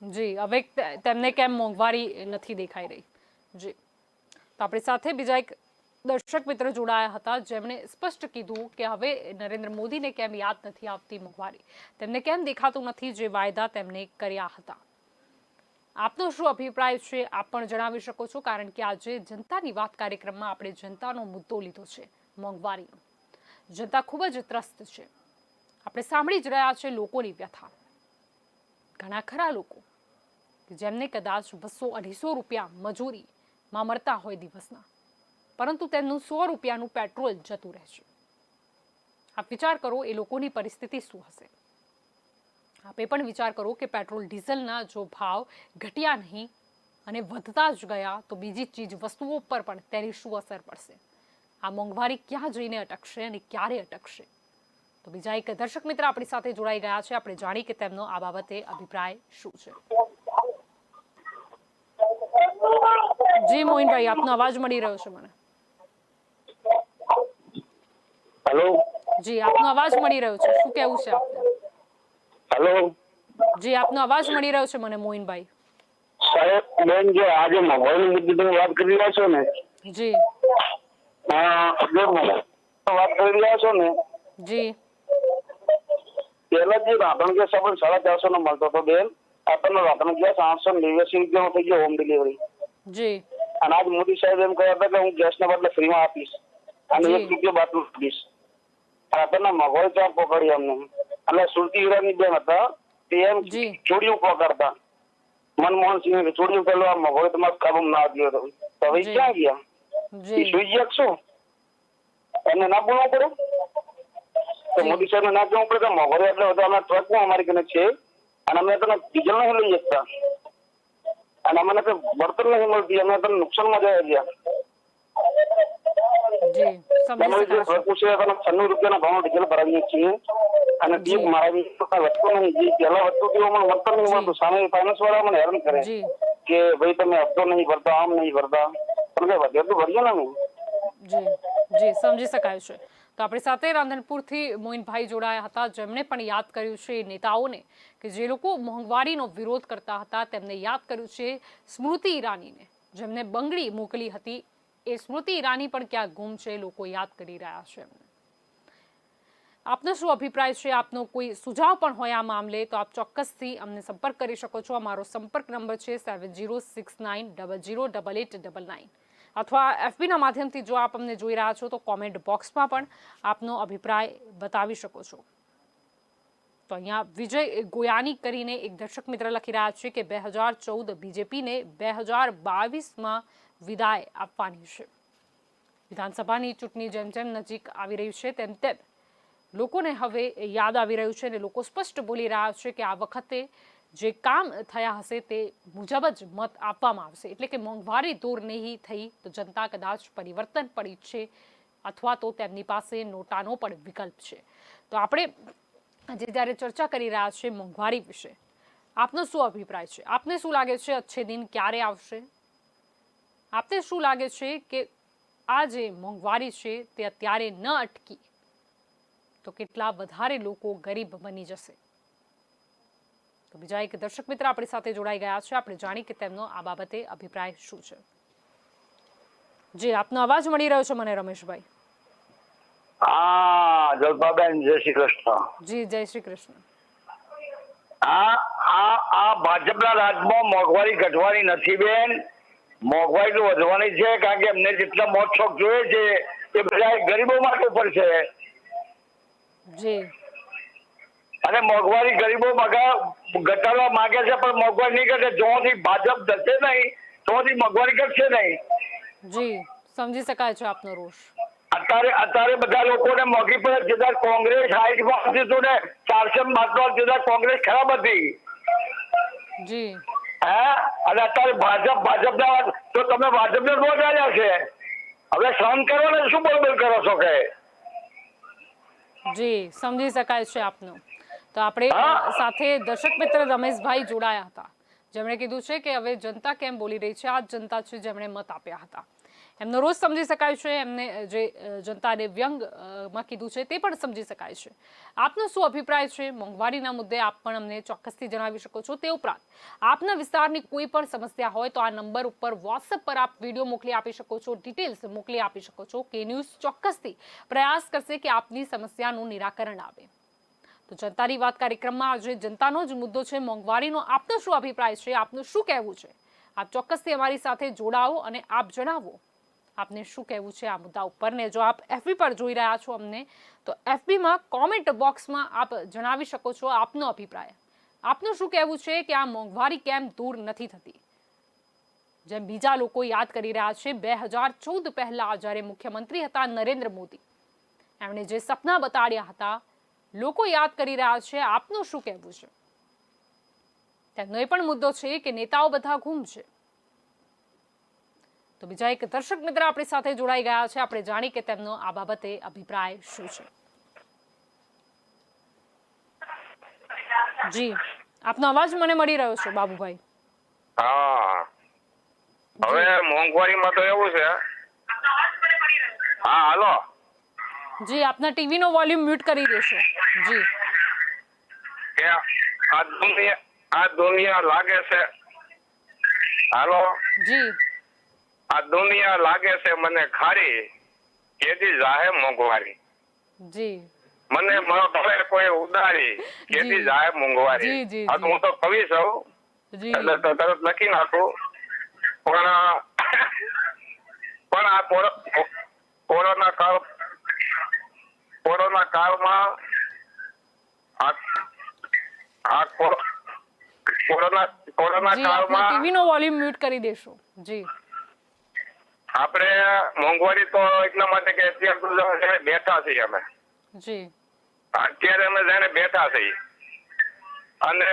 Speaker 1: જી હવે તેમને કેમ મોંઘવારી નથી દેખાઈ રહી? જી તો આપણી સાથે બીજા એક દર્શક મિત્ર જોડાયા હતા, જેમણે સ્પષ્ટ કીધું કે હવે નરેન્દ્ર મોદીને કેમ યાદ નથી આવતી મોંઘવારી, તેમને કેમ દેખાતું નથી જે વાયદા તેમણે કર્યા હતા. આપનો શું અભિપ્રાય છે આપ પણ જણાવી શકો છો, કારણ કે આજે જનતાની વાત કાર્યક્રમમાં આપણે જનતાનો મુદ્દો લીધો છે, મોંઘવારીનો. જનતા ખૂબ જ ત્રસ્ત છે. આપણે સાંભળી જ રહ્યા છે લોકોની વ્યથા. ઘણા ખરા લોકો કે જેમને કદાચ 200-250 રૂપિયા મજૂરીમાં મળતા હોય દિવસના, પરંતુ તેમનું 100 રૂપિયાનું પેટ્રોલ જતું રહે છે. આપ વિચાર કરો એ લોકોની પરિસ્થિતિ શું હશે. આપે પણ વિચાર કરો કે પેટ્રોલ ડીઝલના જો ભાવ ઘટ્યા નહીં અને વધતા જ ગયા તો બીજી ચીજ વસ્તુઓ પર પણ તેની શું અસર પડશે. આ મોંઘવારી ક્યાં જઈને અટકશે અને ક્યારે અટકશે? તો બીજા એક દર્શક મિત્ર આપણી સાથે જોડાઈ ગયા છે. આપણે જાણી કે તેમનો આ બાબતે અભિપ્રાય શું છે. જી મોહિનભાઈ, આપનો અવાજ મળી રહ્યો છે મને.
Speaker 5: હેલો.
Speaker 1: જી, આપનો અવાજ મળી રહ્યો છે. શું કહેવું છે આપને?
Speaker 5: હેલો.
Speaker 1: જી, આપનો અવાજ મળી રહ્યો છે મને મોહિનભાઈ.
Speaker 5: સાહેબ બેન, જે આજે મોબાઈલ મુદ્દે તમે વાત કરી રહ્યા છો ને,
Speaker 1: જી
Speaker 5: વાત કરી રહ્યા છો ને,
Speaker 1: જી
Speaker 5: પેલા જે રાધણ ગેસ આપણને 450 નો મળતો હતો બેન, આપણને રાધણ ગેસ 889 રૂપિયાનો થઈ ગયો હોમ ડિલિવરી.
Speaker 1: જી.
Speaker 5: અને આજ મોદી સાહેબ એમ કહ્યા હતા કે હું ગેસના બદલે ફ્રીમાં આપીશ અને 1 રૂપિયો બાટલું આપીશ. આપણને મોબાઈલ ચાર પકડી અમને. અને સુરતી હીરાની બેન હતા તે એમ ચોરીઓ પકડતા મનમોહન સિંહ ચોરીઓ પેલો આ મોબાઈલ તમારા કાબુમાં ના આવ્યો હતો. તો હવે ક્યાં ગયા? સુઈ ગયા શું? એમને ના બોલવું પડે? તો મોદી સાહેબ ના કહેવું પડે કે મોંઘવારી એટલે બધા ટ્રકમાં અમારી કને છે અને અમે તને ડીઝલ નહીં લઈ શકતા અને અમને તો બળતણ નહીં મળતી, અમે તને નુકસાનમાં જાય ગયા. ₹96 રૂપિયાના ભાવ ડીઝલ ભરાવીએ છીએ અને ડીપ મારાવી વધતો નહીં. જે પહેલા વધતું હતું એમાં વળતર નહીં મળતું. સામે ફાઇનાન્સ વાળા મને હેરાન કરે કે ભાઈ તમે હપ્તો નહીં ભરતા, આમ નહીં ભરતા, પણ કઈ વધે તો ભરીએ ને અમે.
Speaker 1: જી, સમજી શકાય છે. તો આપણી સાથે રાંધનપુરથી મોહિનભાઈ જોડાયા હતા, જેમણે પણ યાદ કર્યું છે નેતાઓને કે જે લોકો મોંઘવારીનો વિરોધ કરતા હતા. તેમને યાદ કર્યું છે સ્મૃતિ ઈરાનીને, જેમને બંગડી મોકલી હતી. એ સ્મૃતિ ઈરાની પણ ક્યાં ગુમ છે, લોકો યાદ કરી રહ્યા છે એમને. આપનો શું અભિપ્રાય છે? આપનો કોઈ સુઝાવ પણ હોય આ મામલે તો આપ ચોક્કસથી અમને સંપર્ક કરી શકો છો. અમારો સંપર્ક નંબર છે 7069008899 અથવા FBના માધ્યમથી જો આપ અમને જોઈ રહ્યા છો તો કોમેન્ટ બોક્સમાં પણ આપનો અભિપ્રાય બતાવી શકો છો. તો અહીંયા વિજય ગોયાની કરીને એક દર્શક મિત્ર લખી રહ્યા છે કે 2014 બીજેપીને 2022માં વિદાય આપવાની છે. વિધાનસભાની ચૂંટણી જેમ જેમ નજીક આવી રહી છે તેમ તેમ લોકોને હવે યાદ આવી રહ્યું છે અને લોકો સ્પષ્ટ બોલી રહ્યા છે કે આ વખતે જે કામ થયા હશે તે મુજબ જ મત આપવામાં આવશે. એટલે કે મોંઘવારી દૂર નહીં થઈ તો જનતા કદાચ પરિવર્તન પણ ઈચ્છે અથવા તો તેમની પાસે નોટાનો પણ વિકલ્પ છે. તો આપણે આજે જ્યારે ચર્ચા કરી રહ્યા છીએ મોંઘવારી વિશે, આપનો શું અભિપ્રાય છે? આપને શું લાગે છે અચ્છે દિન ક્યારે આવશે? આપને શું લાગે છે કે આ જે મોંઘવારી છે તે અત્યારે ન અટકી તો કેટલા વધારે લોકો ગરીબ બની જશે? તો બીજા એક દર્શક મિત્ર આપણી સાથે જોડાઈ ગયા છે. આપણે જાણી કે તેમનો આ બાબતે અભિપ્રાય શું છે. જી, આપનો અવાજ મળી રહ્યો છે મને રમેશભાઈ.
Speaker 5: હા જલપાબેન, જય શ્રી કૃષ્ણ.
Speaker 1: જી, જય શ્રી કૃષ્ણ.
Speaker 5: આ ભાજપના રાજમાં મોંઘવારી ઘટવાની નથી બેન, મોંઘવારી તો વધવાની છે. કારણ કે એમને જેટલા મોત શોખ જોઈએ છે એ બધા ગરીબો માટે પડશે.
Speaker 1: જી.
Speaker 5: અને મોંઘવારી ગરીબો ઘટાડવા માંગે છે પણ મોંઘવારી નહીં ઘટે. જોથી ભાજપ જશે નહીં તોથી મોંઘવારી ઘટશે નહીં.
Speaker 1: જી, સમજી શકાય છે આપનો રોષ.
Speaker 5: અત્યારે બધા લોકોને મોંઘી પડે. જેદાર કોંગ્રેસ હાઈટમાં હતી તો ને 400 જેદાર કોંગ્રેસ ખરાબ હતી.
Speaker 1: જી.
Speaker 5: અને અત્યારે ભાજપના તો તમે ભાજપને વોટ આપ્યા છે. હવે સહન કરો ને શું બોલ કરો છો કે?
Speaker 1: જી, સમજી શકાય છે આપનો. તો આપણે સાથે દર્શક મિત્ર રમેશભાઈ જોડાયા હતા, જેમણે કીધું છે કે હવે જનતા કેમ બોલી રહી છે, આ જનતા છે જેમણે મત આપ્યા હતા. એમનો રોજ સમજી શકાય છે. એમને જે જનતાને વ્યંગમાં કીધું છે તે પણ સમજી શકાય છે. આપનો શું અભિપ્રાય છે મોંઘવારીના મુદ્દે? આપ પણ અમને ચોક્કસથી જણાવી શકો છો. તે ઉપરાંત આપના વિસ્તારની કોઈ પણ સમસ્યા હોય તો આ નંબર ઉપર વોટ્સએપ પર આપ વિડીયો મોકલી આપી શકો છો, ડિટેલ્સ મોકલી આપી શકો છો. કે ન્યૂઝ ચોક્કસથી પ્રયાસ કરશે કે આપની સમસ્યાનું નિરાકરણ આવે. તો જનતાની વાત કાર્યક્રમમાં આજે જનતાનો જ મુદ્દો છે મોંઘવારીનો. આપનો શું અભિપ્રાય છે, આપનું શું કહેવું છે? આપ ચોક્કસથી અમારી સાથે જોડાઓ અને આપ જણાવો આપને શું કહેવું છે આ મુદ્દા ઉપર. ને જો આપ FB પર જોઈ રહ્યા છો અમને, તો FBમાં કોમેન્ટ બોક્સમાં આપ જણાવી શકો છો આપનો અભિપ્રાય. આપનું શું કહેવું છે કે આ મોંઘવારી કેમ દૂર નથી થતી? જેમ બીજા લોકો યાદ કરી રહ્યા છે 2014 પહેલા જ્યારે મુખ્યમંત્રી હતા નરેન્દ્ર મોદી, એમણે જે સપના બતાડ્યા હતા, લોકો યાદ કરી રહ્યા છે. આપનું શું કહેવું છે? તેમનો એ પણ મુદ્દો છે કે નેતાઓ બધા ગુમ છે. તો બીજા એક દર્શક મિત્ર આપણી સાથે જોડાઈ ગયા છે, આપણે જાણી કે તેમનો આ બાબતે અભિપ્રાય શું છે. જી, આપનો અવાજ મને મળી રહ્યો છે બાબુભાઈ.
Speaker 14: હા, હવે મોંઘવારીમાં તો એવું છે. હા, હાલો.
Speaker 1: જી, આપના ટીવી નો વોલ્યુમ મ્યુટ કરી દેશો. જી,
Speaker 14: કે આ દુનિયા લાગે છે. હાલો.
Speaker 1: જી,
Speaker 14: આ દુનિયા લાગે છે મને ખારી, કેદી જાહે મોંઘવારી.
Speaker 1: જી,
Speaker 14: મને મળે કોઈ ઉદારી, કેદી જાહે મોંઘવારી. આ તો હું તો કવિ છું, એટલે તો તરત લખી નાખું. પણ આ કોરોના કાળમાં કોરોના કાળમાં
Speaker 1: ટીવી નો વોલ્યુમ મ્યુટ કરી દેશો. જી,
Speaker 14: આપણે મોંઘવારી તો એટલા માટે કે અત્યારે બેઠા છીએ અમે.
Speaker 1: જી,
Speaker 14: અત્યારે અમે જાણે બેઠા છીએ અને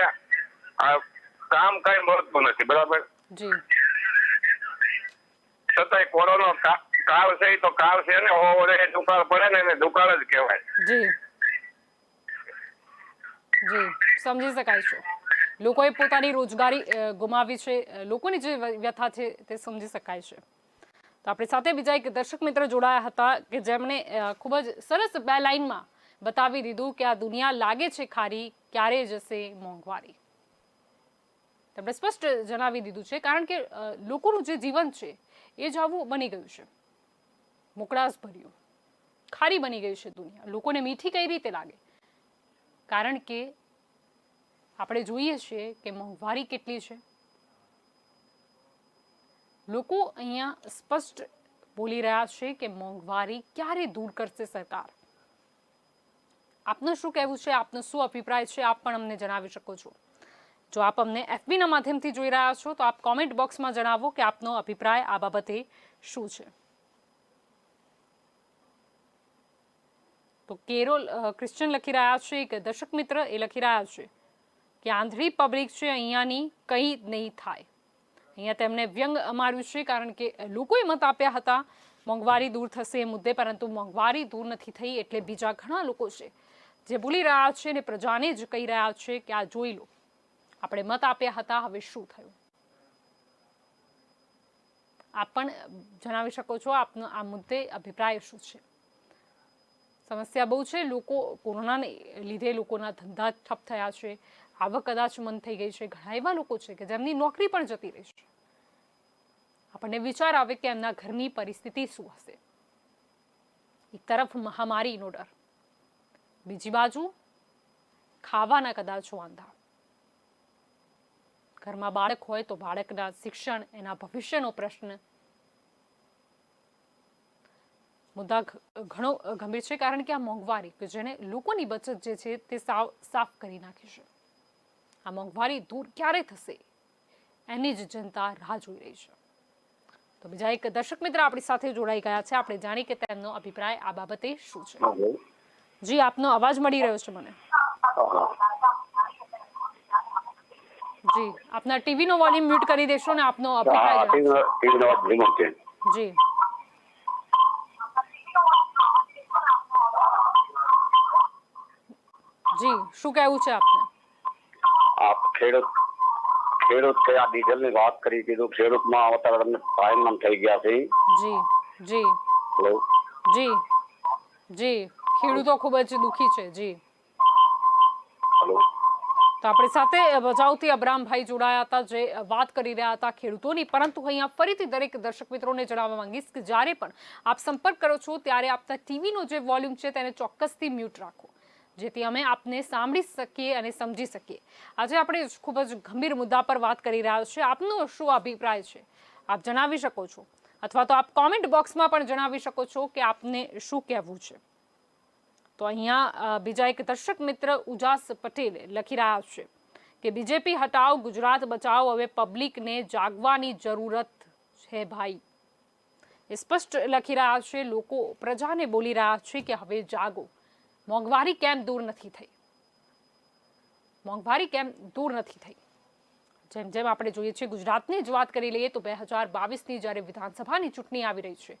Speaker 14: કામ કઈ મળતું નથી, બરાબર.
Speaker 1: જી,
Speaker 14: છતાંય કોરોના કાળ છે તો કાળ છે ને, ઓરે દુકાળ પડે ને એને દુકાળ જ કહેવાય.
Speaker 1: જી, જી, સમજી શકાય છે. લોકોએ પોતાની રોજગારી ગુમાવી છે, લોકોની જે વ્યથા છે તે સમજી શકાય છે. તો આપણી સાથે બીજા એક દર્શક મિત્ર જોડાયા હતા કે જેમણે ખૂબ જ સરસ 2 લાઈનમાં બતાવી દીધું કે આ દુનિયા લાગે છે ખારી, ક્યારે જશે મોંઘવારી. તેમણે સ્પષ્ટ જણાવી દીધું છે, કારણ કે લોકોનું જે જીવન છે એ જ આવું બની ગયું છે, મોકળાશ ભર્યું, ખારી બની ગઈ છે દુનિયા. લોકોને મીઠી કઈ રીતે લાગે? કારણ કે આપણે જોઈએ છીએ કે મોંઘવારી કેટલી છે. લોકો અહીંયા સ્પષ્ટ બોલી રહ્યા છે કે મોંઘવારી ક્યારે દૂર કરશે સરકાર. આપનું શું કહેવું છે, આપનો શું અભિપ્રાય છે, આપ પણ અમને જણાવી શકો છો. જો આપ અમને FBના માધ્યમથી જોઈ રહ્યા છો તો આપ કોમેન્ટ બોક્સમાં જણાવો કે આપનો અભિપ્રાય આ બાબતે શું છે. તો કેરોલ ક્રિશ્ચન લખી રહ્યા છે, એક દર્શક મિત્ર એ લખી રહ્યા છે કે આંધળી પબ્લિક છે, અહીંયાની કંઈ નહીં થાય. અહીંયા તેમને વ્યંગ માર્યું છે, કારણ કે લોકોએ મત આપ્યા હતા મોંઘવારી દૂર થશે એ મુદ્દે, પરંતુ મોંઘવારી દૂર નથી થઈ. એટલે બીજા ઘણા લોકો છે જે બોલી રહ્યા છે અને પ્રજાને જ કહી રહ્યા છે કે આ જોઈ લો, આપણે મત આપ્યા હતા, હવે શું થયું. આપ પણ જણાવી શકો છો આપનો આ મુદ્દે અભિપ્રાય શું છે. સમસ્યા બહુ છે. લોકો કોરોનાને લીધે લોકોના ધંધા ઠપ થયા છે, આવક કદાચ બંધ થઈ ગઈ છે. ઘણા એવા લોકો છે કે જેમની નોકરી પણ જતી રહી છે. આપણને વિચાર આવે કે એમના ઘરની પરિસ્થિતિ શું હશે. એક તરફ મહામારીનો ડર, બીજી બાજુ ખાવાના કદાચ વાંધા. ઘરમાં બાળક હોય તો બાળકના શિક્ષણ, એના ભવિષ્યનો પ્રશ્ન. મુદ્દા ઘણો ગંભીર છે, કારણ કે આ મોંઘવારી કે જેને લોકોની બચત જે છે તે સાફ કરી નાખી છે. આ મોંઘવારી દૂર ક્યારે થશે એની જ જનતા રાહ જોઈ રહી છે. તો બીજા એક દર્શક મિત્ર આપણી સાથે જોડાઈ ગયા છે, આપણે જાણી કે તેમનો અભિપ્રાય આ બાબતે શું છે. જી, આપનો અવાજ મળી રહ્યો છે મને. જી, આપના ટીવી નો વોલ્યુમ મ્યુટ કરી દેશો ને આપનો અભિપ્રાય જણાવશો. જી, જી, શું કહેવું છે આપને?
Speaker 15: આપ ખેડૂત છે, આ ડીઝલ ની વાત કરી કીધું, ખેડૂતમાં અત્યારે ફાયર થઈ ગયા છે.
Speaker 1: જી, જી, જી, જી, ખેડૂતો ખૂબ જ દુખી છે. જી, તો આપણી સાથે ભચાઉથી અબ્રામભાઈ જોડાયા હતા, જે વાત કરી રહ્યા હતા ખેડૂતોની. પરંતુ અહીંયા ફરીથી દરેક દર્શક મિત્રોને જણાવવા માંગીશ કે જ્યારે પણ આપ સંપર્ક કરો છો ત્યારે આપના ટીવીનો જે વોલ્યુમ છે તેને ચોક્કસથી મ્યુટ રાખો. જેથી અમે આપને સાંભળી શકીએ અને સમજી શકીએ. આજે આપણે ખૂબ જ ગંભીર મુદ્દા પર વાત કરી રહ્યા છીએ. આપનો શું અભિપ્રાય છે આપ જણાવી શકો છો, અથવા તો આપ કોમેન્ટ બોક્સમાં પણ જણાવી શકો છો કે આપને શું કહેવું છે. તો અહીંયા બીજા એક દર્શક મિત્ર ઉજાસ પટેલ લખી રહ્યા છે કે બીજેપી હટાવ, ગુજરાત બચાવ, હવે પબ્લિકને જાગવાની જરૂરત છે ભાઈ. એ સ્પષ્ટ લખી રહ્યા છે. લોકો પ્રજાને બોલી રહ્યા છે કે હવે જાગો. મોંઘવારી કેમ દૂર નથી થઈ? મોંઘવારી કેમ દૂર નથી થઈ? જેમ જેમ આપણે જોઈએ છીએ, ગુજરાતની જ વાત કરી લઈએ તો 2022ની જ્યારે વિધાનસભાની ચૂંટણી આવી રહી છે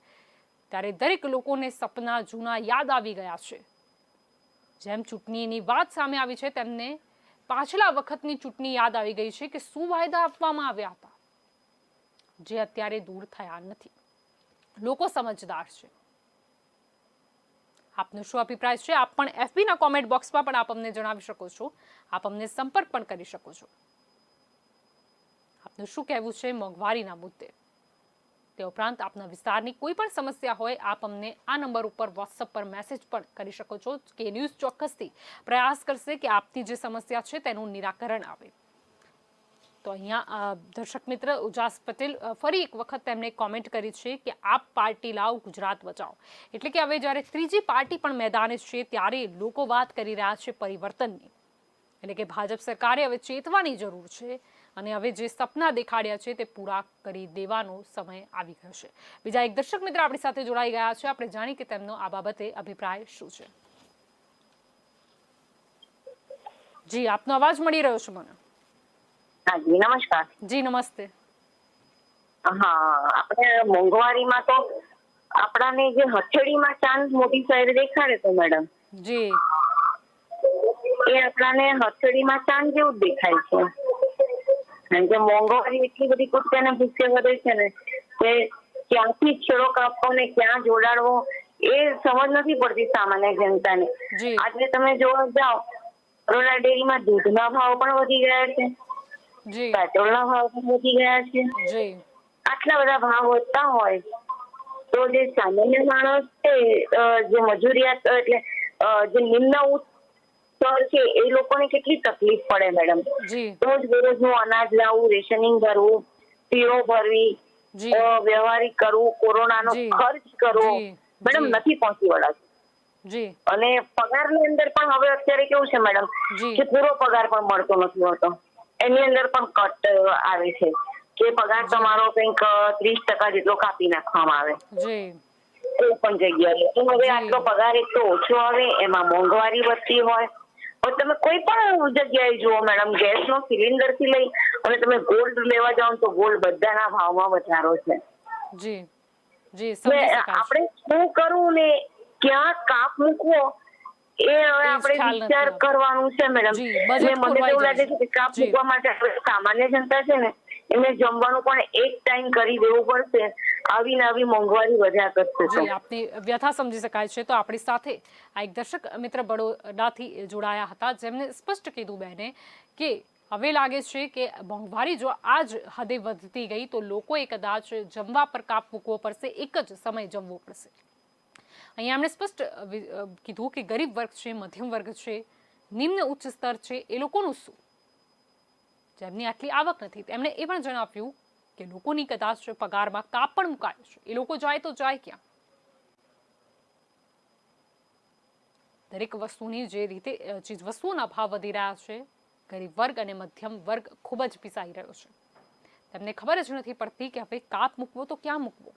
Speaker 1: ત્યારે દરેક લોકોને સપના જૂના યાદ આવી ગયા છે. જેમ ચૂંટણીની વાત સામે આવી છે તેમને પાછલા વખતની ચૂંટણી યાદ આવી ગઈ છે કે શું વાયદા આપવામાં આવ્યા હતા, જે અત્યારે દૂર થયા નથી. લોકો સમજદાર છે. આપનો શું અભિપ્રાય છે આપ પણ FB ના કોમેન્ટ બોક્સમાં પણ આપ અમને જણાવી શકો છો. આપ અમને સંપર્ક પણ કરી શકો છો. આપનું શું કહેવું છે મોંઘવારીના મુદ્દે? તે ઉપરાંત આપના વિસ્તારની કોઈ પણ સમસ્યા હોય આપ અમને આ નંબર ઉપર વોટ્સઅપ પર મેસેજ પણ કરી શકો છો. કે ન્યૂઝ ચોક્કસથી પ્રયાસ કરશે કે આપની જે સમસ્યા છે તેનું નિરાકરણ આવે. તો અહીંયા દર્શક મિત્ર ઉજાસ પટેલ ફરી એક વખત તેમણે કોમેન્ટ કરી છે કે આપ પાર્ટી લાવ, ગુજરાત બચાવો. એટલે કે હવે જ્યારે ત્રીજી પાર્ટી પણ મેદાને છે ત્યારે લોકો વાત કરી રહ્યા છે પરિવર્તનની. એટલે કે ભાજપ સરકારે હવે ચેતવાની જરૂર છે અને હવે જે સપના દેખાડ્યા છે તે પૂરા કરી દેવાનો સમય આવી ગયો છે. બીજા એક દર્શક મિત્ર આપણી સાથે જોડાઈ ગયા છે. આપણે જાણી કે તેમનો આ બાબતે અભિપ્રાય શું છે. જી, આપનો અવાજ મળી રહ્યો છે મને.
Speaker 12: જી નમસ્કાર.
Speaker 1: જી નમસ્તે.
Speaker 12: હા, આપણે મોંઘવારીમાં તો આપણાને જે હથેળીમાં ચાંદ મોટી સાઈડ દેખાડે તો મેડમ,
Speaker 1: જી,
Speaker 12: એ આપણાને હથેળીમાં ચાંદ જેવું દેખાય છે. કારણ કે મોંઘવારી એટલી બધી કુદકે ને ભૂસે વધે છે ને કે ક્યાંથી છેડો કાપવો ને ક્યાં જોડાડવો એ સમજ નથી પડતી સામાન્ય જનતાને. આજે તમે જોવા જાઓ, બરોડા ડેરીમાં દૂધના ભાવ પણ વધી ગયા છે, પેટ્રોલના ભાવ પણ વધી ગયા છે. આટલા બધા ભાવ વધતા હોય તો જે સામાન્ય માણસ છે, જે મજૂરિયાત એટલે જે નિમ્ન સ્તર છે એ લોકોને કેટલી તકલીફ પડે મેડમ. રોજ બરોજનું અનાજ લાવવું, રેશનિંગ ભરવું, ફીઓ ભરવી, વ્યવહારિક કરવું, કોરોનાનો ખર્ચ કરવો મેડમ નથી પહોંચી વળાતું. અને પગારની અંદર પણ હવે અત્યારે કેવું છે મેડમ કે પૂરો પગાર પણ મળતો નથી હોતો. એની અંદર પણ કટ આવે છે કે પગાર તમારો કંઈક 30% જેટલો કાપી નાખવામાં આવે કોઈ પણ જગ્યાએ. તો હવે આટલો પગાર એક તો ઓછો આવે, એમાં મોંઘવારી વધતી હોય. હવે તમે કોઈ પણ જગ્યાએ જુઓ મેડમ, ગેસનો સિલિન્ડર થી લઈ અને તમે ગોલ્ડ લેવા જાઓ તો ગોલ્ડ બધાના ભાવમાં વધારો છે. આપણે શું કરવું ને ક્યાં કાપ મૂકવો એ હવે આપણે વિચાર કરવાનું છે મેડમ. મને તો એવું લાગે છે કે કાપ મૂકવા માટે સામાન્ય જનતા છે ને એમને જમવાનું પણ એક ટાઈમ કરી દેવું પડશે. આવી ને આવી મોંઘવારી વધ્યા કરશે.
Speaker 1: જી, આપની વ્યથા સમજી શકાય છે. તો આપણી સાથે આ એક દર્શક મિત્ર બડોદાથી જોડાયા હતા, જેમને સ્પષ્ટ કીધું બહેને કે હવે લાગે છે કે મોંઘવારી જો આ જ હદે વધતી ગઈ તો લોકોએ કદાચ જમવા પર કાપ મૂકવો પડશે, એક જ સમય જમવું પડશે. અહીંયા એમણે સ્પષ્ટ કીધું કે ગરીબ વર્ગ છે, મધ્યમ વર્ગ છે, નિમ્ન ઉચ્ચ સ્તર છે, એ લોકોનું શું, જેમની આટલી આવક નથી. એમણે એ પણ જણાવ્યું કે લોકોની કદાચ પગારમાં કાપ પણ મુકાયો છે. એ લોકો જાય તો જાય ક્યાં? દરેક વસ્તુની જે રીતે ચીજ વસ્તુઓના ભાવ વધી રહ્યા છે, ગરીબ વર્ગ અને મધ્યમ વર્ગ ખૂબ જ પીસાઈ રહ્યો છે. તેમને ખબર જ નથી પડતી કે હવે કાપ મૂકવો તો ક્યાં મૂકવો,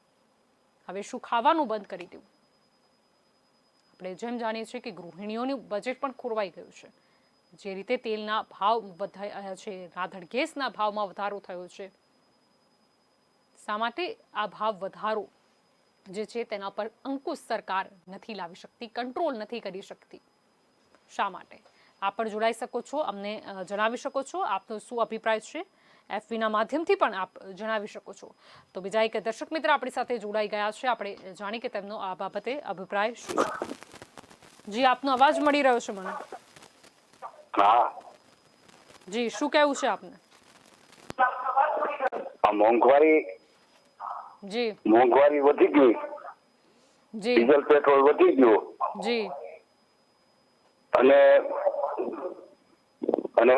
Speaker 1: હવે શું ખાવાનું બંધ કરી દેવું. આપણે જેમ જાણીએ છીએ કે ગૃહિણીઓનું બજેટ પણ ખોરવાઈ ગયું છે. જે રીતે તેલના ભાવ વધ્યા છે, રાંધણ ગેસના ભાવમાં વધારો થયો છે. શા માટે આ ભાવ વધારો જે છે તેના પર અંકુશ સરકાર નથી લાવી શકતી, કંટ્રોલ નથી કરી શકતી? શા માટે? આપ પણ જોડાઈ શકો છો, અમને જણાવી શકો છો આપનો શું અભિપ્રાય છે. FBના માધ્યમથી પણ આપ જણાવી શકો છો. તો બીજા એક દર્શક મિત્ર આપણી સાથે જોડાઈ ગયા છે. આપણે જાણી કે તેમનો આ બાબતે અભિપ્રાય શું છે. જી, આપનો અવાજ મળી રહ્યો છે મને. જી, શું કહેવું છે આપને?
Speaker 15: મોંઘવારી વધી ગઈ, ડીઝલ પેટ્રોલ વધી ગયું.
Speaker 1: જી,
Speaker 6: અને અને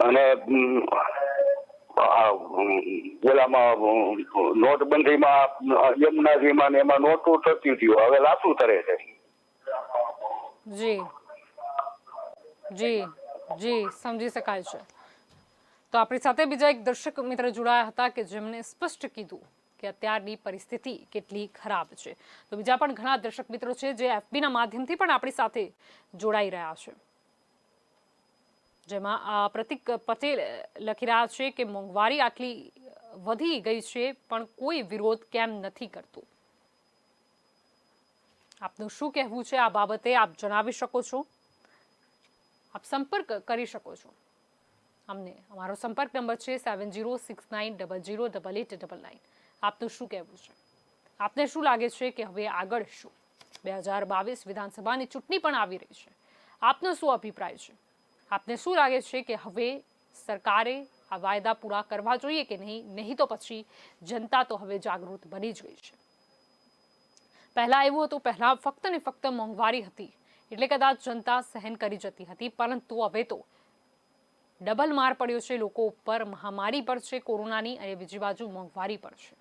Speaker 6: અને પેલામાં નોટબંધીમાં યમુનાજીમાં ને એમાં નોટું થતી થયું, હવે લાતું તરે છે.
Speaker 1: જી જી જી, સમજી શકાય છે. તો આપણી સાથે બીજા એક દર્શક મિત્ર જોડાયા હતા કે જેમણે સ્પષ્ટ કીધું કે અત્યારની પરિસ્થિતિ કેટલી ખરાબ છે. તો બીજા પણ ઘણા દર્શક મિત્રો છે જે FB ના માધ્યમથી પણ આપણી સાથે જોડાઈ રહ્યા છે. જેમાં પ્રતિક પટેલ લખી રહ્યા છે કે મોંઘવારી આટલી વધી ગઈ છે પણ કોઈ વિરોધ કેમ નથી કરતું. આપનું શું કહેવું છે આ બાબતે આપ જણાવી શકો છો. આપ સંપર્ક કરી શકો છો અમને. અમારો સંપર્ક નંબર છે 7069008899. આપનું શું કહેવું છે? આપને શું લાગે છે કે હવે આગળ શું? 2022 વિધાનસભાની ચૂંટણી પણ આવી રહી છે. આપનો શું અભિપ્રાય છે? આપને શું લાગે છે કે હવે સરકારે આ વાયદા પૂરા કરવા જોઈએ કે નહીં તો પછી જનતા તો હવે જાગૃત બની જ ગઈ છે. પહેલા એવું હતું, પહેલા ફક્ત ને ફક્ત મોંઘવારી હતી એટલે કદાચ જનતા સહન કરી જતી હતી, પરંતુ હવે તો ડબલ માર પડ્યો છે લોકો ઉપર. મહામારી પર છે કોરોનાની અને બીજી બાજુ મોંઘવારી પર છે.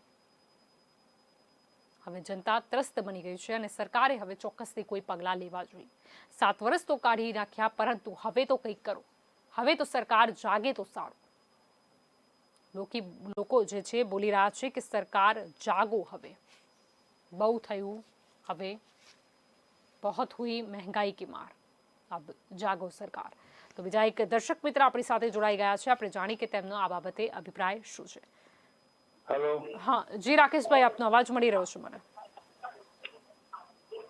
Speaker 1: હવે જનતા ત્રસ્ત બની ગઈ છે અને સરકારે હવે ચોક્કસથી કોઈ પગલાં લેવા જોઈએ. 7 વર્ષ તો કાઢી નાખ્યા, પરંતુ હવે તો કંઈક કરો. હવે તો સરકાર જાગે તો સારું. લોકો જે છે બોલી રહ્યા છે કે સરકાર જાગો, હવે બહુ થયું, હવે बहुत हुई महंगाई की मार, अब जागो सरकार. તો બીજા એક દર્શક મિત્ર આપણી સાથે જોડાઈ ગયા છે. આપણે જાણી કે તેમનો આ બાબતે અભિપ્રાય શું છે.
Speaker 5: હેલો.
Speaker 1: હા જી રાકેશભાઈ, આપનો અવાજ મળી રહ્યો છે મને.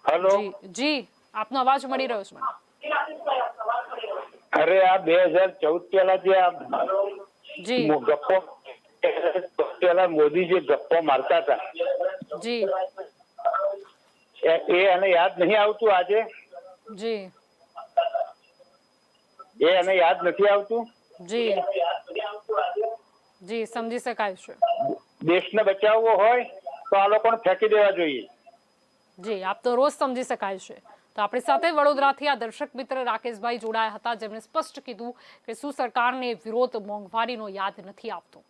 Speaker 5: હેલો.
Speaker 1: જી આપનો અવાજ મળી રહ્યો છે મને.
Speaker 5: અરે આ 2014 પેલા જે
Speaker 1: જી
Speaker 5: ગપ્પો પેલા મોદી જે ગપ્પો મારતા હતા
Speaker 1: જી
Speaker 5: એ એને યાદ નહીં આવતું આજે?
Speaker 1: જી
Speaker 5: એને યાદ નથી આવતું?
Speaker 1: જી જી, સમજી શકાય છે.
Speaker 5: દેશને બચાવવો હોય તો આ લોકોને ફેંકી દેવા જોઈએ.
Speaker 1: જી, આપ તો રોજ સમજી શકાય છે. તો આપણી સાથે વડોદરાથી આ દર્શક મિત્ર રાકેશભાઈ જોડાયા હતા, જેમણે સ્પષ્ટ કીધું કે શું સરકારને વિરોધ મોંઘવારીનો યાદ નથી આવતો.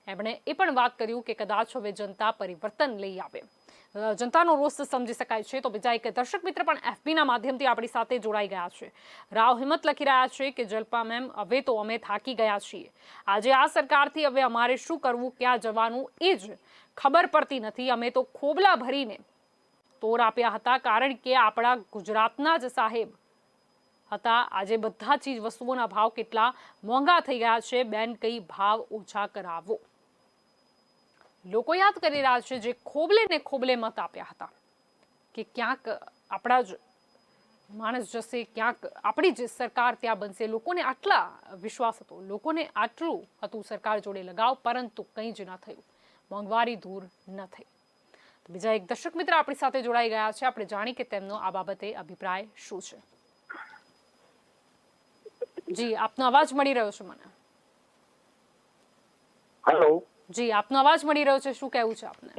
Speaker 1: એમણે એ પણ વાત કર્યું કે કદાચ હવે જનતા પરિવર્તન લઈ આવે. જનતાનો રોષ સમજી શકાય છે. તો બીજા એક દર્શક મિત્ર પણ FB ના માધ્યમથી આપણી સાથે જોડાઈ ગયા છે. રાવ હિંમત લખી રહ્યા છે કે જલ્પા મેમ, હવે તો અમે થાકી ગયા છીએ. આજે આ સરકારથી હવે અમારે શું કરવું, ક્યાં જવાનું એ જ ખબર પડતી નથી. અમે તો ખોબલા ભરીને તોર આપ્યા હતા, કારણ કે આપણા ગુજરાતના જ સાહેબ હતા. આજે બધા ચીજ વસ્તુઓના ભાવ કેટલા મોંઘા થઈ ગયા છે. બેન કઈ ભાવ ઓછા કરાવો. લોકો યાદ કરી રહ્યા છે જે ખોબલે ને ખોબલે મત આપ્યા હતા કે ક્યાંક આપણા જ માણસ જશે, ક્યાંક આપણી જ સરકાર ત્યાં બનશે. લોકોને આટલા વિશ્વાસ હતો, લોકોને આટલું હતું સરકાર જોડે લગાવ, પરંતુ કંઈ જ ન થયું. મોંઘવારી દૂર ન થઈ. બીજા એક દર્શક મિત્ર આપણી સાથે જોડાઈ ગયા છે. આપણે જાણી કે તેમનો આ બાબતે અભિપ્રાય શું છે. જી, આપનો અવાજ મળી રહ્યો છે મને.
Speaker 5: હેલો.
Speaker 1: જી, આપનો અવાજ મળી રહ્યો છે. શું કહેવું છે આપને?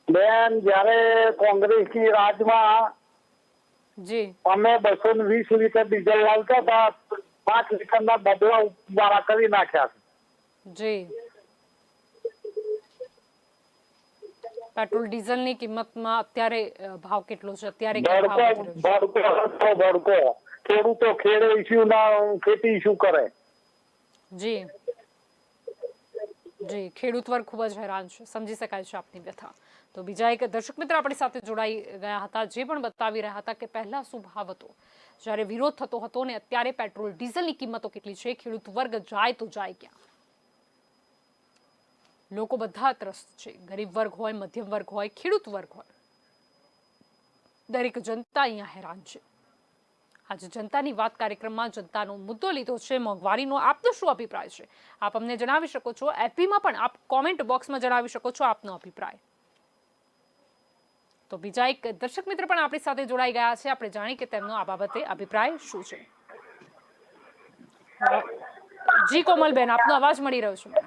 Speaker 5: બેન, જયારે કોંગ્રેસની રાજમાં
Speaker 1: જી
Speaker 5: અમે 220 લીટર ડીઝલ લાવતા હતા, 5 લીટરના બદલા વાળા કરી નાખ્યા છે.
Speaker 1: જી, પેટ્રોલ ડીઝલની કિંમતમાં અત્યારે ભાવ કેટલો છે? અત્યારે
Speaker 5: ભડકો ખેડૂતો ખેડે ઇસ્યુ ના ખેતી શું કરે?
Speaker 1: જી જી, ખેડૂત વર્ગ ખૂબ જ હેરાન છે. સમજી શકાય છે આપની વ્યથા. તો બીજા એક દર્શક મિત્ર આપણી સાથે જોડાઈ ગયા હતા, જે પણ બતાવી રહ્યા હતા કે પહેલા શું ભાવ હતો જ્યારે વિરોધ થતો હતો ને અત્યારે પેટ્રોલ ડીઝલની કિંમતો કેટલી છે. ખેડૂત વર્ગ જાય તો જાય ક્યાં? લોકો બધા ત્રસ્ત છે. ગરીબ વર્ગ હોય, મધ્યમ વર્ગ હોય, ખેડૂત વર્ગ હોય, દરેક જનતા અહીંયા હેરાન છે. આજે જનતાની વાત કાર્યક્રમમાં જનતાનો મુદ્દો લીધો છે મોંઘવારીનો. આપનો શું અભિપ્રાય છે? આપ અમને જણાવી શકો છો. FBમાં પણ આપ કોમેન્ટ બોક્સમાં જણાવી શકો છો આપનો અભિપ્રાય. તો બીજા એક દર્શક મિત્ર પણ આપણી સાથે જોડાઈ ગયા છે. આપણે જાણી કે તેમનો આ બાબતે અભિપ્રાય શું છે. જી કોમલબેન, આપનો અવાજ મળી રહ્યો છે મને.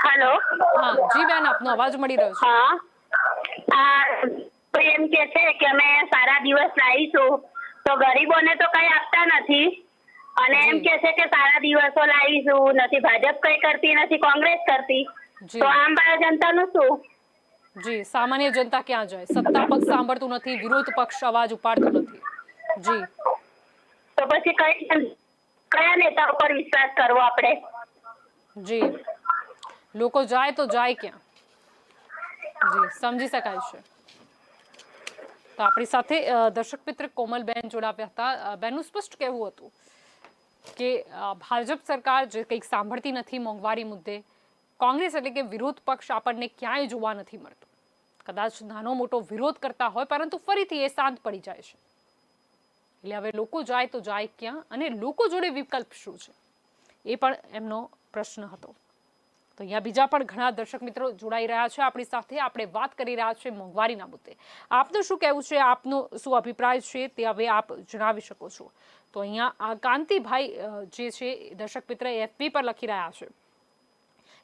Speaker 16: હેલો.
Speaker 1: હા જી બેન, આપનો અવાજ મળી રહ્યો છે.
Speaker 16: તો એમ કે છે કે અમે સારા દિવસ લાવીશું તો ગરીબોને તો કઈ આપતા નથી અને એમ કે છે કે સારા દિવસો લાવીશું, નથી ભાજપ કઈ કરતી, નથી કોંગ્રેસ કરતી, તો આમ જનતાનું શું?
Speaker 1: જી, સામાન્ય જનતા ક્યાં જાય? સત્તા પક્ષ સાંભળતું નથી, વિરોધ પક્ષ અવાજ ઉપાડતું નથી. જી,
Speaker 16: તો પછી કયા નેતા ઉપર વિશ્વાસ કરવો આપણે?
Speaker 1: જી, લોકો જાય તો જાય ક્યાં? જી, સમજી શકાય છે. તો આપણી સાથે દર્શક મિત્ર કોમલબેન જોડાવ્યા હતા. બેનનું સ્પષ્ટ કહેવું હતું કે ભાજપ સરકાર જે કંઈક સાંભળતી નથી મોંઘવારી મુદ્દે, કોંગ્રેસ એટલે કે વિરોધ પક્ષ આપણને ક્યાંય જોવા નથી મળતો. કદાચ નાનો મોટો વિરોધ કરતા હોય પરંતુ ફરીથી એ શાંત પડી જાય છે. એટલે હવે લોકો જાય તો જાય ક્યાં અને લોકો જોડે વિકલ્પ શું છે એ પણ એમનો પ્રશ્ન હતો. તો અહીંયા બીજા પણ ઘણા દર્શક મિત્રો જોડાઈ રહ્યા છે આપણી સાથે. આપણે વાત કરી રહ્યા છીએ મોંઘવારીના મુદ્દે. આપનું શું કહેવું છે, આપનો શું અભિપ્રાય છે તે હવે આપ જણાવી શકો છો. તો અહીંયા કાંતિભાઈ જે છે દર્શક મિત્ર એફબી પર લખી રહ્યા છે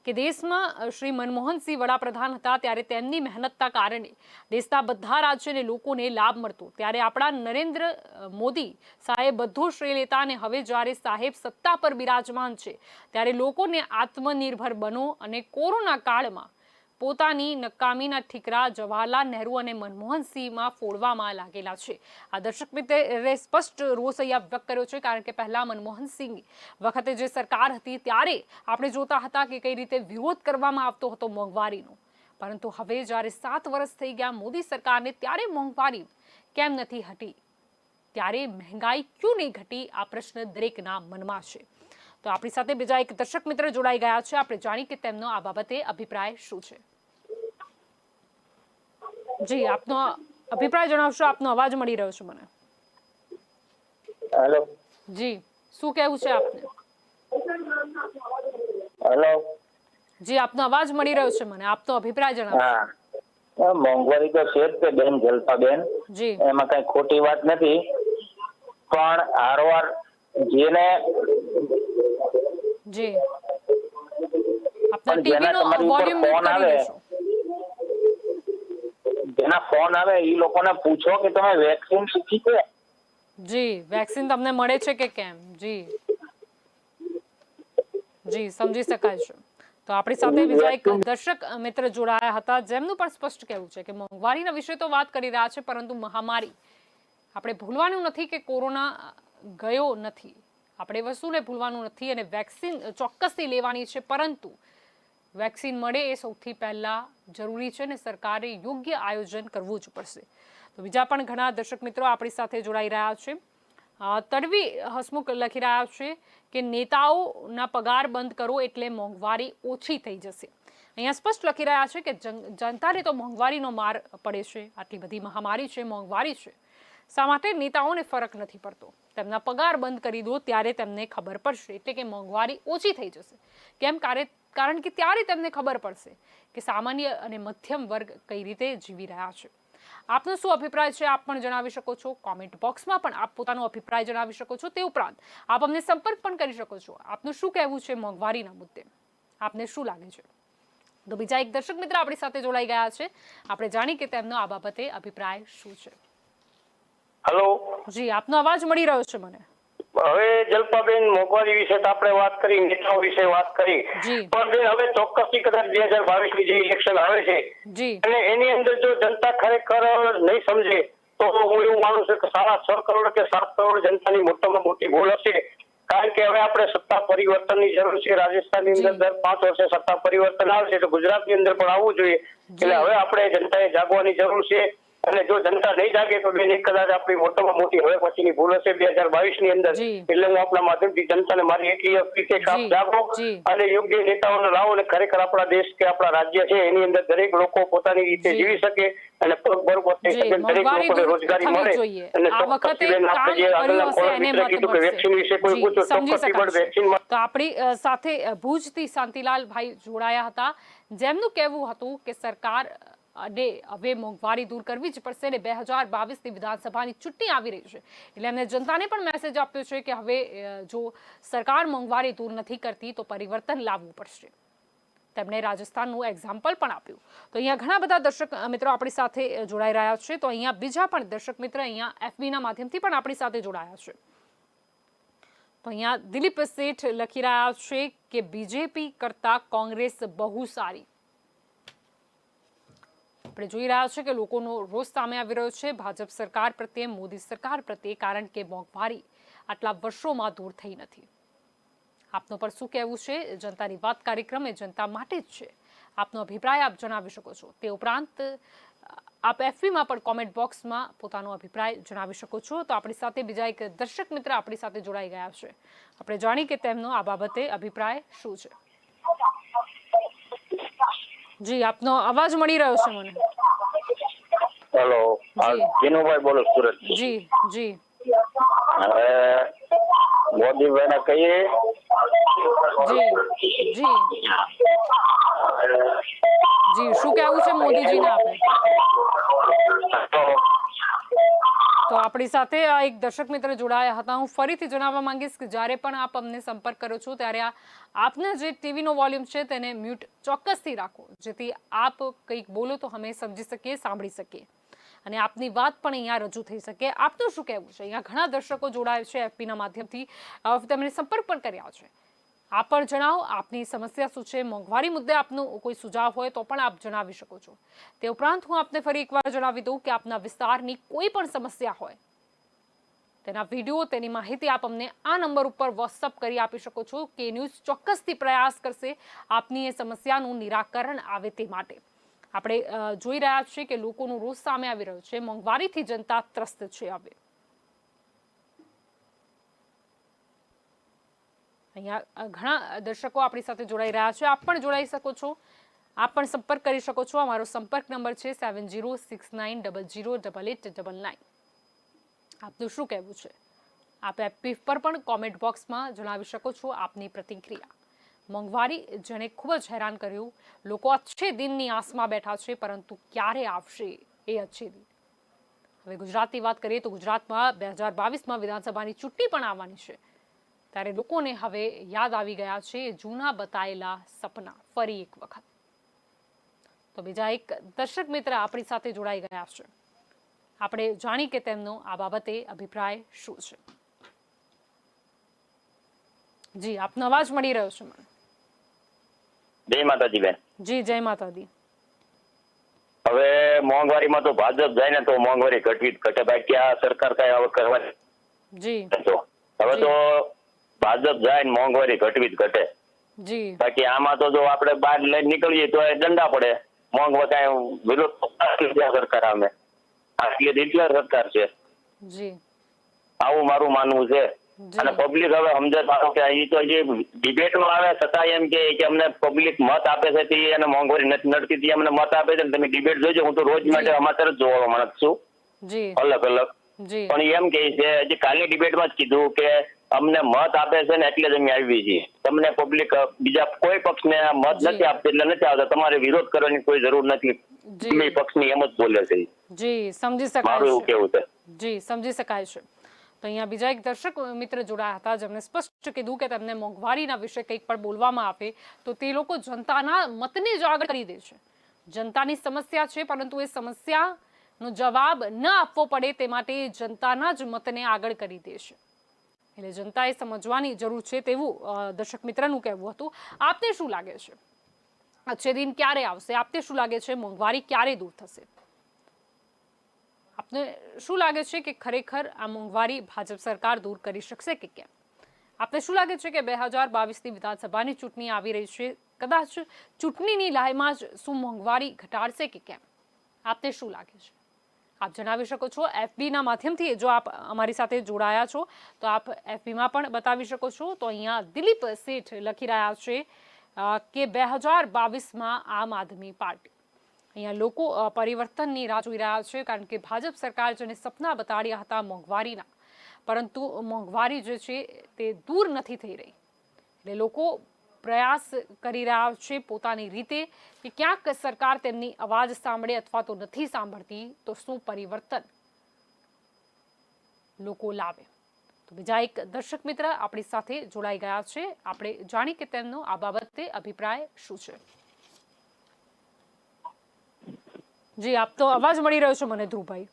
Speaker 1: કે દેશમાં શ્રી મનમોહનસિંહ વડાપ્રધાન હતા ત્યારે તેમની મહેનતના કારણે દેશના બધા રાજ્ય અને લોકોને લાભ મળતો. ત્યારે આપણા નરેન્દ્ર મોદી સાહેબ બધો શ્રેય લેતા અને હવે જ્યારે સાહેબ સત્તા પર બિરાજમાન છે ત્યારે લોકોને આત્મનિર્ભર બનો અને કોરોના કાળમાં પોતાની નકામીના ઠીકરા જવાહરલાલ નહેરુ અને મનમોહનસિંહમાં ફોડવામાં લાગેલા છે. આ દર્શક મિત્રે સ્પષ્ટ રોષ અહીંયા વ્યક્ત કર્યો છે કારણ કે પહેલા મનમોહનસિંહ વખતે જે સરકાર હતી ત્યારે આપણે જોતા હતા કે કઈ રીતે વિરોધ કરવામાં આવતો હતો મોંઘવારીનો, પરંતુ હવે જ્યારે 7 વર્ષ થઈ ગયા મોદી સરકારને ત્યારે મોંઘવારી કેમ નથી હટી, ત્યારે મહેંગાઈ ક્યું નહીં ઘટી, આ પ્રશ્ન દરેકના મનમાં છે. તો આપણી સાથે બીજા એક દર્શક મિત્ર જોડાઈ ગયા છે. આપણે જાણી કે તેમનો આ બાબતે અભિપ્રાય શું છે. જી, આપનો અભિપ્રાય જણાવશો? આપનો અવાજ મળી રહ્યો છે મને.
Speaker 17: હેલો
Speaker 1: જી, શું કહેવું છે આપને?
Speaker 17: હેલો
Speaker 1: જી, આપનો અવાજ મળી રહ્યો છે મને. આપનો અભિપ્રાય જણાવશો?
Speaker 17: હા, મોંઘવારી તો છે જ તે બેન જલપાબેન,
Speaker 1: જી,
Speaker 17: એમાં કઈ ખોટી વાત નથી, પણ હારવાર જેને
Speaker 1: જી આપના ટીવીનો વોલ્યુમ મ્યુટ કરી દેશો.
Speaker 17: જેના ફોન આવે એ લોકોને પૂછો કે તમે વેક્સિન લીધી છે?
Speaker 1: જી, વેક્સિન તમને મળે છે કે કેમ? જી જી, સમજી શકાય છે. તો આપણી સાથે બીજા એક દર્શક મિત્ર જોડાયા હતા જેમનું પણ સ્પષ્ટ કહેવું છે કે મોંઘવારીના વિશે તો વાત કરી રહ્યા છે પરંતુ મહામારી આપણે ભૂલવાનું નથી કે કોરોના ગયો નથી, આપણે વસ્તુને ભૂલવાનું નથી અને વેક્સિન ચોક્કસથી લેવાની છે, પરંતુ વેક્સિન મળે એ સૌથી પહેલા જરૂરી છે ને સરકારે યોગ્ય આયોજન કરવું જ પડશે. તો બીજા પણ ઘણા દર્શક મિત્રો આપણી સાથે જોડાઈ રહ્યા છે. તડવી હસમુખ લખી રહ્યા છે કે નેતાઓના પગાર બંધ કરો એટલે મોંઘવારી ઓછી થઈ જશે. અહીંયા સ્પષ્ટ લખી રહ્યા છે કે જનતાને તો મોંઘવારીનો માર પડે છે, આટલી બધી મહામારી છે, મોંઘવારી છે, શા માટે નેતાઓને ફરક નથી પડતો? તેમના પગાર બંધ કરી દો ત્યારે તેમને ખબર પડશે, એટલે કે મોંઘવારી ઓછી થઈ જશે. કેમ? કારણ કે ત્યારે તેમને ખબર પડશે કે સામાન્ય અને મધ્યમ વર્ગ કઈ રીતે જીવી રહ્યા છે. આપનો શું અભિપ્રાય છે આપ પણ જણાવી શકો છો. કોમેન્ટ બોક્સમાં પણ આપ પોતાનો અભિપ્રાય જણાવી શકો છો. તે ઉપરાંત આપ અમને સંપર્ક પણ કરી શકો છો. આપનું શું કહેવું છે મોંઘવારીના મુદ્દે? આપને શું લાગે છે? તો બીજા એક દર્શક મિત્ર આપણી સાથે જોડાઈ ગયા છે. આપણે જાણી કે તેમનો આ બાબતે અભિપ્રાય શું છે.
Speaker 2: હેલો
Speaker 1: જી, આપનો અવાજ મળી રહ્યો છે મને.
Speaker 2: હવે જલ્પાબેન, મોંઘવારી વિશે તો આપણે વાત કરી, નેતાઓ વિશે વાત કરી, પણ હવે ચોક્કસથી કદાચ 2022 ની જે ઇલેક્શન આવે છે અને એની અંદર જો જનતા ખરેખર નહીં સમજે તો હું એવું માનું છું કે 6.5 કરોડ કે 7 કરોડ જનતાની મોટામાં મોટી ભૂલ હશે. કારણ કે હવે આપણે સત્તા પરિવર્તનની જરૂર છે. રાજસ્થાનની અંદર દર 5 વર્ષે સત્તા પરિવર્તન આવશે તો ગુજરાતની અંદર પણ આવવું જોઈએ. એટલે હવે આપણે જનતાએ જાગવાની જરૂર છે અને જો જનતા નહીં જાગે તો બેન કદાચ આપણી મોટામાં મોટી હવે પછીની ભૂલ હશે 2022 ની અંદર. એટલે હું આપણા માધ્યમથી જનતાને મારી એટલી અપીલ છે કે આપ જાગો અને યોગ્ય નેતાઓને લાવો અને ખરેખર આપણા દેશ કે આપણા રાજ્ય છે એની અંદર દરેક લોકો પોતાની રીતે જીવી શકે અને પગભર પોતે દરેક લોકોને રોજગારી મળે. અને ચોક્કસથી બેન આપણે જે આગળના કોલર મિત્ર કીધું કે વેક્સિન વિશે કોઈ પૂછો ચોક્કસથી પણ વેક્સિન.
Speaker 1: તો આપણી સાથે ભુજથી શાંતિલાલભાઈ જોડાયા હતા જેમનું કહેવું હતું કે સરકાર અને હવે મોંઘવારી દૂર કરવી જ પડશે અને 2022ની વિધાનસભાની ચૂંટણી આવી રહી છે એટલે એમને જનતાને પણ મેસેજ આપ્યો છે કે હવે જો સરકાર મોંઘવારી દૂર નથી કરતી તો પરિવર્તન લાવવું પડશે. તેમણે રાજસ્થાનનું એક્ઝામ્પલ પણ આપ્યું. તો અહીંયા ઘણા બધા દર્શક મિત્રો આપણી સાથે જોડાઈ રહ્યા છે. તો અહીંયા બીજા પણ દર્શક મિત્ર અહીંયા FBના માધ્યમથી પણ આપણી સાથે જોડાયા છે. તો અહીંયા દિલીપ શેઠ લખી રહ્યા છે કે બીજેપી કરતા કોંગ્રેસ બહુ સારી. આપણે જોઈ રહ્યા છે કે લોકોનો રોષ સામે આવી રહ્યો છે ભાજપ સરકાર પ્રત્યે, મોદી સરકાર પ્રત્યે, કારણ કે મોંઘવારી આટલા વર્ષોમાં દૂર થઈ નથી. આપનો પર શું કહેવું છે? જનતાની વાત કાર્યક્રમ એ જનતા માટે જ છે. આપનો અભિપ્રાય આપ જણાવી શકો છો. તે ઉપરાંત આપ FBમાં પણ કોમેન્ટ બોક્સમાં પોતાનો અભિપ્રાય જણાવી શકો છો. તો આપણી સાથે બીજા એક દર્શક મિત્ર આપણી સાથે જોડાઈ ગયા છે. આપણે જાણી કે તેમનો આ બાબતે અભિપ્રાય શું છે. જી, આપનો અવાજ મળી રહ્યો છે મને.
Speaker 17: હેલો, જીનુભાઈ બોલો સુરત.
Speaker 1: જી જી.
Speaker 17: હવે મોદીભાઈને કહીએ.
Speaker 1: જી જી જી, શું કહેવું છે મોદીજીને આપે? તો આપણી સાથે એક દર્શક મિત્ર જોડાયા હતા. હું ફરીથી જણાવવા માંગીશ કે જ્યારે પણ આપ અમને સંપર્ક કરો છો ત્યારે આપના જે ટીવીનો વોલ્યુમ છે તેને મ્યુટ ચોક્કસથી રાખો, જેથી આપ કંઈક બોલો તો અમે સમજી શકીએ, સાંભળી શકીએ અને આપની વાત પણ અહીંયા રજૂ થઈ શકે. આપનું શું કહેવું છે? અહીંયા ઘણા દર્શકો જોડાયા છે FBના માધ્યમથી, તેમણે સંપર્ક પણ કર્યા છે. આપ પણ જણાવો, આપની સમસ્યા શું છે? મોંઘવારી મુદ્દે આપનું કોઈ સુઝાવ હોય તો પણ આપ જણાવી શકો છો. તે ઉપરાંત હું આપને ફરી એકવાર જણાવી દઉં કે આપના વિસ્તારની કોઈ પણ સમસ્યા હોય તેના વિડીયો, તેની માહિતી આપ અમને આ નંબર ઉપર વોટ્સઅપ કરી આપી શકો છો. કે ન્યૂઝ ચોક્કસથી પ્રયાસ કરશે આપની એ સમસ્યાનું નિરાકરણ આવે તે માટે. આપણે જોઈ રહ્યા છીએ કે લોકોનો રોષ સામે આવી રહ્યો છે. મોંઘવારીથી જનતા ત્રસ્ત છે. હવે અહીંયા ઘણા દર્શકો આપણી સાથે જોડાઈ રહ્યા છે. આપ પણ જોડાઈ શકો છો, આપ પણ સંપર્ક કરી શકો છો. અમારો સંપર્ક નંબર છે 7069008899. આપનું શું કહેવું છે? આપ FB પર પણ કોમેન્ટ બોક્સમાં જણાવી શકો છો આપની પ્રતિક્રિયા. મોંઘવારી જેણે ખૂબ જ હેરાન કર્યું. લોકો અચ્છે દિનની આસમાં બેઠા છે, પરંતુ ક્યારે આવશે એ અચ્છે દિન? હવે ગુજરાતની વાત કરીએ તો ગુજરાતમાં 2022માં વિધાનસભાની ચૂંટણી પણ આવવાની છે. ત્યારે લોકોને હવે યાદ આવી ગયા છે જૂના બતાયેલા સપના ફરી એક વખત. તો બીજા એક દર્શક મિત્ર આપણી સાથે જોડાઈ ગયા છે. આપણે જાણી કે તેમનો આ બાબતે અભિપ્રાય શું છે. જી, આપનો અવાજ મળી રહ્યો છે મને.
Speaker 17: જય માતાજી બેન.
Speaker 1: જી, જય માતાજી.
Speaker 17: હવે મોંઘવારીમાં તો ભાજપ જાય ને તો મોંઘવારી ઘટવી ઘટે, બાકી આ સરકાર કઈ હવે કરવાની.
Speaker 1: જી,
Speaker 17: હવે તો ભાજપ જાય ને મોંઘવારી ઘટવી જ ઘટે.
Speaker 1: જી,
Speaker 17: બાકી આમાં તો જો આપણે બહાર લઈને નીકળીએ તો એ દંડા પડે. મોંઘવારી કઈ વિરોધ સરકાર અમે આટલી હિટલર સરકાર છે.
Speaker 1: જી,
Speaker 17: આવું મારું માનવું છે. અને પબ્લિક હવે સમજે કે એ તો જે ડિબેટમાં આવે છતાં એમ કે અમને પબ્લિક મત આપે છે તે અને મોંઘવારી નથી નડતી અમને મત આપે છે. તમે ડિબેટ જોજો, હું તો રોજ માટે સમાચાર જ જોવા માણસ છું, અલગ અલગ. પણ એમ કે છે હજી કાલની ડિબેટમાં જ કીધું કે અમને મત આપે છે ને એટલે જ અમે આવી છીએ. તમને પબ્લિક બીજા કોઈ પક્ષને મત નથી આપતી એટલે નથી આવતા. તમારે વિરોધ કરવાની કોઈ જરૂર નથી. પક્ષની એમ જ બોલે છે.
Speaker 1: જી, સમજી શકાય.
Speaker 17: મારું એવું કેવું છે.
Speaker 1: જી, સમજી શકાય છે. તો અહીંયા બીજા એક દર્શક મિત્ર જોડાયા હતા, જેમણે સ્પષ્ટ કીધું કે તેમને મોંઘવારીના વિશે કંઈક પણ બોલવામાં આવે તો તે લોકો જનતાના મતને જ આગળ કરી દે છે. જનતાની સમસ્યા છે, પરંતુ એ સમસ્યાનો જવાબ ન આપવો પડે તે માટે જનતાના જ મતને આગળ કરી દે છે. એટલે જનતાએ સમજવાની જરૂર છે તેવું દર્શક મિત્રનું કહેવું હતું. આપને શું લાગે છે? અચ્છે દિન ક્યારે આવશે? આપને શું લાગે છે મોંઘવારી ક્યારે દૂર થશે? આપને શું લાગે છે કે ખરેખર આ મોંઘવારી ભાજપ સરકાર દૂર કરી શકશે કે કેમ? આપને શું લાગે છે કે 2022ની વિધાનસભાની ચૂંટણી આવી રહી છે, કદાચ ચૂંટણીની લાહેમાં જ શું મોંઘવારી ઘટાડશે કે કેમ? આપને શું લાગે છે? આપ જણાવી શકો છો FBના માધ્યમથી. જો આપ અમારી સાથે જોડાયા છો તો આપ FBમાં પણ બતાવી શકો છો. તો અહીંયા દિલીપ શેઠ લખી રહ્યા છે કે 2022માં આમ આદમી પાર્ટી. અહીંયા લોકો પરિવર્તનની રાહ જોઈ રહ્યા છે, કારણ કે ભાજપ સરકાર જેને સપના બતાડ્યા હતા મોંઘવારીના, પરંતુ મોંઘવારી જે છે તે દૂર નથી થઈ રહી. એટલે લોકો પ્રયાસ કરી રહ્યા છે પોતાની રીતે કે ક્યાંક સરકાર તેમની અવાજ સાંભળે અથવા તો નથી સાંભળતી તો શું પરિવર્તન લોકો લાવે. તો બીજા એક દર્શક મિત્ર આપણી સાથે જોડાઈ ગયા છે. આપણે જાણી કે તેમનો આ બાબતે અભિપ્રાય શું છે. જી, આપ તો અવાજ મળી રહ્યો છે મને ધ્રુવભાઈ.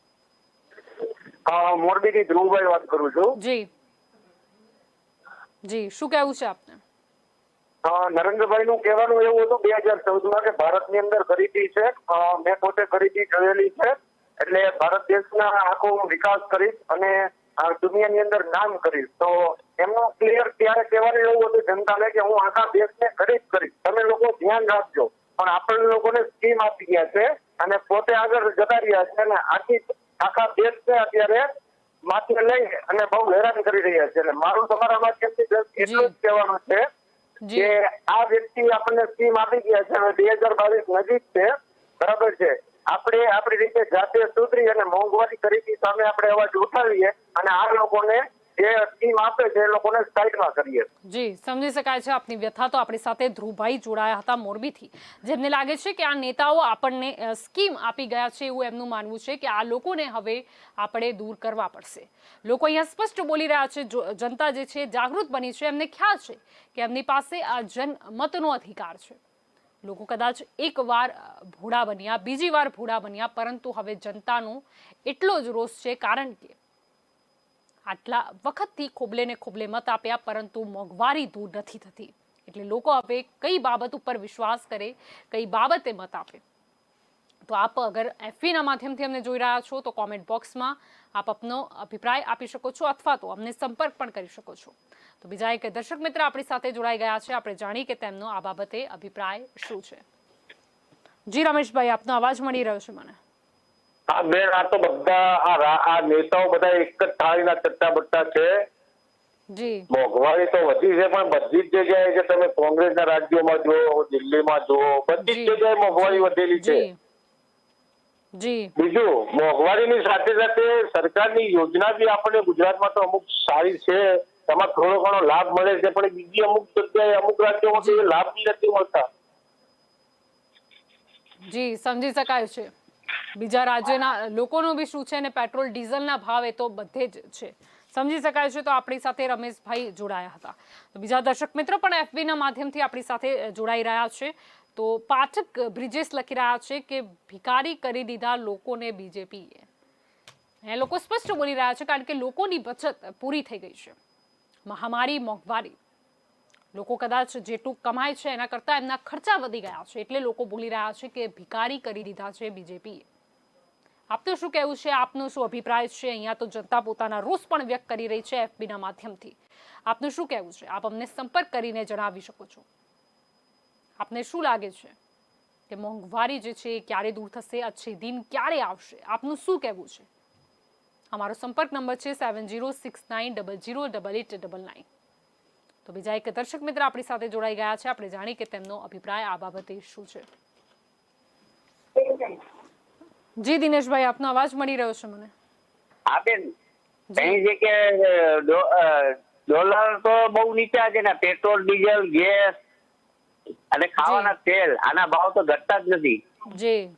Speaker 18: મોરબીથી ધ્રુવભાઈ વાત કરું છું.
Speaker 1: જી જી, શું કહેવું છે આપને?
Speaker 18: નરેન્દ્રભાઈ નું કહેવાનું એવું હતું 2014 કે ભારતની અંદર ગરીબી છે. મેં પોતે ગરીબી જોયેલી છે, એટલે ભારત દેશના આખો વિકાસ કરીશ અને દુનિયાની અંદર નામ કરીશ. તો એમનું ક્લિયર ત્યારે કહેવાનું એવું હતું જનતાને કે હું આખા દેશને ગરીબ કરીશ, તમે લોકો ધ્યાન રાખજો. પણ આપણે લોકોને સ્કીમ આપી ગયા છે અને પોતે આગળ જતા રહ્યા છે અને આખા દેશને અત્યારે માથે લઈ અને બહુ હેરાન કરી રહ્યા છે. એટલે મારું તમારા માધ્યમથી એટલું જ કહેવાનું છે કે આ વ્યક્તિ આપણને સ્કીમ આપી ગયા છે. હવે 2022 નજીક છે, બરાબર છે. આપણે આપણી રીતે જાતે સુધરી અને મોંઘવારી ગરીબી સામે આપણે અવાજ ઉઠાવીએ અને આ લોકોને જે સ્કીમ આપે છે એ લોકોને સાઈડમાં કરીએ.
Speaker 1: જી, સમજી શકાય છે આપની વ્યથા. તો આપણી સાથે ધ્રુવભાઈ જોડાયા હતા મોરબીથી, જેમને લાગે છે કે આ નેતાઓ આપણને સ્કીમ આપી ગયા છે એવું એમનું માનવું છે કે આ લોકોને હવે આપણે દૂર કરવા પડશે. લોકો અહીંયા સ્પષ્ટ બોલી રહ્યા છે, જનતા જે છે જાગૃત બની છે, એમને ખ્યાલ છે કે એમની પાસે આ જનમતનો અધિકાર છે. લોકો કદાચ એકવાર ભોળા બન્યા, બીજી વાર ભોળા બન્યા, પરંતુ હવે જનતાનો એટલો જ રોષ છે કારણ કે આટલા વખતથી ખોબલે ને ખોબલે મત આપ્યા પરંતુ મોંઘવારી દૂર નથી થતી. એટલે લોકો હવે કઈ બાબત ઉપર વિશ્વાસ કરે, કઈ બાબતે મત આપે. તો આપ અગર એફબીના માધ્યમથી અમને જોઈ રહ્યા છો તો કોમેન્ટ બોક્સમાં આપ આપનો અભિપ્રાય આપી શકો છો અથવા તો અમને સંપર્ક પણ કરી શકો છો. તો બીજા એક દર્શક મિત્ર આપણી સાથે જોડાઈ ગયા છે, આપણે જાણી કે તેમનો આ બાબતે અભિપ્રાય શું છે. જી રમેશભાઈ, આપનો અવાજ મળી રહ્યો છે મને.
Speaker 19: હા બેન, આ તો બધા આ નેતાઓ બધા એક જ થાળીના ચટ્ટા બટ્ટા છે.
Speaker 1: જી,
Speaker 19: મોંઘવારી તો વધી છે પણ બધી જ જગ્યાએ છે, તમે કોંગ્રેસના રાજ્યોમાં જુઓ, દિલ્હીમાં જુઓ, બધી જ જગ્યાએ મોંઘવારી વધેલી છે.
Speaker 1: જી,
Speaker 19: બીજું મોંઘવારીની સાથે સાથે સરકારની યોજના બી આપણે ગુજરાતમાં તો અમુક સારી છે, એમાં થોડો ઘણો લાભ મળે છે, પણ બીજી અમુક જગ્યાએ અમુક રાજ્યોમાં તો એ લાભ બી નથી મળતા.
Speaker 1: જી, સમજી શકાય છે. બીજા રાજ્યના લોકોનું બી શું છે અને પેટ્રોલ ડીઝલના ભાવ એ તો બધે જ છે, સમજી શકાય છે. તો આપણી સાથે રમેશભાઈ જોડાયા હતા. તો બીજા દર્શક મિત્રો પણ એફબીના માધ્યમથી આપણી સાથે જોડાઈ રહ્યા છે. તો પાઠક બ્રિજેશ લખી રહ્યા છે કે ભિખારી કરી દીધા લોકોને બીજેપીએ. એ લોકો સ્પષ્ટ બોલી રહ્યા છે કારણ કે લોકોની બચત પૂરી થઈ ગઈ છે. મહામારી, મોંઘવારી, લોકો કદાચ જેટલું કમાય છે એના કરતાં એમના ખર્ચા વધી ગયા છે, એટલે લોકો બોલી રહ્યા છે કે ભિખારી કરી દીધા છે બીજેપીએ. આપનું શું કહેવું છે? આપનો શું અભિપ્રાય છે? અહીંયા તો જનતા પોતાના રોષ પણ વ્યક્ત કરી રહી છે એફબીના માધ્યમથી. આપનું શું કહેવું છે? આપ અમને સંપર્ક કરીને જણાવી શકો છો. આપને શું લાગે છે કે મોંઘવારી જે છે એ ક્યારે દૂર થશે? અચ્છે દિન ક્યારે આવશે? આપનું શું કહેવું છે? અમારો સંપર્ક નંબર છે 7069008899. તો બીજા એક દર્શક મિત્ર આપણી સાથે જોડાઈ ગયા છે, આપણે જાણી કે તેમનો અભિપ્રાય આ બાબતે શું છે. જી દિનેશભાઈ, આપનો અવાજ મળી રહ્યો છે મને.
Speaker 11: હા બેન, કઈ છે કે ડોલર તો બહુ નીચા છે ને, પેટ્રોલ, ડીઝલ, ગેસ અને ખાવાના તેલ, આના ભાવ તો ઘટતા જ નથી.
Speaker 1: જી,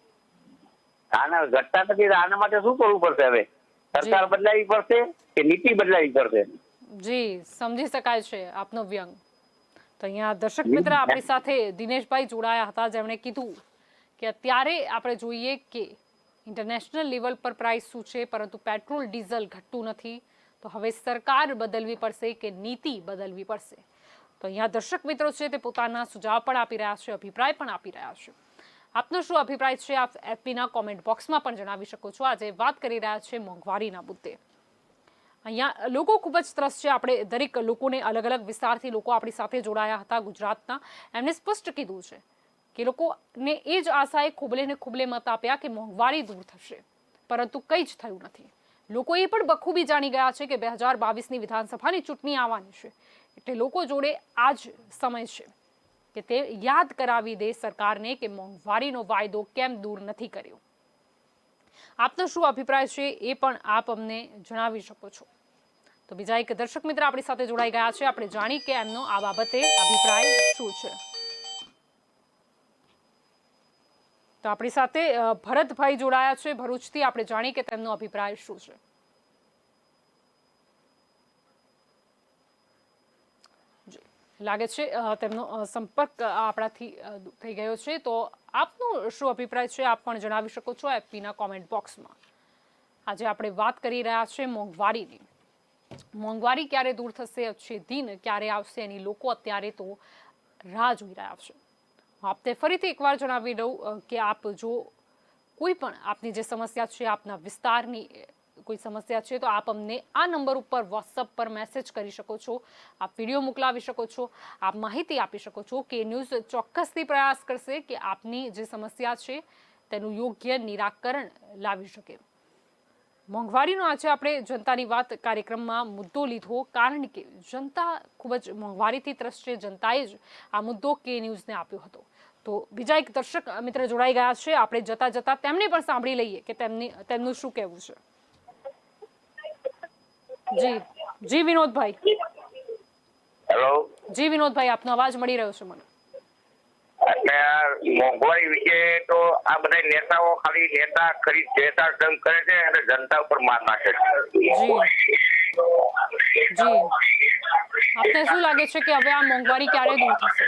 Speaker 11: આના ઘટતા નથી. આના માટે શું કરવું પડશે? હવે સરકાર બદલાવી પડશે કે નીતિ બદલાવી પડશે?
Speaker 1: જી, સમજી શકાય છે આપનો વ્યંગ. તો અહીંયા દર્શક મિત્ર આપણી સાથે દિનેશભાઈ જોડાયા હતા, જેમણે કીધું કે અત્યારે આપણે જોઈએ કે ઇન્ટરનેશનલ લેવલ પર પ્રાઇસ શું છે, પરંતુ પેટ્રોલ ડીઝલ ઘટતું નથી. તો હવે સરકાર બદલવી પડશે કે નીતિ બદલવી પડશે? તો અહીંયા દર્શક મિત્રો છે તે પોતાના સુઝાવ પણ આપી રહ્યા છે, અભિપ્રાય પણ આપી રહ્યા છે. આપનો શું અભિપ્રાય છે? આપ એફબીના કોમેન્ટ બોક્સમાં પણ જણાવી શકો છો. આજે વાત કરી રહ્યા છે મોંઘવારીના મુદ્દે. અહીંયા લોકો ખૂબ જ ત્રસ્ત છે. આપણે દરેક લોકોને અલગ અલગ વિસ્તારથી લોકો આપણી સાથે જોડાયા હતા ગુજરાતના. એમને સ્પષ્ટ કીધું છે કે લોકોને એ જ આશાએ ખોબલે ને ખોબલે મત આપ્યા કે મોંઘવારી દૂર થશે, પરંતુ કંઈ જ થયું નથી. લોકો એ પણ બખૂબી જાણી ગયા છે કે 2022ની વિધાનસભાની ચૂંટણી આવવાની છે, એટલે લોકો જોડે આ જ સમય છે કે તે યાદ કરાવી દે સરકારને કે મોંઘવારીનો વાયદો કેમ દૂર નથી કર્યો. આપનો શું અભિપ્રાય છે એ પણ આપ અમને જણાવી શકો છો. તો બીજા એક દર્શક મિત્ર આપણી સાથે જોડાઈ ગયા છે, આપણે જાણી કે એમનો આ બાબતે અભિપ્રાય શું છે. તો આપણી સાથે ભરતભાઈ જોડાયા છે ભરૂચથી, આપણે જાણી કે તેમનો અભિપ્રાય શું છે. લાગે છે તેમનો સંપર્ક આપણાથી થઈ ગયો છે, તો આપનો શું અભિપ્રાય છે આપ પણ જણાવી શકો છો એફપીના કોમેન્ટ બોક્સમાં. આજે આપણે વાત કરી રહ્યા છે મોંઘવારીની. મોંઘવારી ક્યારે દૂર થશે, અચ્છે દિન ક્યારે આવશે, એની લોકો અત્યારે તો રાહ જોઈ રહ્યા છે. આપને ફરીથી એકવાર જણાવી દઉં કે આપ જો કોઈ પણ આપની જે સમસ્યા છે, આપના વિસ્તારની કોઈ સમસ્યા છે, તો આપ અમને આ નંબર ઉપર વોટ્સઅપ પર મેસેજ કરી શકો છો, આપ વિડીયો મોકલાવી શકો છો, આપ માહિતી આપી શકો છો. કે ન્યૂઝ ચોક્કસથી પ્રયાસ કરશે કે આપની જે સમસ્યા છે તેનું યોગ્ય નિરાકરણ લાવી શકે. મોંઘવારીનો આજે આપણે જનતાની વાત કાર્યક્રમમાં મુદ્દો લીધો, કારણ કે જનતા ખૂબ જ મોંઘવારીથી ત્રસ્ત છે. જનતાએ જ આ મુદ્દો કે ન્યૂઝને આપ્યો હતો. તો બીજા એક દર્શક મિત્ર જોડાઈ ગયા છે, આપણે જતા જતા તેમને પણ સાંભળી લઈએ કે તેમનું શું કહેવું છે. જી જી વિનોદભાઈ.
Speaker 14: હેલો
Speaker 1: જી વિનોદભાઈ, આપનો અવાજ મળી રહ્યો છે મને.
Speaker 14: એટલે મોંઘવારી વિશે તો આ બધા નેતાઓ ખાલી નેતા કરે છે અને જનતા ઉપર માર નાખે છે.
Speaker 1: જી આપને શું લાગે છે કે હવે આ મોંઘવારી ક્યારે દૂર થશે?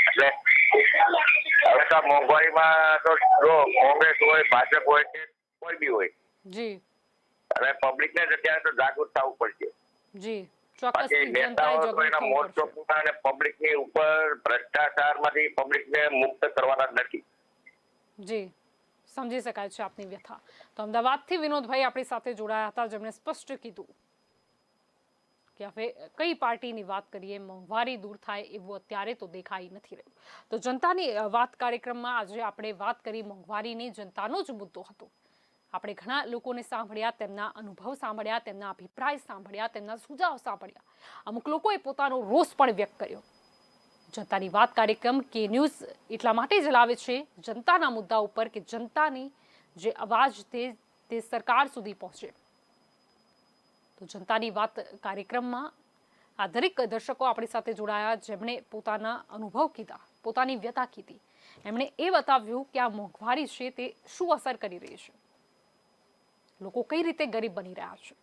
Speaker 14: એટલે હવે તો મોંઘવારીમાં તો જો કોંગ્રેસ હોય, ભાજપ હોય કે કોઈ બી હોય,
Speaker 1: જી
Speaker 14: અને પબ્લિક ને અત્યારે તો જાગૃત થવું પડશે.
Speaker 1: જી
Speaker 14: પબ્લિક ની ઉપર ભ્રષ્ટાચાર માંથી પબ્લિક ને મુક્ત કરવાના નથી.
Speaker 1: જી સમજી શકાય છે આપની વ્યથા. તો અમદાવાદથી વિનોદભાઈ આપણી સાથે જોડાયા હતા, જેમણે સ્પષ્ટ કીધું કે હવે કઈ પાર્ટીની વાત કરીએ, મોંઘવારી દૂર થાય એવું અત્યારે તો દેખાઈ નથી રહ્યું. તો જનતાની વાત કાર્યક્રમમાં આજે આપણે વાત કરી મોંઘવારીની. જનતાનો જ મુદ્દો હતો. આપણે ઘણા લોકોને સાંભળ્યા, તેમના અનુભવ સાંભળ્યા, તેમના અભિપ્રાય સાંભળ્યા, તેમના સુઝાવ સાંભળ્યા. અમુક લોકોએ પોતાનો રોષ પણ વ્યક્ત કર્યો. જનતાની વાત કાર્યક્રમ કે ન્યૂઝ એટલા માટે જ લાવે છે જનતાના મુદ્દા ઉપર કે જનતાની જે અવાજ તે સરકાર સુધી પહોંચે. તો જનતાની વાત કાર્યક્રમમાં આ દરેક દર્શકો આપણી સાથે જોડાયા, જેમણે પોતાના અનુભવ કીધા, પોતાની વ્યથા કીધી. એમણે એ બતાવ્યું કે આ મોંઘવારી છે તે શું અસર કરી રહી છે, લોકો કઈ રીતે ગરીબ બની રહ્યા છે.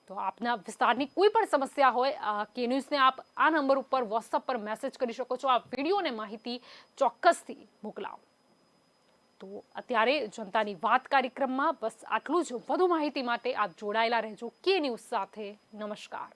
Speaker 1: તો આપના વિસ્તારની કોઈ પણ સમસ્યા હોય કે ન્યૂઝને આપ આ નંબર ઉપર વોટ્સઅપ પર મેસેજ કરી શકો છો. આ વિડીયોને માહિતી ચોક્કસથી મોકલાવો. તો અત્યારે જનતાની વાત કાર્યક્રમમાં બસ આટલું જ. વધુ માહિતી માટે આપ જોડાયેલા રહેજો કે ન્યૂઝ સાથે. નમસ્કાર.